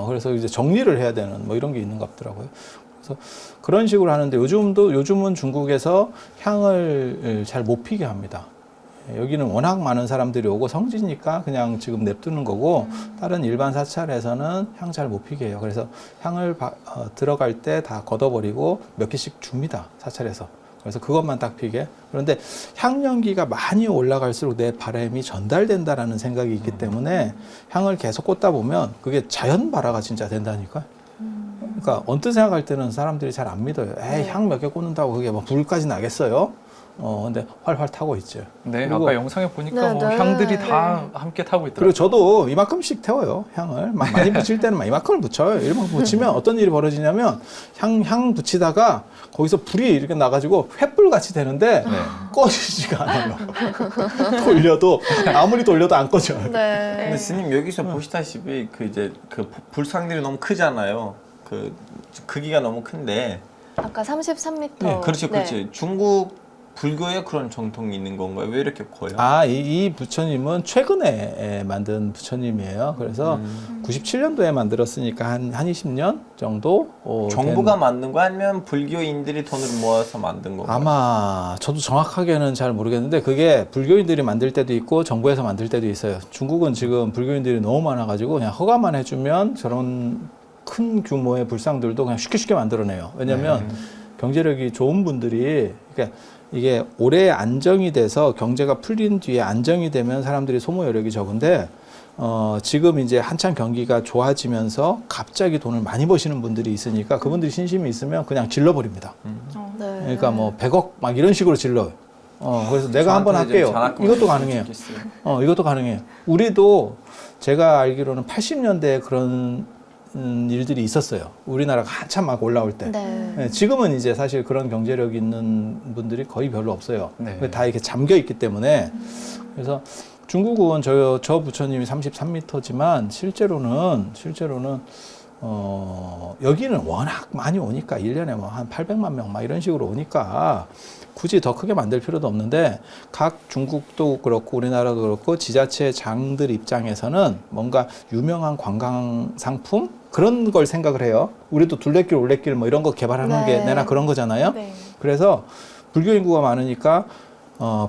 그래서 이제 정리를 해야 되는 뭐 이런 게 있는 것 같더라고요. 그래서 그런 식으로 하는데 요즘은 중국에서 향을 잘 못 피게 합니다. 여기는 워낙 많은 사람들이 오고 성지니까 그냥 지금 냅두는 거고 다른 일반 사찰에서는 향 잘 못 피게 해요. 그래서 향을 들어갈 때 다 걷어버리고 몇 개씩 줍니다. 사찰에서. 그래서 그것만 딱 피게. 그런데 향 연기가 많이 올라갈수록 내 바람이 전달된다라는 생각이 있기 때문에 향을 계속 꽂다 보면 그게 자연 발화가 진짜 된다니까요. 그러니까 언뜻 생각할 때는 사람들이 잘 안 믿어요. 에이, 향 몇 개 꽂는다고 그게 뭐 불까지 나겠어요? 근데 활활 타고 있죠. 네, 그리고- 아까 영상에 보니까 네, 뭐 네. 향들이 다 함께 타고 있더라고요. 그리고 저도 이만큼씩 태워요, 향을. 많이 붙일 때는 막 이만큼을 붙여요. 이만큼 붙이면 어떤 일이 벌어지냐면 향 붙이다가 거기서 불이 이렇게 나가지고 횃불 같이 되는데 네. 꺼지지가 않아요. 돌려도, 아무리 돌려도 안 꺼져요. 네. 근데 스님 여기서 보시다시피 그 이제 그 불상들이 너무 크잖아요. 그 크기가 너무 큰데. 아까 33m. 네, 그렇죠, 그렇죠. 중국 불교에 그런 정통이 있는 건가요? 왜 이렇게 커요? 이 부처님은 최근에 만든 부처님이에요. 그래서 97년도에 만들었으니까 한 20년 정도? 정부가 만든 거 아니면 불교인들이 돈을 모아서 만든 건가요? 아마 저도 정확하게는 잘 모르겠는데 그게 불교인들이 만들 때도 있고 정부에서 만들 때도 있어요. 중국은 지금 불교인들이 너무 많아가지고 그냥 허가만 해주면 저런 큰 규모의 불상들도 그냥 쉽게 만들어내요. 왜냐하면 경제력이 좋은 분들이 그러니까 이게 오래 안정이 돼서 경제가 풀린 뒤에 안정이 되면 사람들이 소모 여력이 적은데 지금 이제 한창 경기가 좋아지면서 갑자기 돈을 많이 버시는 분들이 있으니까 그분들이 신심이 있으면 그냥 질러버립니다. 네. 그러니까 뭐 100억 막 이런 식으로 질러요. 그래서 내가 한번 할게요. 이것도 가능해요. 이것도 가능해요. 우리도 제가 알기로는 80년대에 그런 일들이 있었어요. 우리나라가 한참 막 올라올 때. 네. 네, 지금은 이제 사실 그런 경제력 있는 분들이 거의 별로 없어요. 네. 다 이렇게 잠겨 있기 때문에. 그래서 중국은 저 부처님이 33m지만 실제로는 여기는 워낙 많이 오니까 1년에 뭐 한 800만 명 막 이런 식으로 오니까 굳이 더 크게 만들 필요도 없는데 각 중국도 그렇고 우리나라도 그렇고 지자체 장들 입장에서는 뭔가 유명한 관광 상품 그런 걸 생각을 해요. 우리도 둘레길 올레길 뭐 이런 거 개발하는 게 네. 내나 그런 거잖아요. 네. 그래서 불교 인구가 많으니까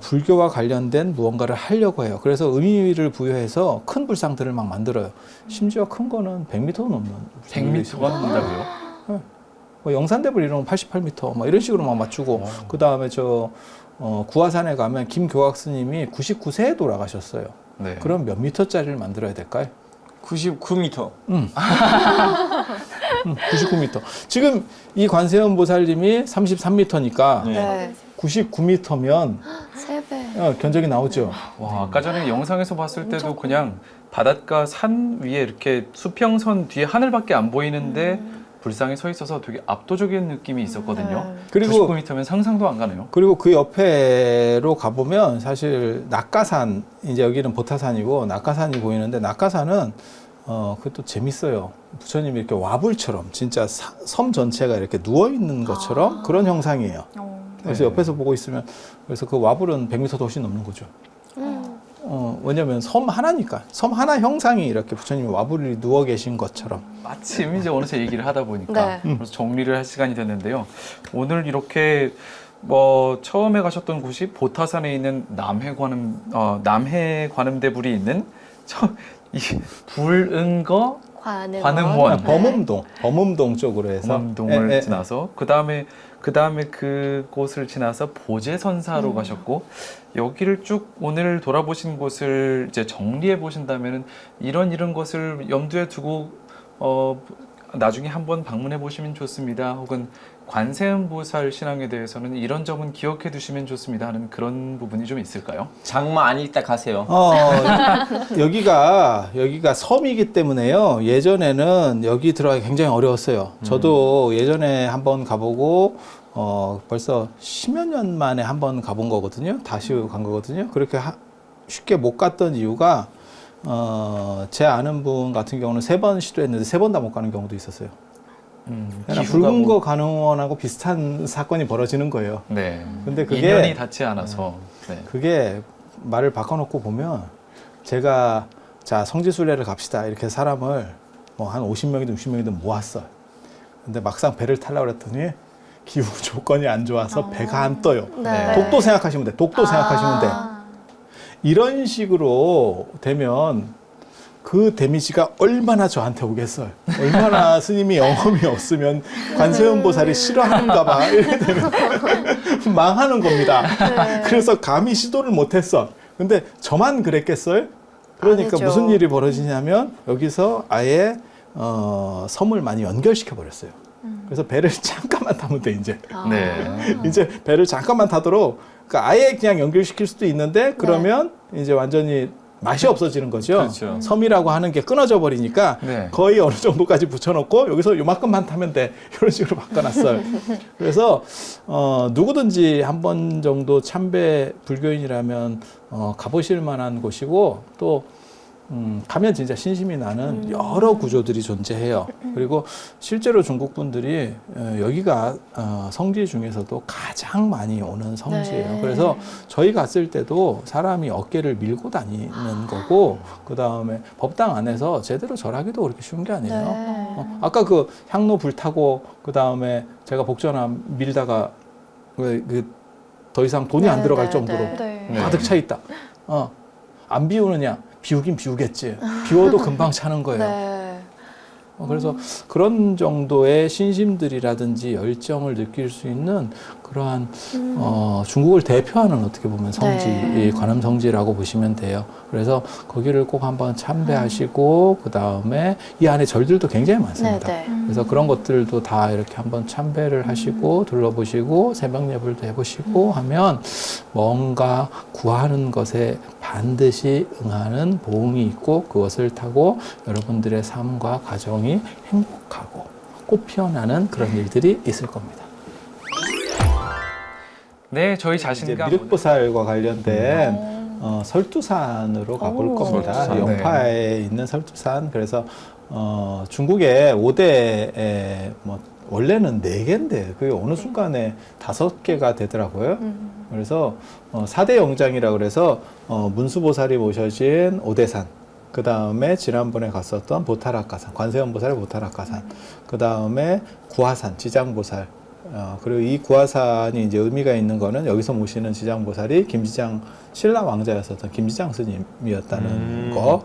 불교와 관련된 무언가를 하려고 해요. 그래서 의미를 부여해서 큰 불상들을 막 만들어요. 심지어 큰 거는 100m 넘는 100m가 넘는다고요? 뭐 영산대불 이런 건 88m 뭐 이런 식으로 막 맞추고 그 다음에 구화산에 가면 김교학 스님이 99세에 돌아가셨어요. 네. 그럼 몇 미터짜리를 만들어야 될까요? 99m. 99m. 지금 이 관세음 보살님이 33m니까 네. 네. 99m면 3배. 견적이 나오죠. 와, 아까 전에 영상에서 봤을 때도 그냥 바닷가 산 위에 이렇게 수평선 뒤에 하늘밖에 안 보이는데 불상이 서 있어서 되게 압도적인 느낌이 있었거든요. 네. 그리고 99m면 상상도 안 가네요. 그리고 그 옆에로 가보면 사실 낙가산, 이제 여기는 보타산이고 낙가산이 보이는데 낙가산은 그것도 재밌어요. 부처님이 이렇게 와불처럼 진짜 섬 전체가 이렇게 누워있는 것처럼 그런 형상이에요. 그래서 네. 옆에서 보고 있으면 그래서 그 와불은 100m도 훨씬 넘는 거죠. 왜냐면 섬 하나니까 섬 하나 형상이 이렇게 부처님이 와불이 누워 계신 것처럼. 마침 이제 어느새 얘기를 하다 보니까 네. 그래서 정리를 할 시간이 됐는데요. 오늘 이렇게 처음에 가셨던 곳이 보타산에 있는 남해관음대불이 있는 이 불응거 관음원. 범음동 쪽으로 해서 범음동을 예, 예. 지나서 그 다음에 그곳을 지나서 보제선사로 가셨고 여기를 쭉 오늘 돌아보신 곳을 이제 정리해 보신다면은 이런 것을 염두에 두고 나중에 한번 방문해 보시면 좋습니다. 혹은 관세음보살 신앙에 대해서는 이런 점은 기억해 두시면 좋습니다 하는 그런 부분이 좀 있을까요? 장마 아닐 때 가세요. 여기가 섬이기 때문에요. 예전에는 여기 들어가기 굉장히 어려웠어요. 저도 예전에 한번 가보고 벌써 10여 년 만에 한번 가본 거거든요. 다시 간 거거든요. 그렇게 쉽게 못 갔던 이유가 제 아는 분 같은 경우는 3번 시도했는데 3번 다 못 가는 경우도 있었어요. 붉은 거 간음원하고 비슷한 사건이 벌어지는 거예요. 네. 근데 그게 인연이 닿지 않아서 네. 그게 말을 바꿔놓고 보면 제가 자 성지순례를 갑시다 이렇게 사람을 뭐 한 50명이든 60명이든 모았어. 근데 막상 배를 타려고 그랬더니 기후 조건이 안 좋아서 배가 안 떠요. 네. 독도 생각하시면 돼. 독도 생각하시면 돼. 이런 식으로 되면 그 데미지가 얼마나 저한테 오겠어요. 얼마나 스님이 영험이 없으면 관세음보살이 싫어하는가 봐. 이렇게 되면 망하는 겁니다. 네. 그래서 감히 시도를 못했어. 근데 저만 그랬겠어요? 그러니까 아니죠. 무슨 일이 벌어지냐면 여기서 아예 섬을 많이 연결시켜 버렸어요. 그래서 배를 잠깐만 타면 돼 이제. 네. 이제 배를 잠깐만 타도록 그러니까 아예 그냥 연결시킬 수도 있는데 그러면 이제 완전히 맛이 없어지는 거죠. 그렇죠. 섬이라고 하는 게 끊어져 버리니까 네. 거의 어느 정도까지 붙여놓고 여기서 요만큼만 타면 돼. 이런 식으로 바꿔놨어요. 그래서 누구든지 한 번 정도 참배 불교인이라면 가보실 만한 곳이고 또 가면 진짜 신심이 나는 여러 구조들이 존재해요. 그리고 실제로 중국 분들이 여기가 성지 중에서도 가장 많이 오는 성지예요. 네. 그래서 저희 갔을 때도 사람이 어깨를 밀고 다니는 거고 그 다음에 법당 안에서 제대로 절하기도 그렇게 쉬운 게 아니에요. 네. 아까 그 향로 불 타고 그 다음에 제가 복전함 밀다가 더 이상 돈이 안 네, 들어갈 네, 정도로 네. 네. 가득 차 있다. 안 비우느냐? 비우긴 비우겠지. 비워도 금방 차는 거예요. 네. 그래서 그런 정도의 신심들이라든지 열정을 느낄 수 있는 그러한 중국을 대표하는 어떻게 보면 성지, 네. 이 관음 성지라고 보시면 돼요. 그래서 거기를 꼭 한번 참배하시고 그 다음에 이 안에 절들도 굉장히 많습니다. 네, 네. 그래서 그런 것들도 다 이렇게 한번 참배를 하시고 둘러보시고 새벽 예불도 해보시고 하면 뭔가 구하는 것에 반드시 응하는 보응이 있고 그것을 타고 여러분들의 삶과 가정이 행복하고 꽃 피어나는 그런 일들이 있을 겁니다. 네, 저희 이제 자신감. 미륵보살과 관련된 설두산으로 가볼 겁니다. 설두산, 영파에 있는 설두산. 그래서 중국의 5대에 뭐 원래는 4개인데 그게 어느 순간에 5개가 되더라고요. 그래서 4대 영장이라고 그래서 문수보살이 모셔진 오대산, 그 다음에 지난번에 갔었던 보타락가산, 관세음보살의 보타락가산, 그 다음에 구화산, 지장보살, 그리고 이 구화산이 이제 의미가 있는 거는 여기서 모시는 지장보살이 김지장 신라 왕자였었던 김지장 스님이었다는 거.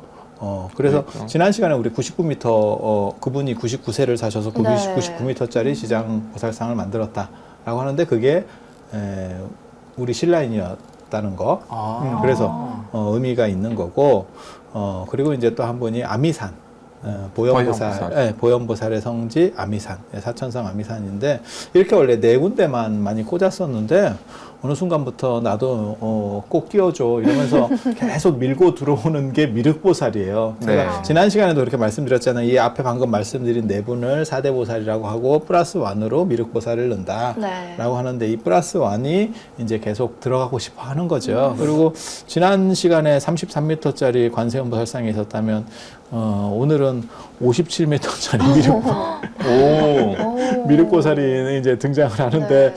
그래서 그렇죠. 지난 시간에 우리 99m, 그분이 99세를 사셔서 네. 99m짜리 지장보살상을 만들었다라고 하는데 그게 우리 신라인이었다는 거. 그래서 의미가 있는 거고, 그리고 이제 또 한 분이 아미산, 보현보살, 보현보살의 성지 아미산, 사천성 아미산인데 이렇게 원래 4군데만 많이 꽂았었는데 어느 순간부터 나도 꼭 끼워줘 이러면서 계속 밀고 들어오는 게 미륵보살이에요. 제가 네. 지난 시간에도 그렇게 말씀드렸잖아요. 이 앞에 방금 말씀드린 4분을 4대 보살이라고 하고 플러스 1으로 미륵보살을 넣는다. 네. 라고 하는데 이 플러스 1이 이제 계속 들어가고 싶어 하는 거죠. 그리고 지난 시간에 33m짜리 관세음보살상이 있었다면 오늘은 57m짜리 미륵보살이 이제 등장을 하는데 네.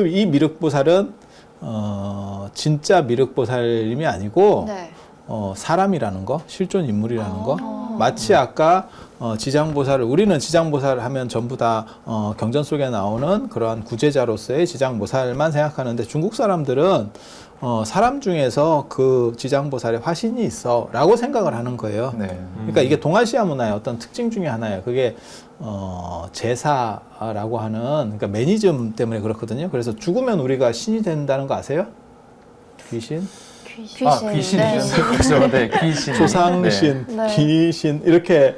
이 미륵보살은 진짜 미륵보살님이 아니고 네. 사람이라는 거, 실존 인물이라는 거. 마치 아까 지장보살을 우리는 지장보살 하면 전부 다 경전 속에 나오는 그러한 구제자로서의 지장보살만 생각하는데 중국 사람들은 사람 중에서 그 지장보살의 화신이 있어 라고 생각을 하는 거예요. 네. 그러니까 이게 동아시아 문화의 어떤 특징 중에 하나예요. 그게 제사라고 하는, 그러니까 매니즘 때문에 그렇거든요. 그래서 죽으면 우리가 신이 된다는 거 아세요? 귀신? 귀신. 귀신이죠. 네. 그렇죠. 네, 귀신. 조상신, 네. 귀신 이렇게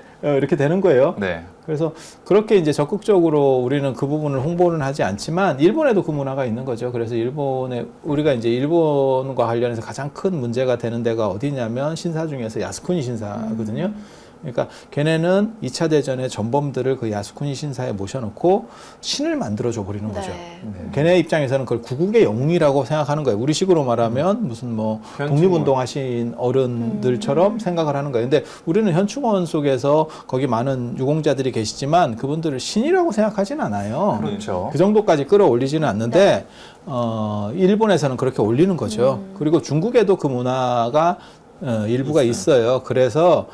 되는 거예요. 네. 그래서 그렇게 이제 적극적으로 우리는 그 부분을 홍보는 하지 않지만 일본에도 그 문화가 있는 거죠. 그래서 일본에 우리가 이제 일본과 관련해서 가장 큰 문제가 되는 데가 어디냐면 신사 중에서 야스쿠니 신사거든요. 그러니까 걔네는 2차 대전의 전범들을 그 야스쿠니 신사에 모셔놓고 신을 만들어줘 버리는 거죠. 네. 걔네 입장에서는 그걸 구국의 영웅이라고 생각하는 거예요. 우리 식으로 말하면 무슨 뭐 독립운동 하신 어른들처럼 생각을 하는 거예요. 근데 우리는 현충원 속에서 거기 많은 유공자들이 계시지만 그분들을 신이라고 생각하진 않아요. 그렇죠. 그 정도까지 끌어올리지는 않는데 일본에서는 그렇게 올리는 거죠. 그리고 중국에도 그 문화가 일부가 있어요. 그래서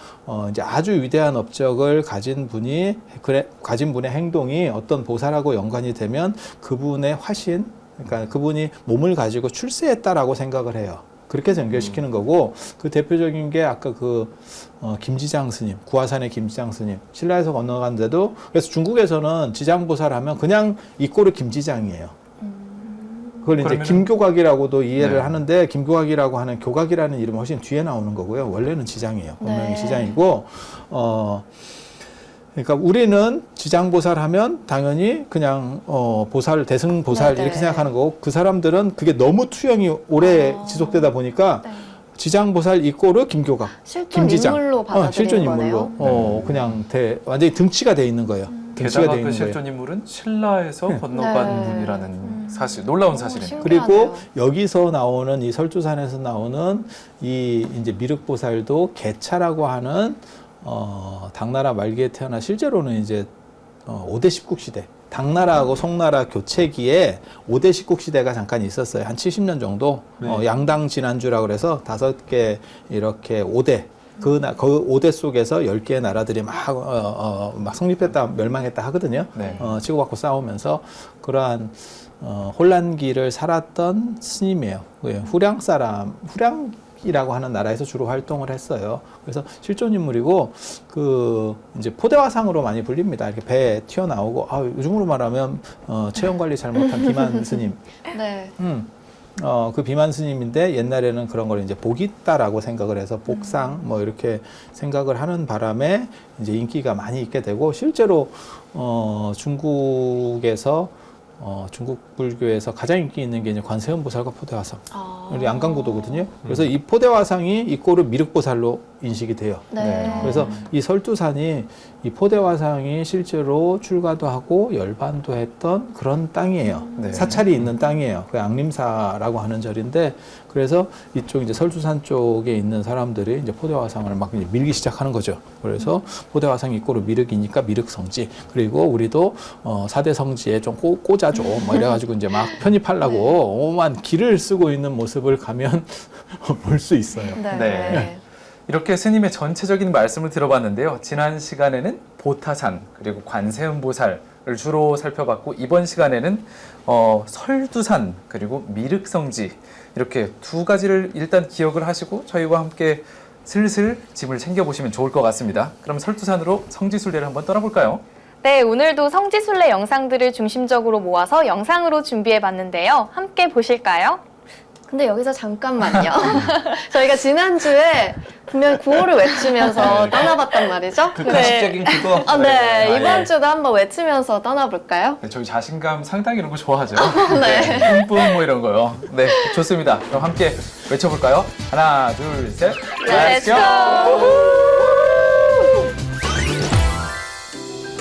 이제 아주 위대한 업적을 가진 분의 행동이 어떤 보살하고 연관이 되면 그분의 화신, 그러니까 그분이 몸을 가지고 출세했다라고 생각을 해요. 그렇게 해서 연결시키는 거고, 그 대표적인 게 아까 김지장 스님, 구화산의 김지장 스님, 신라에서 건너갔는데도, 그래서 중국에서는 지장보살 하면 그냥 이꼬르 김지장이에요. 그걸 이제 그러면은- 김교각이라고도 이해를 네. 하는데, 김교각이라고 하는 교각이라는 이름은 훨씬 뒤에 나오는 거고요. 원래는 지장이에요. 본명이 네. 지장이고, 그러니까 우리는 지장보살 하면 당연히 그냥 보살, 대승보살 네, 이렇게 네. 생각하는 거고, 그 사람들은 그게 너무 투영이 오래 지속되다 보니까 네. 지장보살 이꼬르 김교각, 실존 김지장, 인물로 받아들이는 실존 거네요. 인물로 그냥 완전히 등치가 돼 있는 거예요. 등치가 게다가 돼 그 있는 거예요. 실존 인물은 신라에서 네. 건너간 네. 분이라는 사실, 놀라운 사실입니다. 신기하네요. 그리고 여기서 나오는 이 설주산에서 나오는 이 이제 미륵보살도 개차라고 하는 당나라 말기에 태어나 실제로는 이제 5대 십국 시대, 당나라하고 송나라 교체기에 5대 십국 시대가 잠깐 있었어요. 한 70년 정도. 양당 진안주라고 그래서 5개 이렇게 5대. 그 5대 속에서 10개의 나라들이 막 성립했다, 멸망했다 하거든요. 네. 치고받고 싸우면서 그러한 혼란기를 살았던 스님이에요. 후량이라고 하는 나라에서 주로 활동을 했어요. 그래서 실존 인물이고 이제 포대화상으로 많이 불립니다. 이렇게 배에 튀어나오고 요즘으로 말하면 체형 관리 잘못한 비만 스님. 네. 그 비만 스님인데 옛날에는 그런 걸 이제 복이 있다라고 생각을 해서 복상 뭐 이렇게 생각을 하는 바람에 이제 인기가 많이 있게 되고 실제로 중국에서 중국 불교에서 가장 인기 있는 게 이제 관세음보살과 포대화상. 우리 양강구도거든요. 그래서 이 포대화상이 이꼬르 미륵보살로 인식이 돼요. 네. 그래서 이 설두산이 이 포대화상이 실제로 출가도 하고 열반도 했던 그런 땅이에요. 네. 사찰이 있는 땅이에요. 그 양림사라고 하는 절인데, 그래서 이쪽 이제 설두산 쪽에 있는 사람들이 이제 포대화상을 막 이제 밀기 시작하는 거죠. 그래서 포대화상이 이꼬르 미륵이니까 미륵성지, 그리고 우리도 4대 성지에 좀 꽂아줘 뭐 이래가지고 이제 막 편입하려고 오만 길을 쓰고 있는 모습을 가면 볼 수 있어요. 네. 네. 이렇게 스님의 전체적인 말씀을 들어봤는데요. 지난 시간에는 보타산 그리고 관세음보살을 주로 살펴봤고, 이번 시간에는 설두산 그리고 미륵성지, 이렇게 두 가지를 일단 기억을 하시고 저희와 함께 슬슬 짐을 챙겨보시면 좋을 것 같습니다. 그럼 설두산으로 성지순례를 한번 떠나볼까요? 네, 오늘도 성지순례 영상들을 중심적으로 모아서 영상으로 준비해봤는데요. 함께 보실까요? 근데 여기서 잠깐만요. 저희가 지난주에 분명 구호를 외치면서 떠나봤단 말이죠. 그 가식적인 그거. 아, 네. 이번 예. 주도 한번 외치면서 떠나볼까요? 네, 저희 자신감 상당히 이런 거 좋아하죠. 네. 뿜뿜 뭐 이런 거요. 네, 좋습니다. 그럼 함께 외쳐볼까요? 하나, 둘, 셋. Let's go!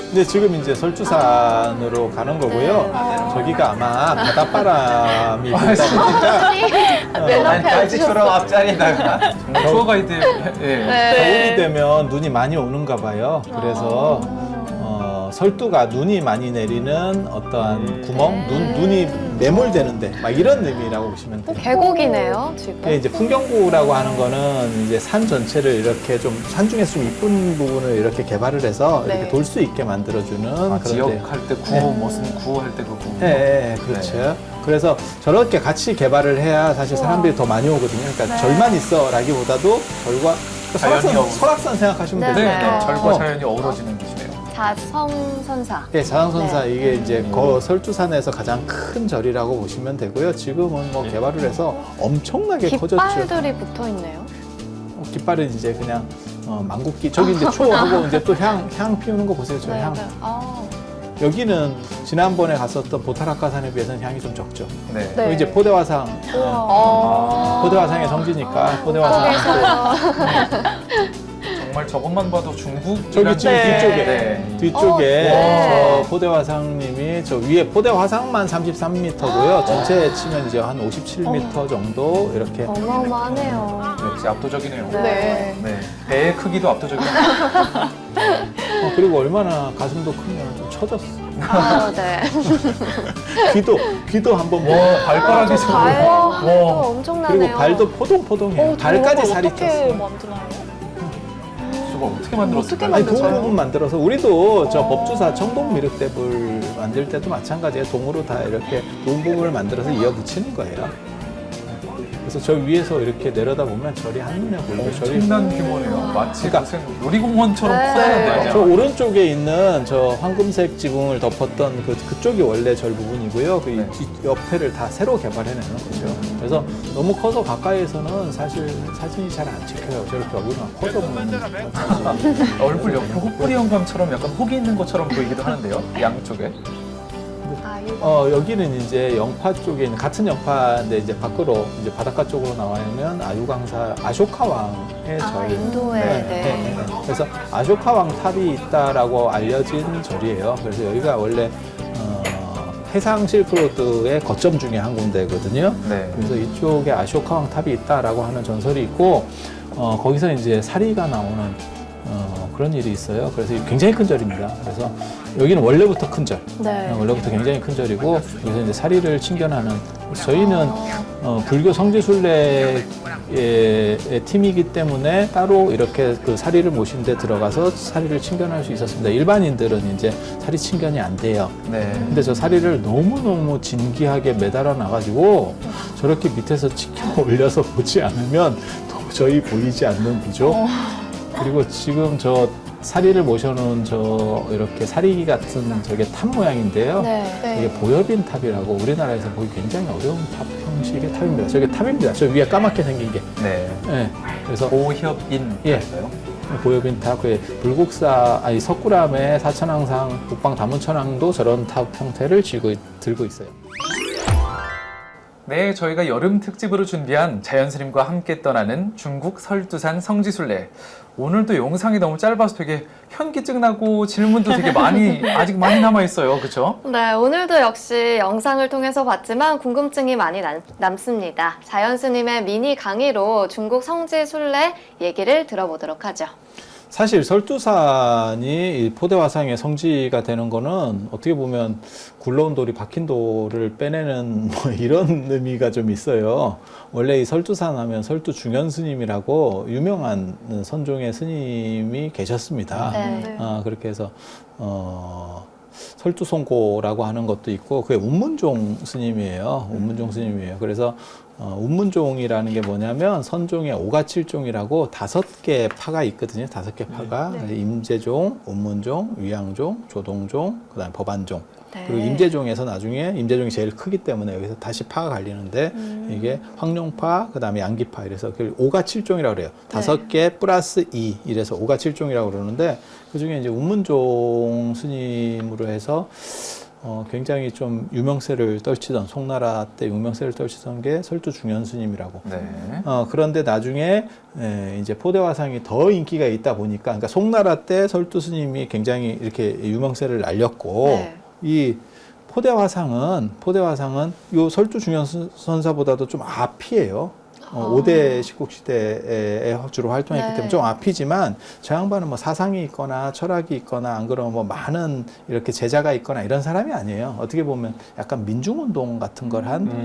근데 지금 이제 설주산으로 가는 거고요. 저기가 아마 바닷바람이 불다 보니까 아니, 갈치처럼 앞자리에다가. 정말 투어 가이드. 예. 겨울이 되면 눈이 많이 오는가 봐요. 그래서 설두가 눈이 많이 내리는 어떠한 구멍, 눈이 매몰되는데 막 이런 의미라고 보시면 돼요. 계곡이네요, 지금. 이게 이제 풍경구라고 하는 거는 이제 산 전체를 이렇게 좀 산 중에서 좀 이쁜 부분을 이렇게 개발을 해서 네. 이렇게 돌 수 있게 만들어주는 아, 그런 지역할 때 구호, 무슨 구호할 때 그 구호. 네, 그렇죠. 그래서 저렇게 같이 개발을 해야 사실 사람들이 더 많이 오거든요. 그러니까 절만 있어라기보다도 절과 자연이 어우러- 설악산 생각하시면 네, 되죠. 네, 네. 절과 어. 자연이 어우러지는 곳이네요. 자성선사. 예, 자상선사 네. 이게 이제 설주산에서 가장 큰 절이라고 보시면 되고요. 지금은 뭐 개발을 해서 엄청나게 커졌죠. 깃발들이 붙어 있네요. 깃발은 이제 그냥 망국기 저기 이제 초하고 이제 또 향 피우는 거 보세요. 저 향. 아, 여기는 지난번에 갔었던 보타라카산에 비해서는 향이 좀 적죠. 네. 네. 여기 이제 포대화상, 포대화상의 성지니까 포대화상. 정말 저것만 봐도 중국. 저기 지금 뒤쪽에 네. 뒤쪽에 네. 저 포대화상님이 저 위에 포대화상만 33m고요. 전체 치면 이제 한 57m 정도 이렇게. 어마어마하네요. 역시 압도적이네요. 네. 네. 배의 크기도 압도적이네요. 그리고 얼마나 가슴도 크면 좀 처졌어. 아, 네. 귀도 한번 뭐. 와, 발가락이 지금. 발도 와. 엄청나네요. 그리고 발도 포동포동해요. 발까지 살이 쪘어. 만드나요? 저걸 어떻게 만들었을까요? 아니 동으로 만들어서 우리도 저 법주사 청동 미륵대불 만들 때도 마찬가지예요. 동으로 다 이렇게 동봉을 만들어서 이어 붙이는 거예요. 그래서 저 위에서 이렇게 내려다 보면 절이 한눈에 보이고 절이 엄청난 규모네요. 마치 그러니까- 무슨 놀이공원처럼 네. 커다란데. 저 오른쪽에 있는 저 황금색 지붕을 덮었던 그쪽이 원래 절 부분이고요. 그 네. 뒤 옆에를 다 새로 개발해내는 거죠. 그래서 너무 커서 가까이에서는 사실 사진이 잘 안 찍혀요. 저렇게 얼굴이 커져 보이는. 얼굴 옆에 혹부리 영감처럼 약간 혹이 있는 것처럼 보이기도 하는데요. 양쪽에. 여기는 이제 영파 쪽에 있는 같은 영파인데 이제 밖으로 이제 바닷가 쪽으로 나와면 아유강사 아쇼카 왕의 절. 인도에. 네. 그래서 아쇼카 왕 탑이 있다라고 알려진 절이에요. 그래서 여기가 원래 해상 실크로드의 거점 중에 한 군데거든요. 네. 그래서 이쪽에 아쇼카 왕 탑이 있다라고 하는 전설이 있고 거기서 이제 사리가 나오는 그런 일이 있어요. 그래서 굉장히 큰 절입니다. 그래서 여기는 원래부터 큰 절. 네. 원래부터 굉장히 큰 절이고 여기서 이제 사리를 친견하는 저희는 불교 성지순례의 팀이기 때문에 따로 이렇게 그 사리를 모신 데 들어가서 사리를 친견할 수 있었습니다. 일반인들은 이제 사리 친견이 안 돼요. 네. 근데 저 사리를 너무너무 진귀하게 매달아 놔가지고 저렇게 밑에서 치켜 올려서 보지 않으면 도저히 보이지 않는 구조. 그리고 지금 저 사리를 모셔놓은 저 이렇게 사리기 같은 저게 탑 모양인데요. 네. 이게 보여빈 탑이라고 우리나라에서 보기 굉장히 어려운 탑 형식의 탑입니다. 저게 탑입니다. 저 위에 까맣게 생긴 게. 네. 네. 그래서 오협인. 예. 할까요? 보여빈 탑, 그 석굴암의 사천왕상, 북방 다문천왕도 저런 탑 형태를 들고 있어요. 네, 저희가 여름 특집으로 준비한 자연스님과 함께 떠나는 중국 설두산 성지순례. 오늘도 영상이 너무 짧아서 되게 현기증 나고 질문도 되게 아직 많이 남아있어요. 그렇죠? 네, 오늘도 역시 영상을 통해서 봤지만 궁금증이 많이 남습니다. 자연 스님의 미니 강의로 중국 성지 순례 얘기를 들어보도록 하죠. 사실 설두산이 이 포대화상의 성지가 되는 거는 어떻게 보면 굴러온 돌이 박힌 돌을 빼내는 뭐 이런 의미가 좀 있어요. 원래 이 설두산 하면 설두 중현 스님이라고 유명한 선종의 스님이 계셨습니다. 네. 그렇게 해서 설두송고라고 하는 것도 있고 그게 운문종 스님이에요. 운문종 스님이에요. 그래서 운문종이라는 게 뭐냐면 선종의 오가칠종이라고 5개 파가 있거든요. 5개 파가 임재종, 운문종, 위양종, 조동종, 그다음에 법안종. 네. 그리고 임재종에서 나중에 임재종이 제일 크기 때문에 여기서 다시 파가 갈리는데 이게 황룡파, 그다음에 양기파 이래서 그 오가칠종이라고 그래요. 5개 플러스 2 이래서 오가칠종이라고 그러는데 그중에 이제 운문종 스님으로 해서 굉장히 좀 유명세를 떨치던 송나라 때 유명세를 떨치던 게 설두 중현 스님이라고. 네. 그런데 나중에 이제 포대화상이 더 인기가 있다 보니까, 그러니까 송나라 때 설두 스님이 굉장히 이렇게 유명세를 날렸고, 네. 이 포대화상은 요 설두 중현 선사보다도 좀 앞이에요. 5대 식국시대에 주로 활동했기 네. 때문에 좀 앞이지만 저 양반은 뭐 사상이 있거나 철학이 있거나 안 그러면 뭐 많은 이렇게 제자가 있거나 이런 사람이 아니에요. 어떻게 보면 약간 민중운동 같은 걸 한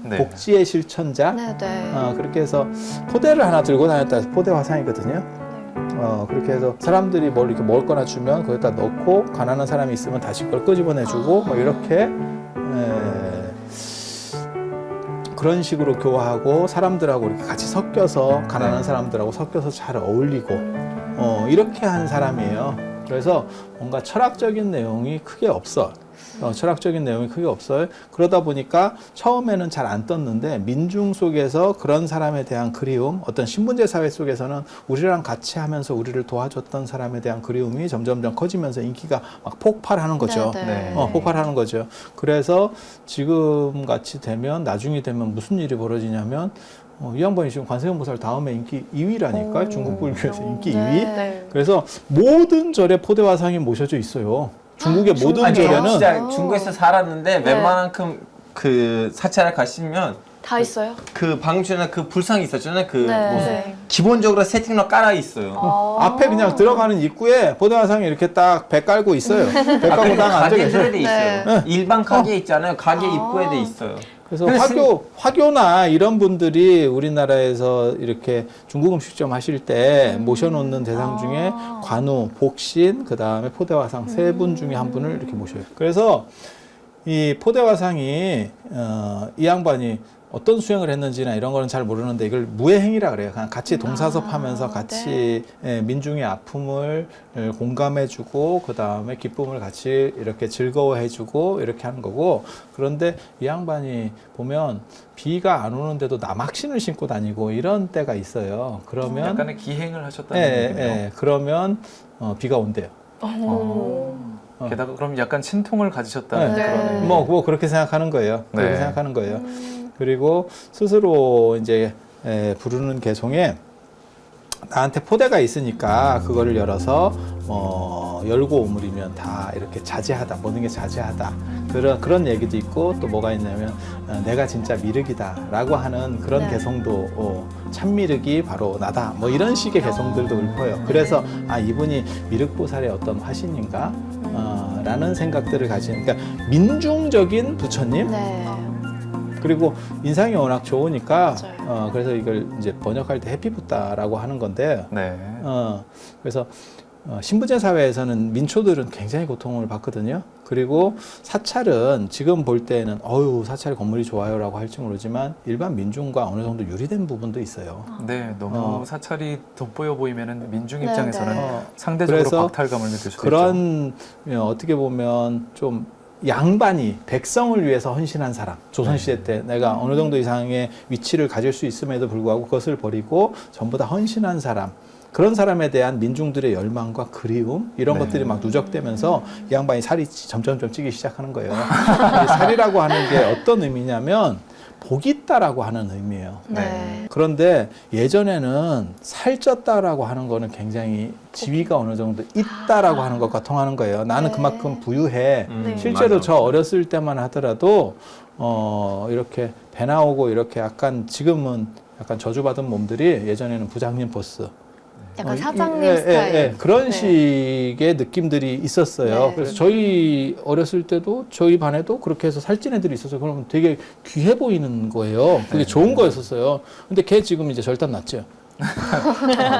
네. 복지의 실천자. 네, 네. 그렇게 해서 포대를 하나 들고 다녔다 해서 포대화상이거든요. 그렇게 해서 사람들이 뭘 이렇게 먹을 거나 주면 거기다 넣고 가난한 사람이 있으면 다시 그걸 끄집어내주고 뭐 이렇게 그런 식으로 교화하고 사람들하고 이렇게 같이 섞여서 가난한 사람들하고 섞여서 잘 어울리고 이렇게 한 사람이에요. 그래서 뭔가 철학적인 내용이 크게 없어. 철학적인 내용이 크게 없어요. 그러다 보니까 처음에는 잘 안 떴는데 민중 속에서 그런 사람에 대한 그리움, 어떤 신분제 사회 속에서는 우리랑 같이 하면서 우리를 도와줬던 사람에 대한 그리움이 점점점 커지면서 인기가 막 폭발하는 거죠. 네, 네. 폭발하는 거죠. 그래서 지금 같이 되면 나중에 되면 무슨 일이 벌어지냐면 이 양반이 지금 관세음보살 다음에 인기 2위라니까 중국 불교에서 인기 2위. 네. 그래서 모든 절에 포대화상이 모셔져 있어요. 중국의 모든 아니, 저는 절에는 진짜 중국에서 살았는데 네. 웬만큼 그 사찰을 가시면 다 있어요? 그 방주나 그 불상이 있었잖아요. 그 네. 무슨 네. 기본적으로 세팅로 깔아 있어요. 앞에 그냥 들어가는 입구에 포대화상이 이렇게 딱 배 깔고 있어요. 배 깔고 딱 앉아 가게들에 계세요. 돼 있어요. 네. 일반 가게 있잖아요. 가게 입구에 돼 있어요. 그래서 근데 화교나 이런 분들이 우리나라에서 이렇게 중국 음식점 하실 때 모셔놓는 대상 중에 관우, 복신, 그 다음에 포대화상 3분 중에 한 분을 이렇게 모셔요. 그래서 이 포대화상이 이 양반이 어떤 수행을 했는지나 이런 거는 잘 모르는데 이걸 무해행이라 그래요. 그냥 같이 동사섭하면서 같이 민중의 아픔을 공감해주고 그 다음에 기쁨을 같이 이렇게 즐거워해주고 이렇게 하는 거고, 그런데 이 양반이 보면 비가 안 오는데도 남학신을 신고 다니고 이런 때가 있어요. 그러면 약간의 기행을 하셨다는 얘기네요. 그러면 비가 온대요. 게다가 그럼 약간 신통을 가지셨다는 네. 그런 의미. 뭐 그렇게 생각하는 거예요. 그렇게 네. 생각하는 거예요. 그리고 스스로 이제 부르는 개송에 나한테 포대가 있으니까 그거를 열어서 열고 오므리면 다 이렇게 자제하다, 모든 게 자제하다, 그런 얘기도 있고, 또 뭐가 있냐면 내가 진짜 미륵이다라고 하는 그런 네. 개성도 참미륵이 바로 나다, 뭐 이런 식의 개성들도 읊어요. 그래서 이분이 미륵보살의 어떤 화신인가 라는 생각들을 가진, 그러니까 민중적인 부처님. 네. 그리고 인상이 워낙 좋으니까 맞아요. 그래서 이걸 이제 번역할 때 해피부다라고 하는 건데, 네. 그래서 신분제 사회에서는 민초들은 굉장히 고통을 받거든요. 그리고 사찰은 지금 볼 때는 사찰 건물이 좋아요라고 할지 모르지만 일반 민중과 어느 정도 유리된 부분도 있어요. 네, 너무 사찰이 돋보여 보이면은 민중 네, 입장에서는 네. 상대적으로 그래서 박탈감을 느낄 수도 있죠. 그런 어떻게 보면 좀 양반이 백성을 위해서 헌신한 사람, 조선시대 때 내가 어느 정도 이상의 위치를 가질 수 있음에도 불구하고 그것을 버리고 전부 다 헌신한 사람, 그런 사람에 대한 민중들의 열망과 그리움, 이런 네. 것들이 막 누적되면서 이 양반이 살이 점점점 찌기 시작하는 거예요. 이 살이라고 하는 게 어떤 의미냐면 복이 있다라고 하는 의미예요. 네. 그런데 예전에는 살쪘다라고 하는 거는 굉장히 지위가 어느 정도 있다라고 하는 것과 통하는 거예요. 나는 네. 그만큼 부유해. 네. 실제로 맞아. 저 어렸을 때만 하더라도 이렇게 배 나오고 이렇게 약간 지금은 약간 저주받은 몸들이 예전에는 부장님 보스. 약간 이- 사장님 예, 스타일. 예, 예. 그런 네. 식의 느낌들이 있었어요. 네. 그래서 저희 어렸을 때도 저희 반에도 그렇게 해서 살찐 애들이 있었어요. 그러면 되게 귀해 보이는 거예요. 그게 좋은 거였었어요. 근데 걔 지금 이제 절단 났죠.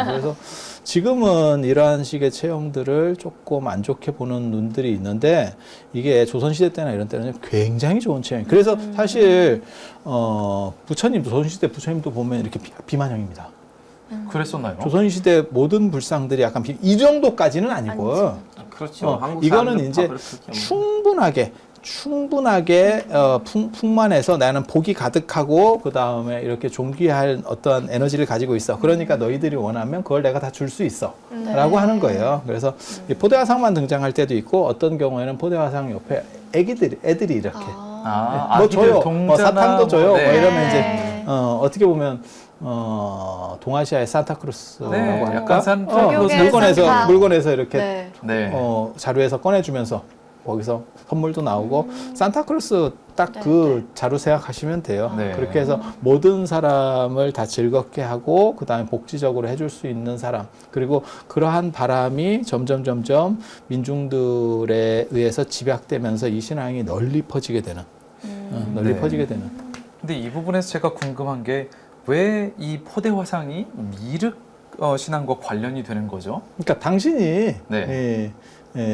그래서 지금은 이러한 식의 체형들을 조금 안 좋게 보는 눈들이 있는데 이게 조선시대 때나 이런 때는 굉장히 좋은 체형. 그래서 사실 부처님도 조선시대 부처님도 보면 이렇게 비만형입니다. 그랬었나요? 조선시대 모든 불상들이 약간 이 정도까지는 아니고 그렇죠. 한국 이거는 사람들 이제 밥을 그렇게 충분하게 풍만해서 나는 복이 가득하고 그 다음에 이렇게 존귀할 어떤 에너지를 가지고 있어. 그러니까 너희들이 원하면 그걸 내가 다 줄 수 있어. 네. 라고 하는 거예요. 그래서 이 포대화상만 등장할 때도 있고 어떤 경우에는 포대화상 옆에 애들이 이렇게 아. 뭐 아기들, 줘요. 동자나 사탕도 줘요. 네. 뭐 이러면 네. 이제 어떻게 보면 동아시아의 산타크로스라고 네, 할까? 약간 산타크로스 물건에서 산타. 물건에서 이렇게 네. 네. 자루에서 꺼내주면서 거기서 선물도 나오고 산타크로스 딱 그 자루 생각하시면 돼요. 네. 그렇게 해서 모든 사람을 다 즐겁게 하고 그 다음에 복지적으로 해줄 수 있는 사람 그리고 그러한 바람이 점점 민중들에 의해서 집약되면서 이 신앙이 널리 퍼지게 되는 널리 네. 퍼지게 되는 근데 이 부분에서 제가 궁금한 게 왜 이 포대 화상이 미륵 신앙과 관련이 되는 거죠? 그러니까 당신이 네.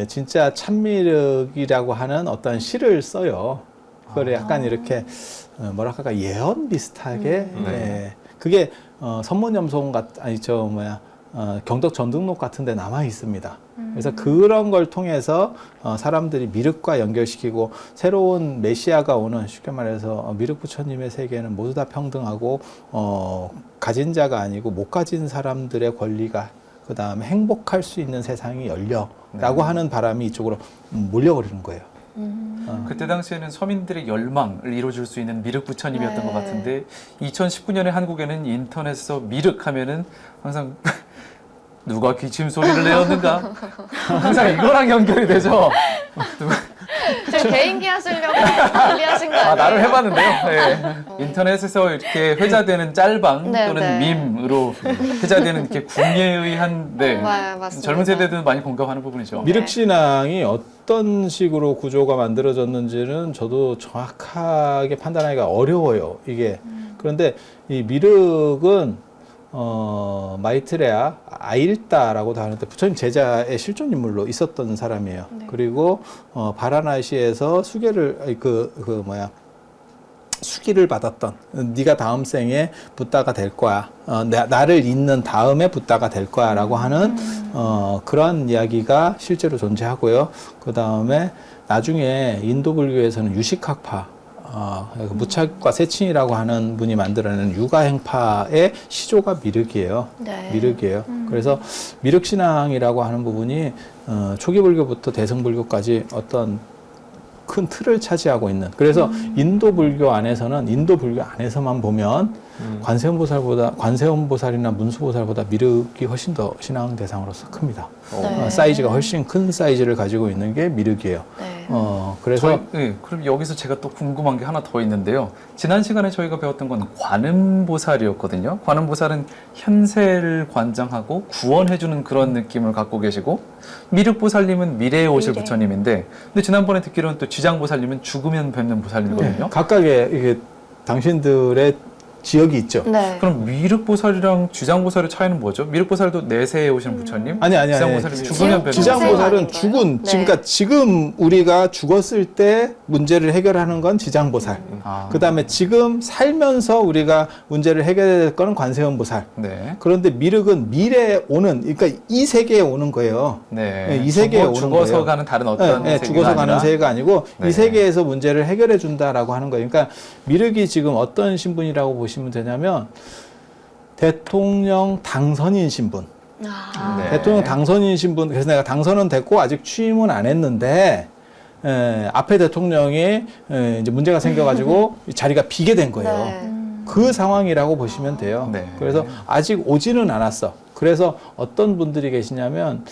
진짜 찬미륵이라고 하는 어떤 시를 써요. 그걸 약간 이렇게 뭐랄까 예언 비슷하게 그게 선문염송 경덕 전등록 같은 데 남아 있습니다. 그래서 그런 걸 통해서 사람들이 미륵과 연결시키고 새로운 메시아가 오는 쉽게 말해서 미륵 부처님의 세계는 모두 다 평등하고 가진 자가 아니고 못 가진 사람들의 권리가 그 다음에 행복할 수 있는 세상이 열려라고 하는 바람이 이쪽으로 몰려오는 거예요. 그때 당시에는 서민들의 열망을 이뤄줄 수 있는 미륵 부처님이었던 네. 것 같은데 2019년에 한국에는 인터넷에서 미륵 하면은 항상 누가 기침 소리를 내었는가 항상 이거랑 연결이 되죠. 지금 개인기 하시려고 준비하신 거 아니에요? 아, 나를 해봤는데요. 네. 인터넷에서 이렇게 회자되는 짤방 네, 또는 네. 밈으로 회자되는 이렇게 궁예에 의한 네. 맞습니다. 젊은 세대들은 많이 공감하는 부분이죠. 미륵신앙이 어떤 식으로 구조가 만들어졌는지는 저도 정확하게 판단하기가 어려워요. 이게 그런데 이 미륵은 마이트레아 아일다라고도 하는데 부처님 제자의 실존 인물로 있었던 사람이에요. 그리고 바라나시에서 수기를 받았던 네가 다음 생에 붓다가 될 거야. 나를 잇는 다음에 붓다가 될 거야라고 하는 그런 이야기가 실제로 존재하고요. 그 다음에 나중에 인도 불교에서는 유식학파 무착과 세친이라고 하는 분이 만들어낸 육아행파의 시조가 미륵이에요. 네. 미륵이에요. 그래서 미륵신앙이라고 하는 부분이 초기 불교부터 대승 불교까지 어떤 큰 틀을 차지하고 있는. 그래서 인도 불교 안에서만 보면 관세음보살이나 문수보살보다 미륵이 훨씬 더 신앙 대상으로서 큽니다. 네. 사이즈가 훨씬 큰 사이즈를 가지고 있는 게 미륵이에요. 네. 그래서 네, 그럼 여기서 제가 또 궁금한 게 하나 더 있는데요. 지난 시간에 저희가 배웠던 건 관음보살이었거든요. 관음보살은 현세를 관장하고 구원해주는 그런 느낌을 갖고 계시고 미륵보살님은 미래에 오실 미래. 부처님인데 근데 지난번에 듣기로는 또 지장보살님은 죽으면 뵙는 보살이거든요. 각각의 이게 당신들의 지역이 있죠. 네. 그럼 미륵보살이랑 지장보살의 차이는 뭐죠? 미륵보살도 내세에 오시는 부처님? 아니. 지장보살이 죽으면 뵙는 지장보살은 생활인가요? 죽은, 네. 그러니까 지금 우리가 죽었을 때 문제를 해결하는 건 지장보살. 아. 그 다음에 지금 살면서 우리가 문제를 해결할 거는 관세음보살. 네. 그런데 미륵은 미래에 오는, 그러니까 이 세계에 오는 거예요. 네. 이 세계에 오는 죽어서 거예요. 가는 다른 어떤 네, 세계가 죽어서 가는 아니라. 세계가 아니고 네. 이 세계에서 문제를 해결해 준다라고 하는 거예요. 그러니까 미륵이 지금 어떤 신분이라고 보시면 되냐면 대통령 당선인 신분. 아. 네. 대통령 당선인 신분. 그래서 내가 당선은 됐고 아직 취임은 안 했는데 앞에 대통령이 이제 문제가 생겨가지고 자리가 비게 된 거예요. 네. 그 상황이라고 보시면 돼요. 네. 그래서 아직 오지는 않았어. 그래서 어떤 분들이 계시냐면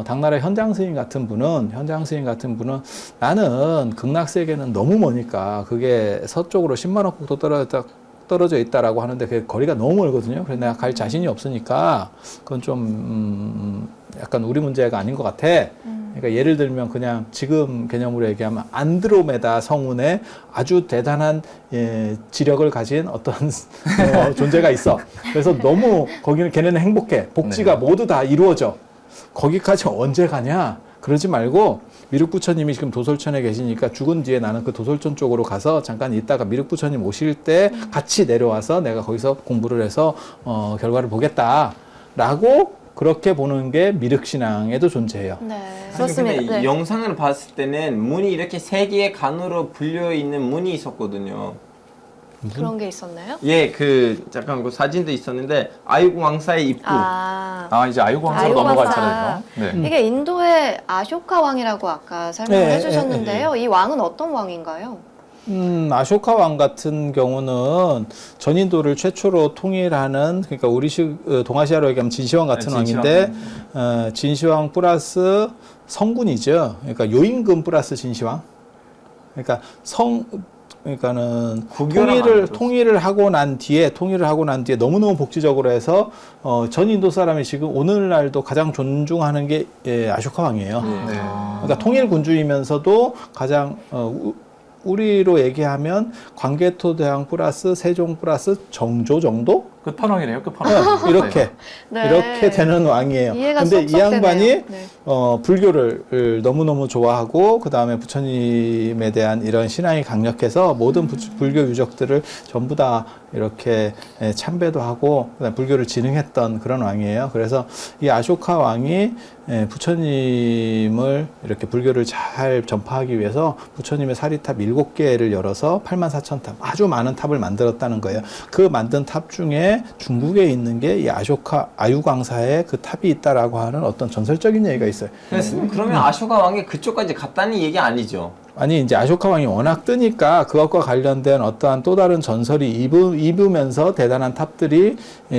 당나라 현장 스님 같은 분은 나는 극락세계는 너무 머니까 그게 서쪽으로 10만 원국도 떨어져 있다라고 하는데 그 거리가 너무 멀거든요. 그래서 내가 갈 자신이 없으니까 그건 좀 약간 우리 문제가 아닌 것 같아. 그러니까 예를 들면 그냥 지금 개념으로 얘기하면 안드로메다 성운에 아주 대단한 지력을 가진 어떤 존재가 있어. 그래서 너무 거기는 걔네는 행복해. 복지가 모두 다 이루어져. 거기까지 언제 가냐? 그러지 말고 미륵부처님이 지금 도솔천에 계시니까 죽은 뒤에 나는 그 도솔천 쪽으로 가서 잠깐 있다가 미륵부처님 오실 때 같이 내려와서 내가 거기서 공부를 해서 결과를 보겠다라고 그렇게 보는 게 미륵신앙에도 존재해요. 네. 사실 그렇습니다. 근데 네. 영상을 봤을 때는 문이 이렇게 세 개의 간으로 불려 있는 문이 있었거든요. 그런 게 있었나요? 예, 잠깐 그 사진도 있었는데 아유구 왕사의 입구. 이제 아유광사로 아유광사. 넘어갈 차례죠. 네. 이게 인도의 아쇼카 왕이라고 아까 설명을 네, 해주셨는데요. 이 왕은 어떤 왕인가요? 아쇼카 왕 같은 경우는 전인도를 최초로 통일하는 그러니까 우리식 동아시아로 얘기하면 진시황 같은 네, 왕인데 진시황 플러스 성군이죠. 그러니까 요임금 플러스 진시황. 그러니까 그러니까는 통일을 하고 난 뒤에 너무너무 복지적으로 해서 전인도 사람이 지금 오늘날도 가장 존중하는 게 아쇼카 왕이에요. 네. 그러니까 통일 군주이면서도 가장 우리로 얘기하면 광개토대왕 플러스 세종 플러스 정조 정도? 끝판왕이네요. 끝판왕. 이렇게 네. 이렇게 되는 왕이에요. 이해가 근데 이 쏙쏙 양반이 되네요. 네. 불교를 너무너무 좋아하고 그 다음에 부처님에 대한 이런 신앙이 강력해서 모든 불교 유적들을 전부 다 이렇게 참배도 하고 그다음에 불교를 진흥했던 그런 왕이에요. 그래서 이 아쇼카 왕이 부처님을 이렇게 불교를 잘 전파하기 위해서 부처님의 사리탑 7개를 열어서 84,000탑 아주 많은 탑을 만들었다는 거예요. 그 만든 탑 중에 중국에 있는 게 이 아유광사에 그 탑이 있다라고 하는 어떤 전설적인 얘기가 있어요. 그러면 아쇼카 왕이 그쪽까지 갔다는 얘기 아니죠? 아니 이제 아쇼카 왕이 워낙 뜨니까 그것과 관련된 어떠한 또 다른 전설이 입으면서 대단한 탑들이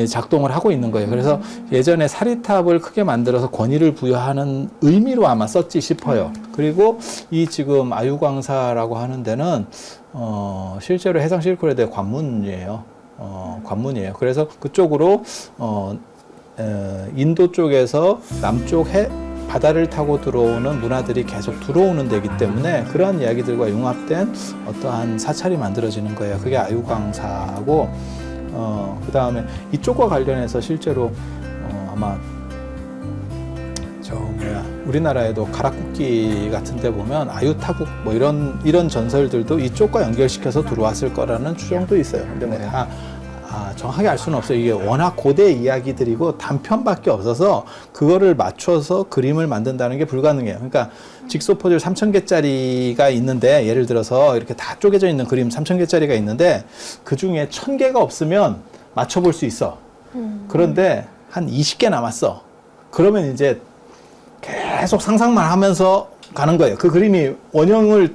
작동을 하고 있는 거예요. 그래서 예전에 사리탑을 크게 만들어서 권위를 부여하는 의미로 아마 썼지 싶어요. 그리고 이 지금 아유광사라고 하는 데는 실제로 해상 실크로드의 관문이에요. 관문이에요. 그래서 그쪽으로 인도 쪽에서 남쪽 바다를 타고 들어오는 문화들이 계속 들어오는 데이기 때문에 그러한 이야기들과 융합된 어떠한 사찰이 만들어지는 거예요. 그게 아유광사고 그 다음에 이쪽과 관련해서 실제로 아마 우리나라에도 가락국기 같은 데 보면 아유타국 뭐 이런 전설들도 이쪽과 연결시켜서 들어왔을 거라는 추정도 있어요. 근데 뭐 다 정확하게 알 수는 없어요. 이게 워낙 고대 이야기들이고 단편밖에 없어서 그거를 맞춰서 그림을 만든다는 게 불가능해요. 그러니까 직소 퍼즐 3,000개짜리가 있는데 예를 들어서 이렇게 다 쪼개져 있는 그림 3,000개짜리가 있는데 그 중에 1,000개가 없으면 맞춰볼 수 있어. 그런데 한 20개 남았어. 그러면 이제 계속 상상만 하면서 가는 거예요. 그 그림이 원형을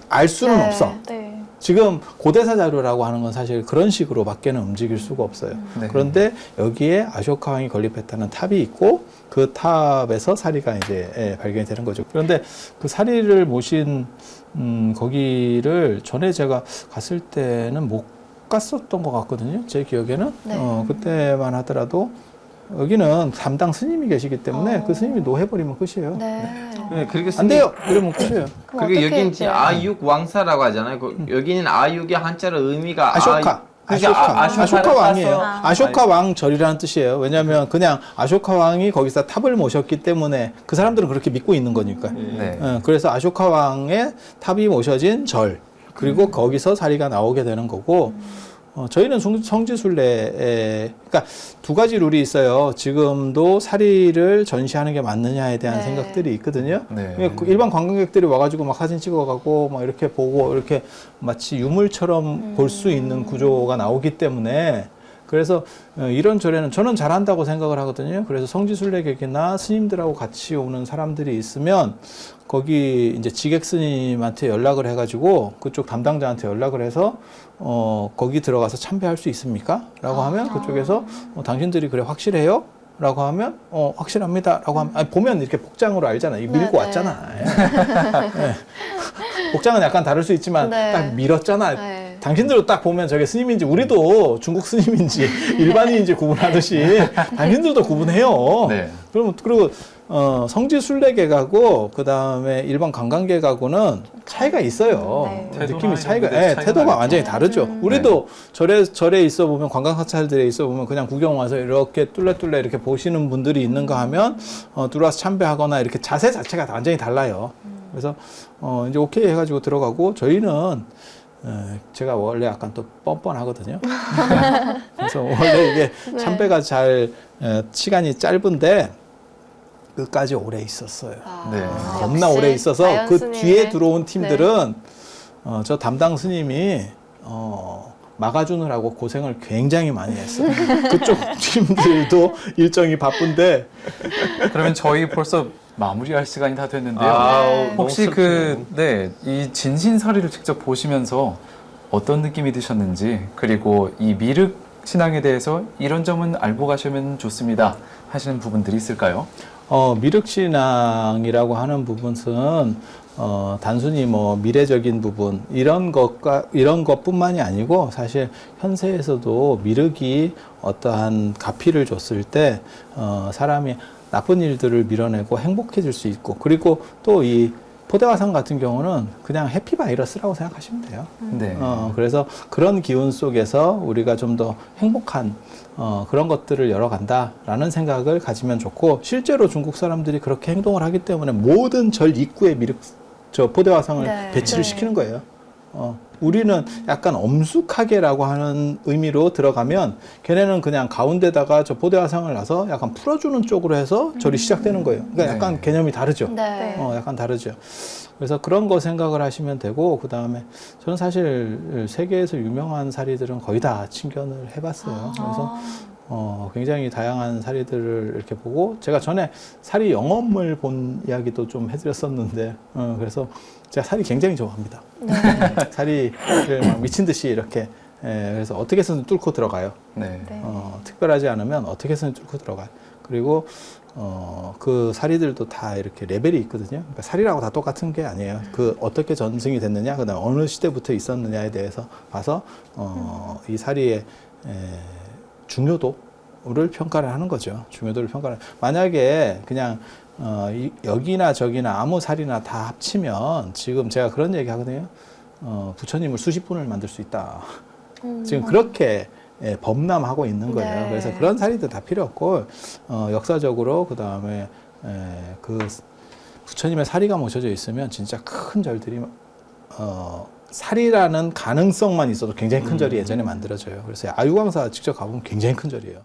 알 수는 네. 없어. 네. 지금 고대사 자료라고 하는 건 사실 그런 식으로 밖에는 움직일 수가 없어요. 네. 그런데 여기에 아쇼카 왕이 건립했다는 탑이 있고 그 탑에서 사리가 이제 발견이 되는 거죠. 그런데 그 사리를 모신 거기를 전에 제가 갔을 때는 못 갔었던 것 같거든요. 제 기억에는. 네. 그때만 하더라도 여기는 담당 스님이 계시기 때문에 그 스님이 노해버리면 끝이에요. 네, 그리고 안 돼요. 이러면 끝이에요. 그럼 그리고 어떻게 여기는 이제 해요? 아육 왕사라고 하잖아요. 여기는 아육의 한자로 의미가 아쇼카. 그러니까 아쇼카 왕이에요. 따서- 아쇼카 왕절이라는 뜻이에요. 왜냐하면 그냥 아쇼카 왕이 거기서 탑을 모셨기 때문에 그 사람들은 그렇게 믿고 있는 거니까. 네. 그래서 아쇼카 왕의 탑이 모셔진 절. 그리고 거기서 사리가 나오게 되는 거고, 저희는 성지순례에, 그러니까 두 가지 룰이 있어요. 지금도 사리를 전시하는 게 맞느냐에 대한 네. 생각들이 있거든요. 네. 일반 관광객들이 와가지고 막 사진 찍어가고 막 이렇게 보고 이렇게 마치 유물처럼 볼 수 있는 구조가 나오기 때문에 그래서 이런 절에는 저는 잘한다고 생각을 하거든요. 그래서 성지순례객이나 스님들하고 같이 오는 사람들이 있으면 거기 이제 지객 스님한테 연락을 해가지고 그쪽 담당자한테 연락을 해서 거기 들어가서 참배할 수 있습니까? 라고 하면 그쪽에서 당신들이 그래 확실해요? 라고 하면 확실합니다. 라고 하면 아니, 보면 이렇게 복장으로 알잖아요. 밀고 네, 왔잖아. 네. 복장은 약간 다를 수 있지만 네. 딱 밀었잖아. 네. 당신들도 딱 보면 저게 스님인지 우리도 중국 스님인지 일반인인지 구분하듯이 당신들도 구분해요. 네. 그러면 그리고 성지순례객하고 그 다음에 일반 관광객하고는 차이가 있어요. 네. 느낌이 태도나 차이가, 이런 데도 차이가 태도가 나겠죠. 완전히 다르죠. 우리도 절에 있어 보면 관광사찰들에 있어 보면 그냥 구경 와서 이렇게 뚫레뚫레 이렇게 보시는 분들이 있는가 하면 들어와서 참배하거나 이렇게 자세 자체가 완전히 달라요. 그래서 이제 오케이 해가지고 들어가고 저희는 제가 원래 약간 또 뻔뻔하거든요. 그래서 원래 이게 참배가 잘 시간이 짧은데 끝까지 오래 있었어요. 네. 겁나 역시 오래 있어서 자연 그 스님의- 뒤에 들어온 팀들은 저 담당 스님이 막아주느라고 고생을 굉장히 많이 했어요. 그쪽 팀들도 일정이 바쁜데 그러면 저희 벌써 마무리할 시간이 다 됐는데요. 아우, 혹시 너무 이 진신사리를 직접 보시면서 어떤 느낌이 드셨는지, 그리고 이 미륵 신앙에 대해서 이런 점은 알고 가시면 좋습니다 하시는 부분들이 있을까요? 미륵신앙이라고 하는 부분은 단순히 뭐 미래적인 부분 이런 것뿐만이 아니고 사실 현세에서도 미륵이 어떠한 가피를 줬을 때 사람이 나쁜 일들을 밀어내고 행복해질 수 있고, 그리고 또 이 포대화상 같은 경우는 그냥 해피바이러스라고 생각하시면 돼요. 네. 그래서 그런 기운 속에서 우리가 좀 더 행복한 그런 것들을 열어간다라는 생각을 가지면 좋고, 실제로 중국 사람들이 그렇게 행동을 하기 때문에 모든 절 입구에 포대화상을 네. 배치를 네. 시키는 거예요. 우리는 약간 엄숙하게라고 하는 의미로 들어가면 걔네는 그냥 가운데다가 저 포대화상을 놔서 약간 풀어주는 쪽으로 해서 절이 시작되는 거예요. 그러니까 약간 네. 개념이 다르죠. 네. 약간 다르죠. 그래서 그런 거 생각을 하시면 되고, 그 다음에 저는 사실 세계에서 유명한 사리들은 거의 다 친견을 해봤어요. 그래서 굉장히 다양한 사리들을 이렇게 보고, 제가 전에 사리 영업을 본 이야기도 좀 해드렸었는데, 그래서 제가 사리 굉장히 좋아합니다. 사리를 막 미친 듯이 이렇게, 그래서 어떻게 해서든 뚫고 들어가요. 네. 네. 특별하지 않으면 어떻게 해서든 뚫고 들어가요. 그리고 그 사리들도 다 이렇게 레벨이 있거든요. 그러니까 사리라고 다 똑같은 게 아니에요. 그 어떻게 전승이 됐느냐, 그다음 어느 시대부터 있었느냐에 대해서 봐서 이 사리의 중요도를 평가를 하는 거죠. 중요도를 평가를. 만약에 그냥 여기나 저기나 아무 사리나 다 합치면 지금 제가 그런 얘기 하거든요. 부처님을 수십 분을 만들 수 있다. 지금 그렇게 범람하고 있는 거예요. 네. 그래서 그런 사리도 다 필요 없고, 역사적으로 그 다음에 그 부처님의 사리가 모셔져 있으면 진짜 큰 절들이 사리라는 가능성만 있어도 굉장히 큰 절이 예전에 만들어져요. 그래서 아유광사 직접 가보면 굉장히 큰 절이에요.